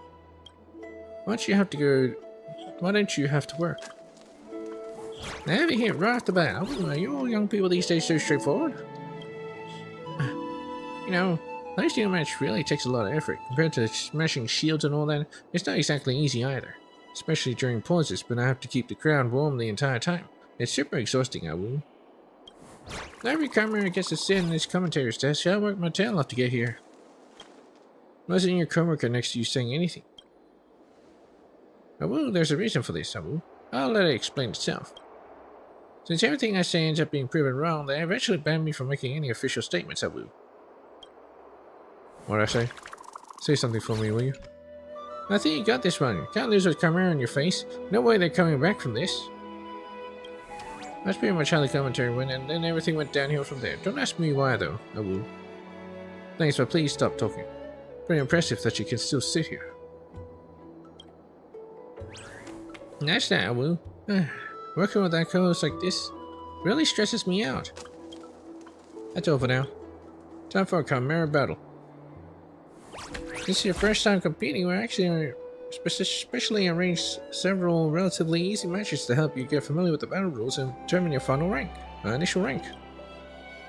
Why don't you have to work? Now, have you here right off the bat. Are you all young people these days so straightforward? You know, hosting a match really takes a lot of effort. Compared to smashing shields and all that, it's not exactly easy either. Especially during pauses, but I have to keep the crowd warm the entire time. It's super exhausting, Awu. Every Chimera gets to sit in this commentator's desk. I worked my tail off to get here. Wasn't your coworker next to you saying anything? Awu, there's a reason for this, Awu. I'll let it explain itself. Since everything I say ends up being proven wrong, they eventually banned me from making any official statements, Awu. What'd I say? Say something for me, will you? I think you got this one. Can't lose with Chimera in your face. No way they're coming back from this. That's pretty much how the commentary went, and then everything went downhill from there. Don't ask me why, though, Awu. Thanks, but please stop talking. Pretty impressive that you can still sit here. That's that, Awu. Working with that co-host like this really stresses me out. That's over now. Time for a Chimera battle. This is your first time competing. We're actually specially arranged several relatively easy matches to help you get familiar with the battle rules and determine your final rank, initial rank.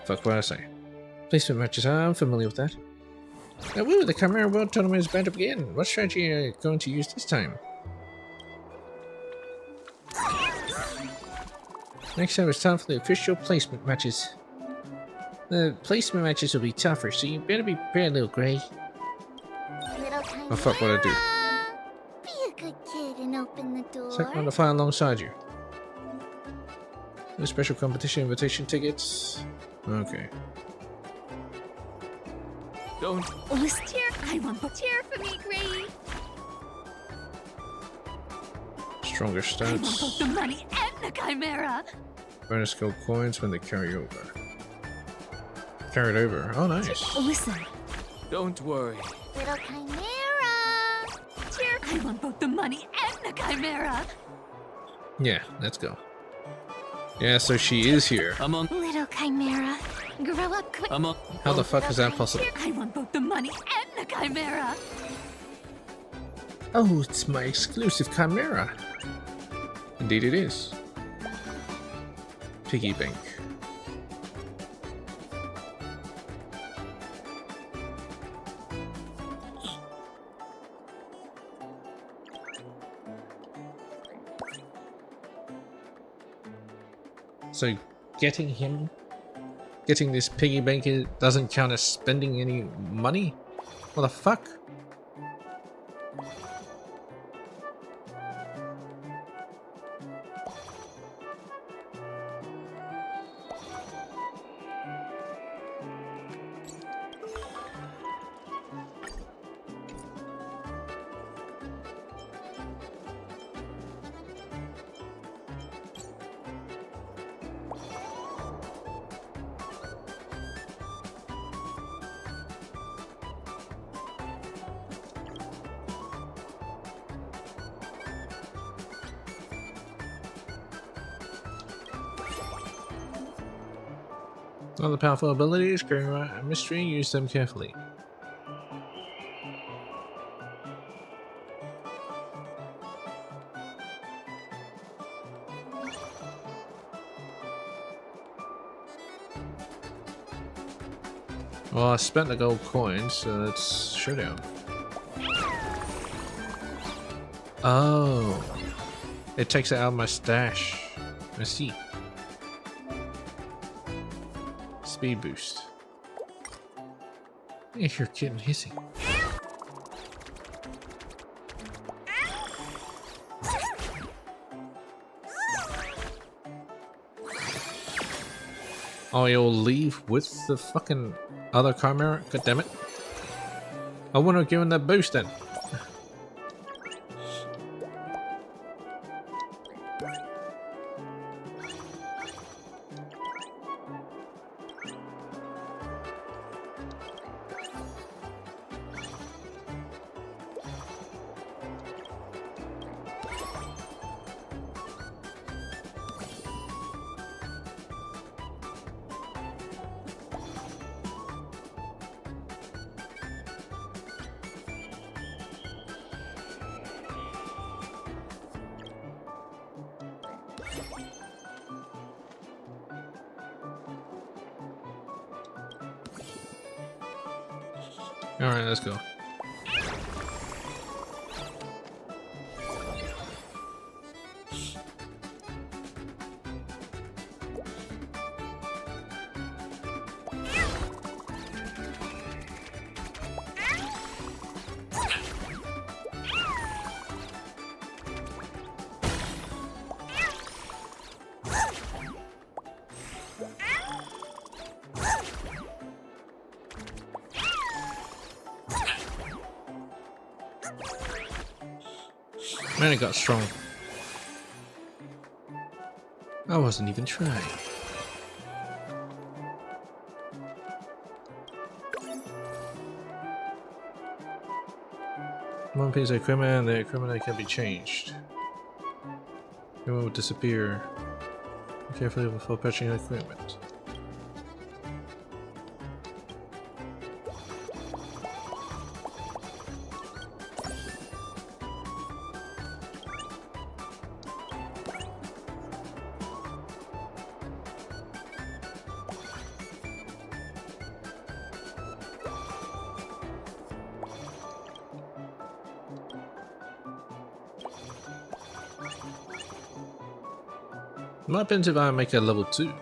Fuck what I say. Placement matches, I'm familiar with that. Now, woo, the Chimera World Tournament is about to begin. What strategy are you going to use this time? Next up, it's time for the official placement matches. The placement matches will be tougher, so you better be prepared, Little Grey. Oh fuck, what I do? Be a good kid and open the door. Second one to fight alongside you. No special competition invitation tickets. Okay. Don't. Cheer! I want to cheer for me, Grey. Stronger I want both stats. the money and the chimera. Bonus gold coins when they carry over. Carried over. Oh, nice. Listen, Don't worry. Little chimera! I want both the money and the chimera. Yeah, let's go. Yeah, so she is here. Little chimera, grow up quick. How the fuck is that possible? I want both the money and the chimera. Oh, it's my exclusive chimera. Indeed it is. Piggy bank. So getting this piggy bank doesn't count as spending any money? What the fuck? Other powerful abilities, carry out a mystery, use them carefully. Well, I spent the gold coin, so let's showdown. Oh, it takes it out of my stash. I see. Speed boost. I hear kitten hissing. Oh, you'll leave with the fucking other chimera? God damn it. I wouldn't have given that boost then. Alright, let's go. Man, it got strong. I wasn't even trying. One piece of equipment and the equipment can be changed. It will disappear. Be carefully before patching equipment. What happens if I make a level 2?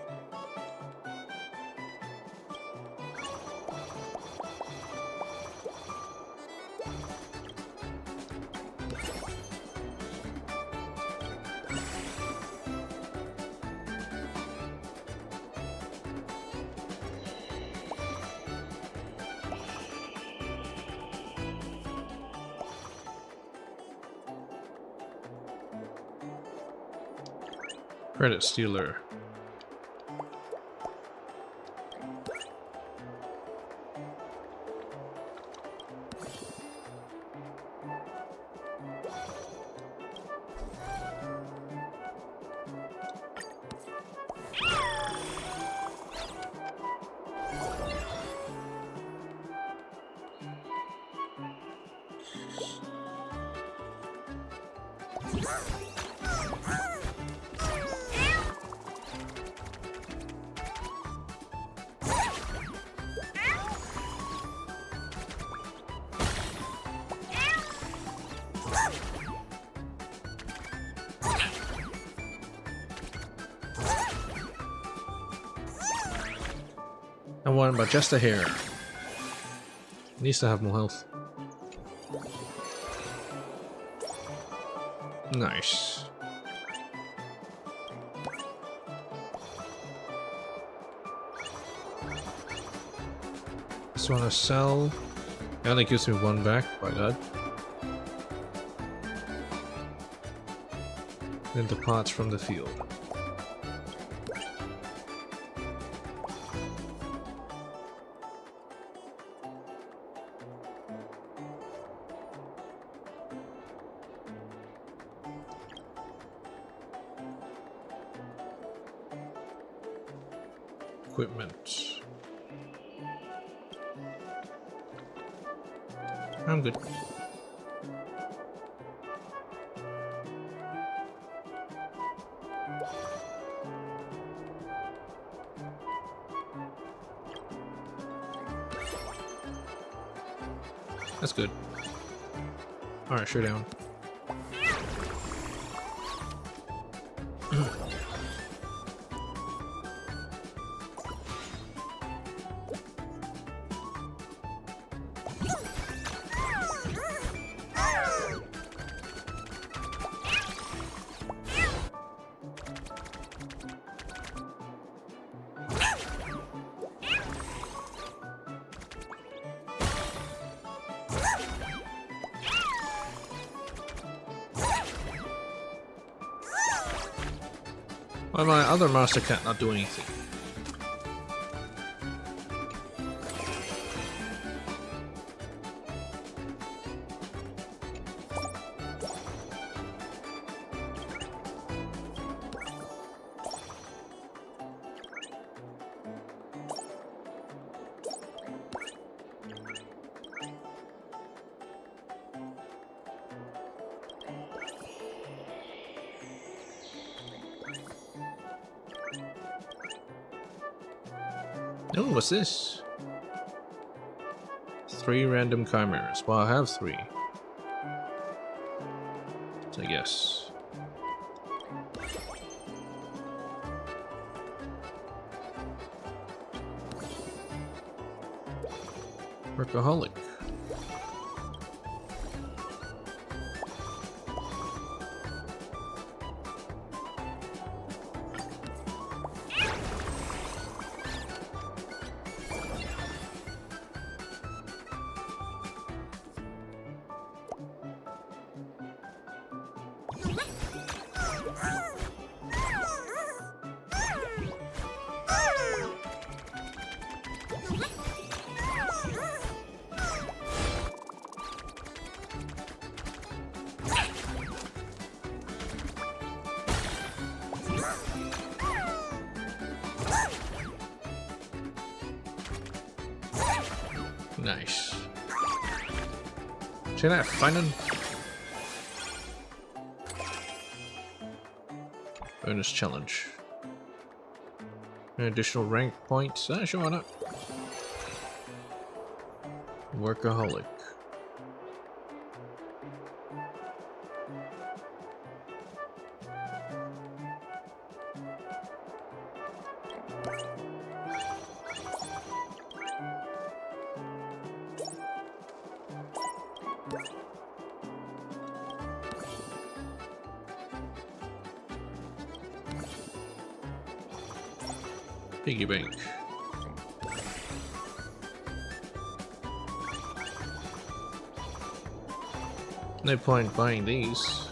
Credit stealer. I won by just a hair. Needs to have more health. Nice. Just want to sell. It only gives me one back by that. Then departs from the field. Equipment. I'm good. That's good. Alright, sure down. Why my other master cat not do anything? Oh, what's this? 3 random chimeras. Well, I have 3. So yes. Workaholic. Nice. See that finding? Bonus challenge. An additional rank points. Sure, why not? Workaholic. Piggy bank. No point buying these.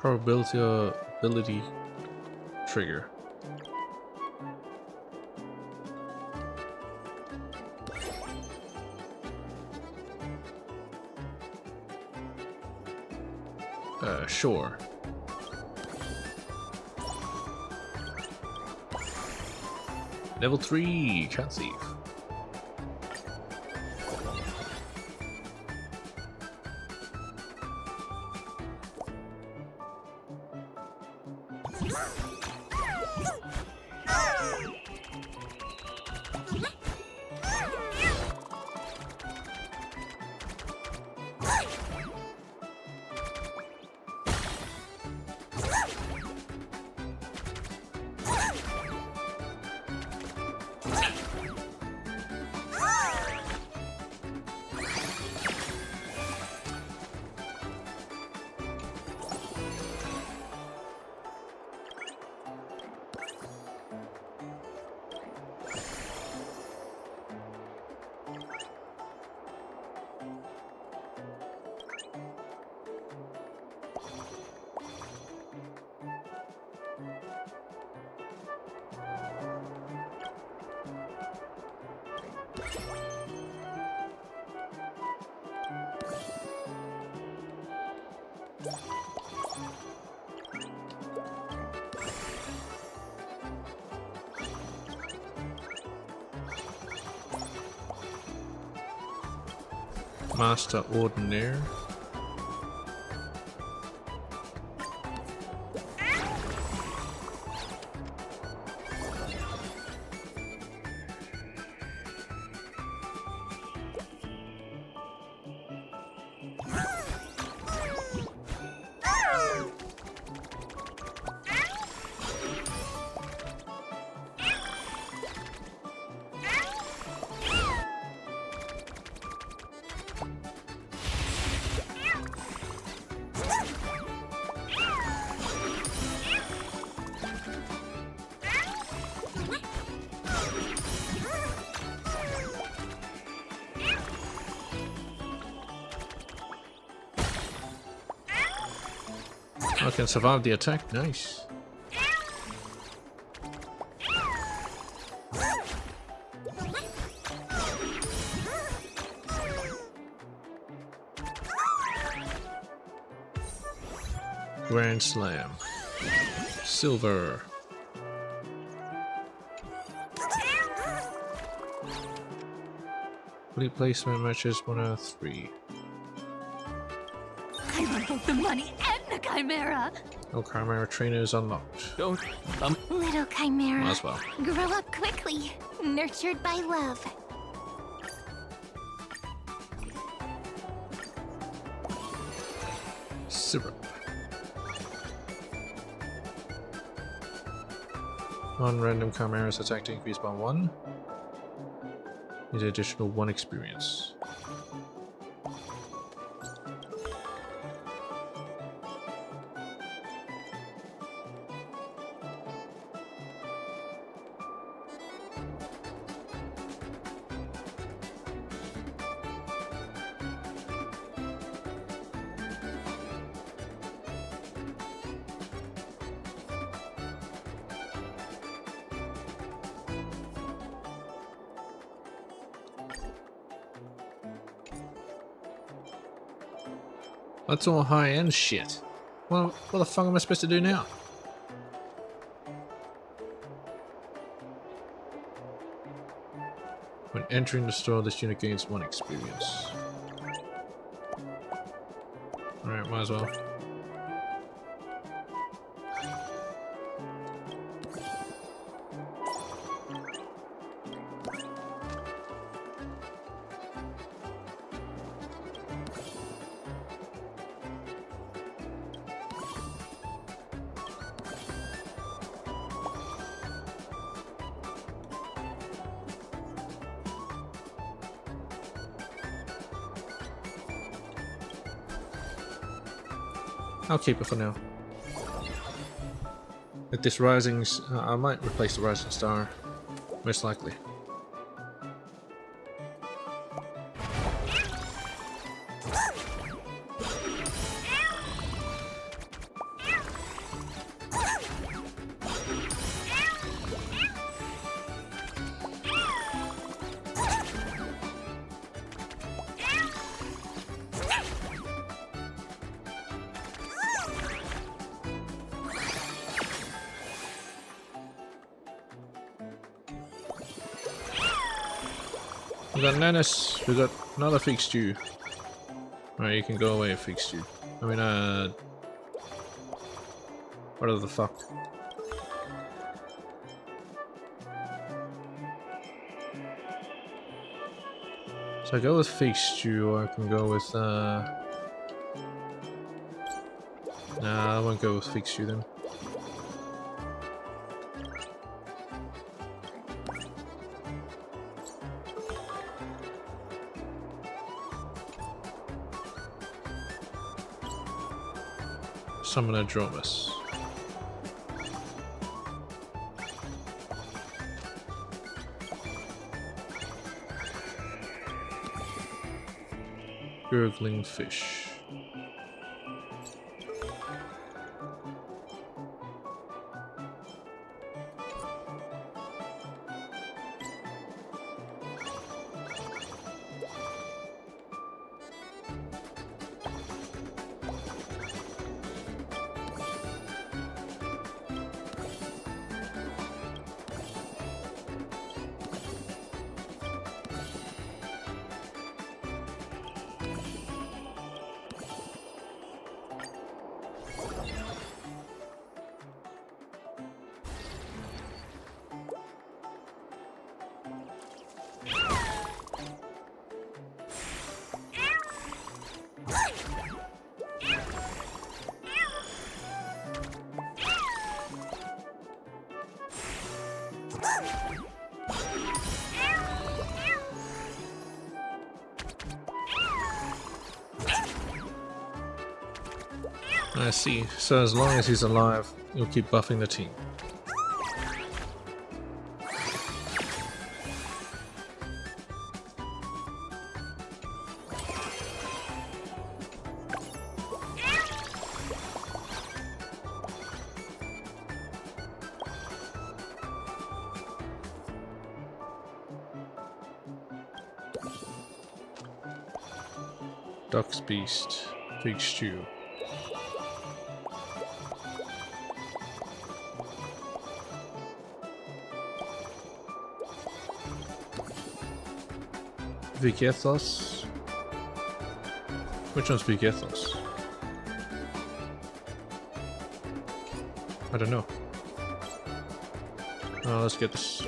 Probability trigger. Sure. Level 3, can't save. Master Ordinaire. I can survive the attack, nice. Grand Slam. Silver. Complete placement matches 1 out of 3. I want both the money and the Chimera! Oh, Chimera Trainer is unlocked. Don't. Little Chimera. Might as well. Grow up quickly, nurtured by love. Syrup. Non-random Chimera's attack to increase by 1. Need an additional 1 experience. That's all high-end shit. Well, what the fuck am I supposed to do now? When entering the store, this unit gains 1 experience. Alright, might as well. I'll keep it for now. With this Rising's, I might replace the Rising Star, most likely. We got Nanis. We got another fake stew. Alright, you can go away, fake stew. I mean, what the fuck? So I go with fake stew, or I can go with, Nah, I won't go with fake stew then. Summon a Dromus. Gurgling fish. I see. So as long as he's alive, you'll keep buffing the team. Duck's Beast. Big Stew. Vigethos? Which one's Vigethos? I don't know. Let's get this.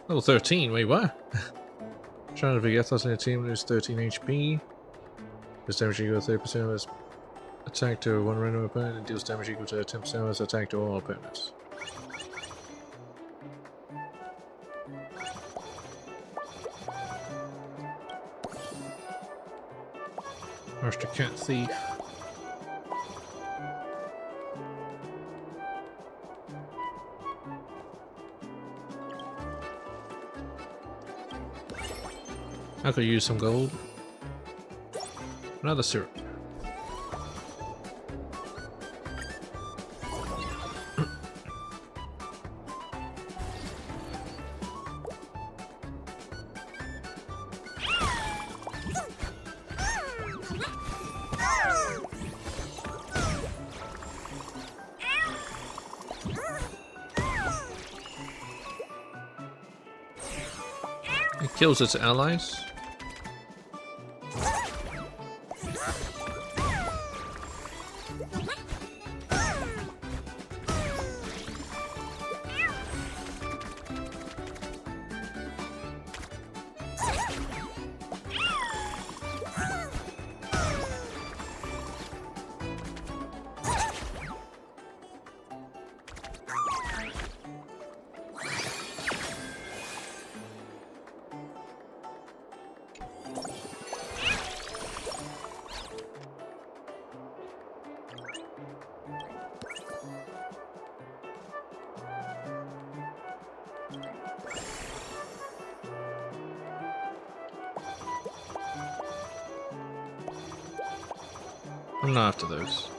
Level 13, wait, what? Trying to Vigethos in a team lose 13 HP. This damage equal to 30% of its attack to one random opponent and deals damage equal to 10% of its attack to all opponents. Master Cat Thief. I could use some gold. Another syrup. It kills its allies. I'm not after those.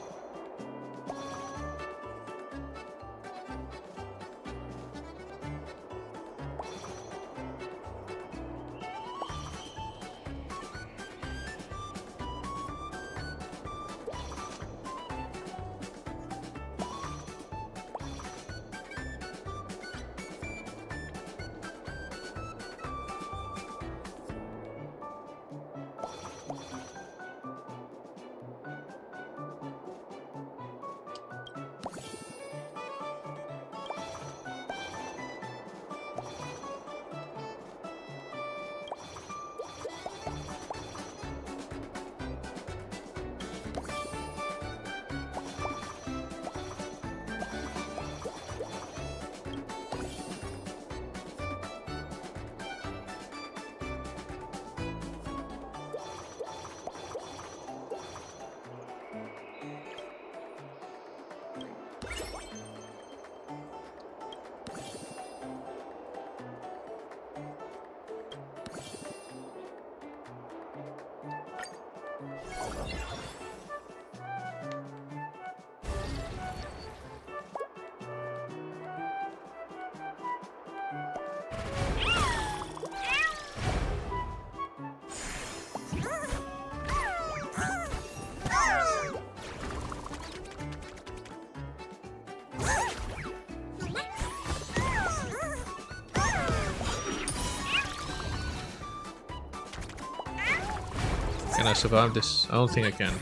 Can I survive this? I don't think I can.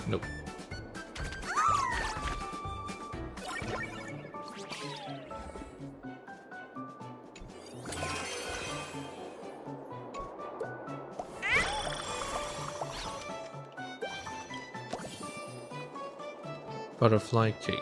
Nope. Butterfly cake.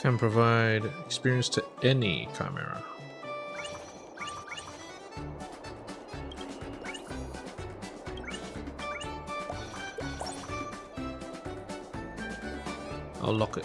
Can provide experience to any chimera. I'll lock it.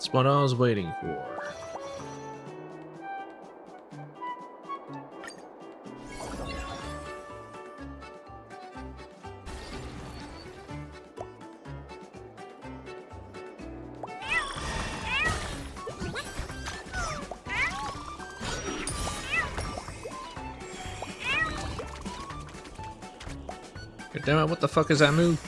That's what I was waiting for. God damn it, what the fuck is that move?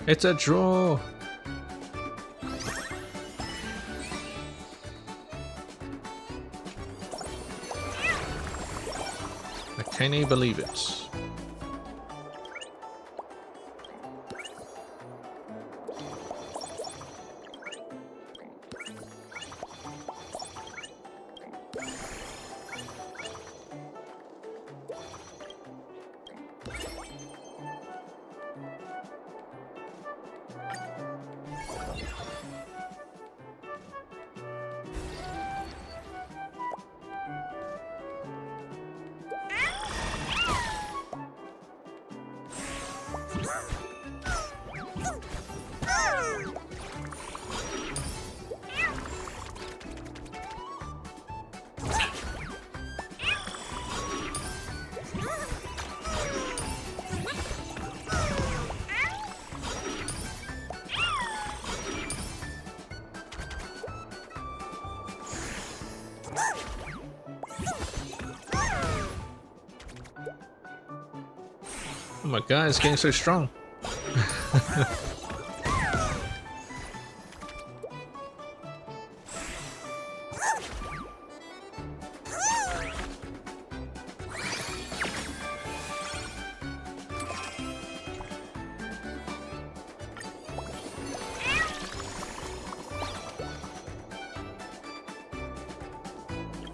It's a draw! I can't even believe it. Oh my god, it's getting so strong.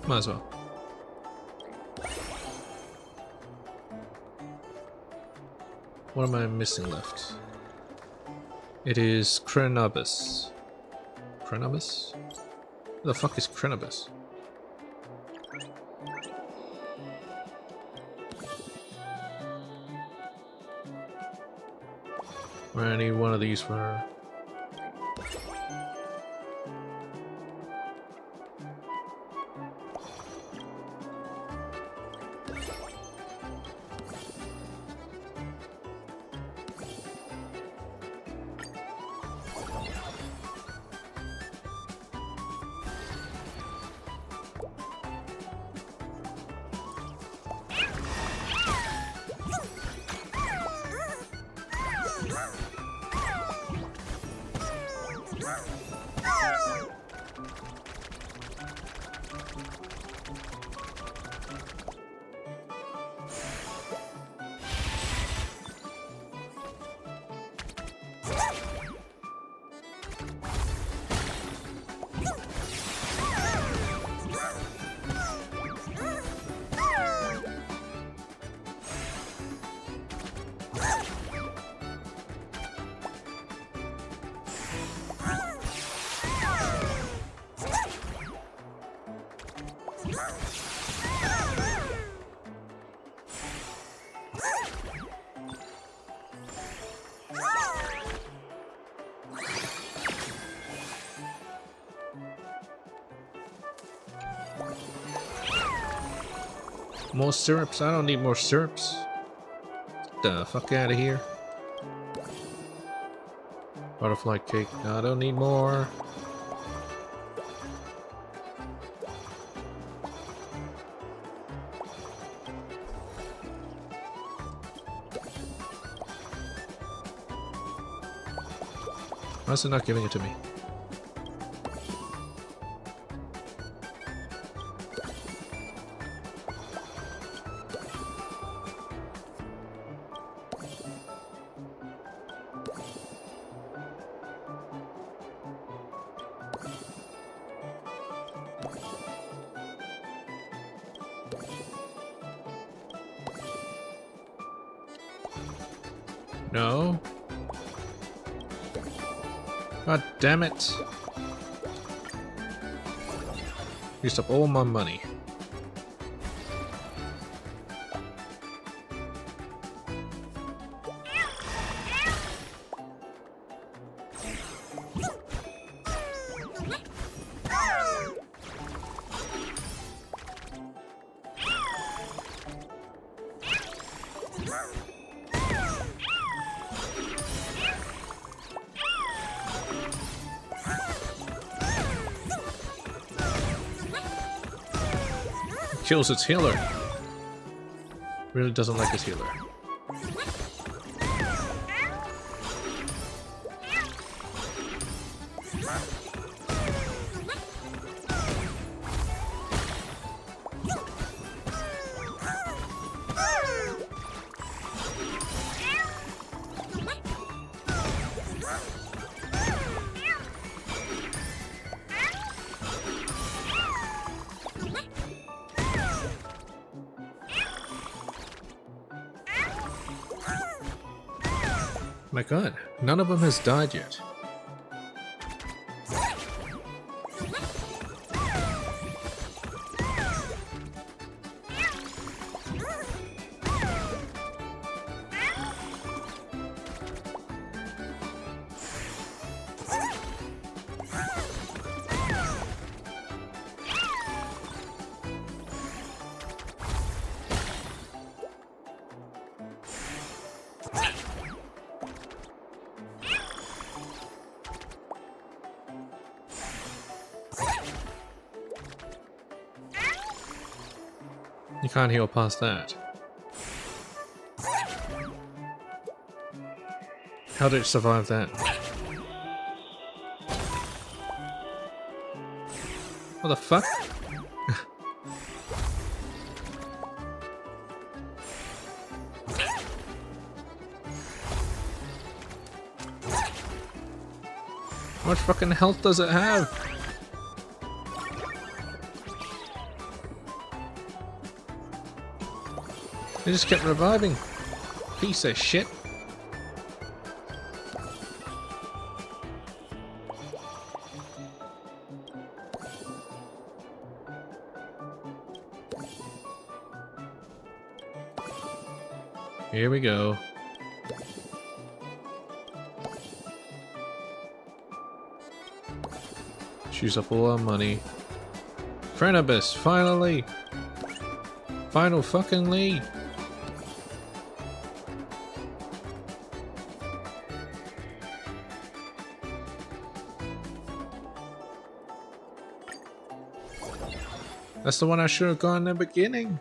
Might as well. What am I missing left? It is Crenobus. Crenobus? Who the fuck is Crenobus? Or any one of these were. More syrups? I don't need more syrups. Get the fuck out of here. Butterfly cake. No, I don't need more. Why is it not giving it to me? No. God damn it. Used up all my money. Kills its healer. Really doesn't like his healer. My god, none of them has died yet. You can't heal past that. How did it survive that? What the fuck? How much fucking health does it have? They just kept reviving. Piece of shit. Here we go. Use up all our money. Frenibus, finally! Final fucking Lee! That's the one I should have gone in the beginning.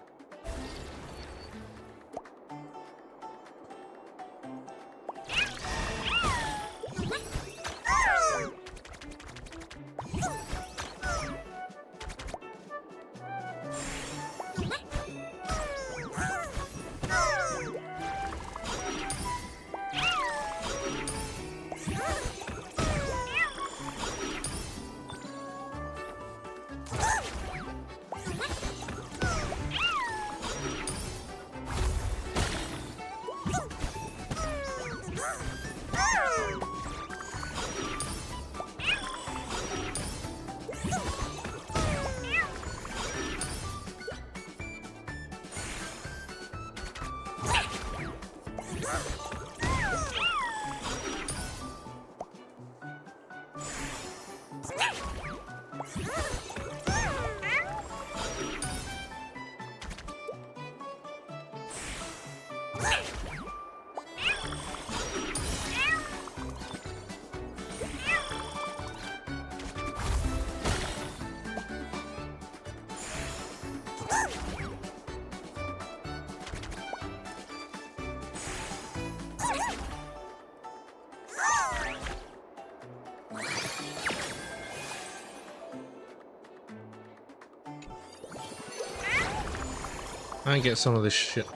I can get some of this shit.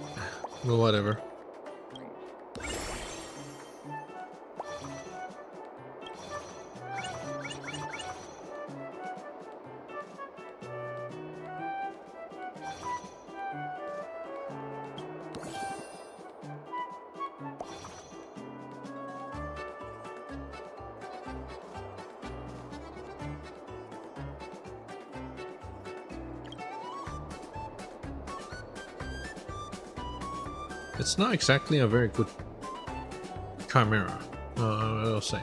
Well, whatever. It's not exactly a very good chimera, I'll say.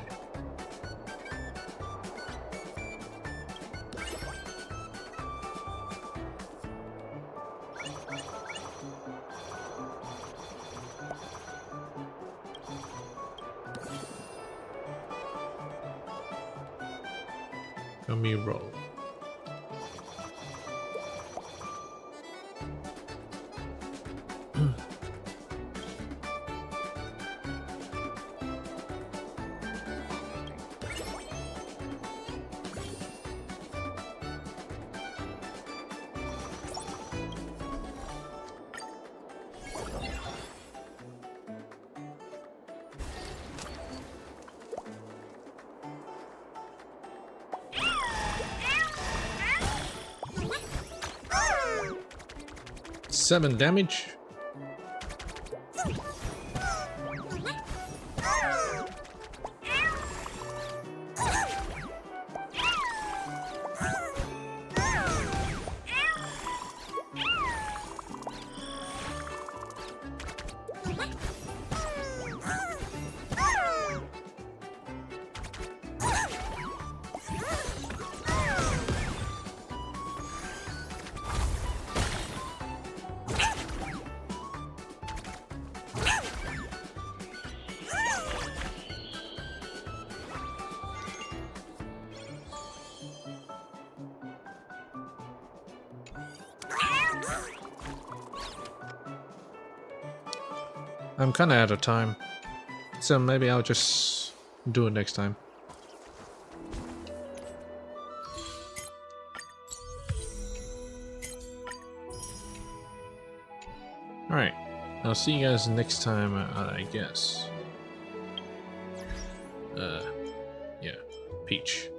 Gummy roll. $7 damage. I'm kind of out of time, so maybe I'll just do it next time. Alright, I'll see you guys next time, I guess. Yeah, Peach.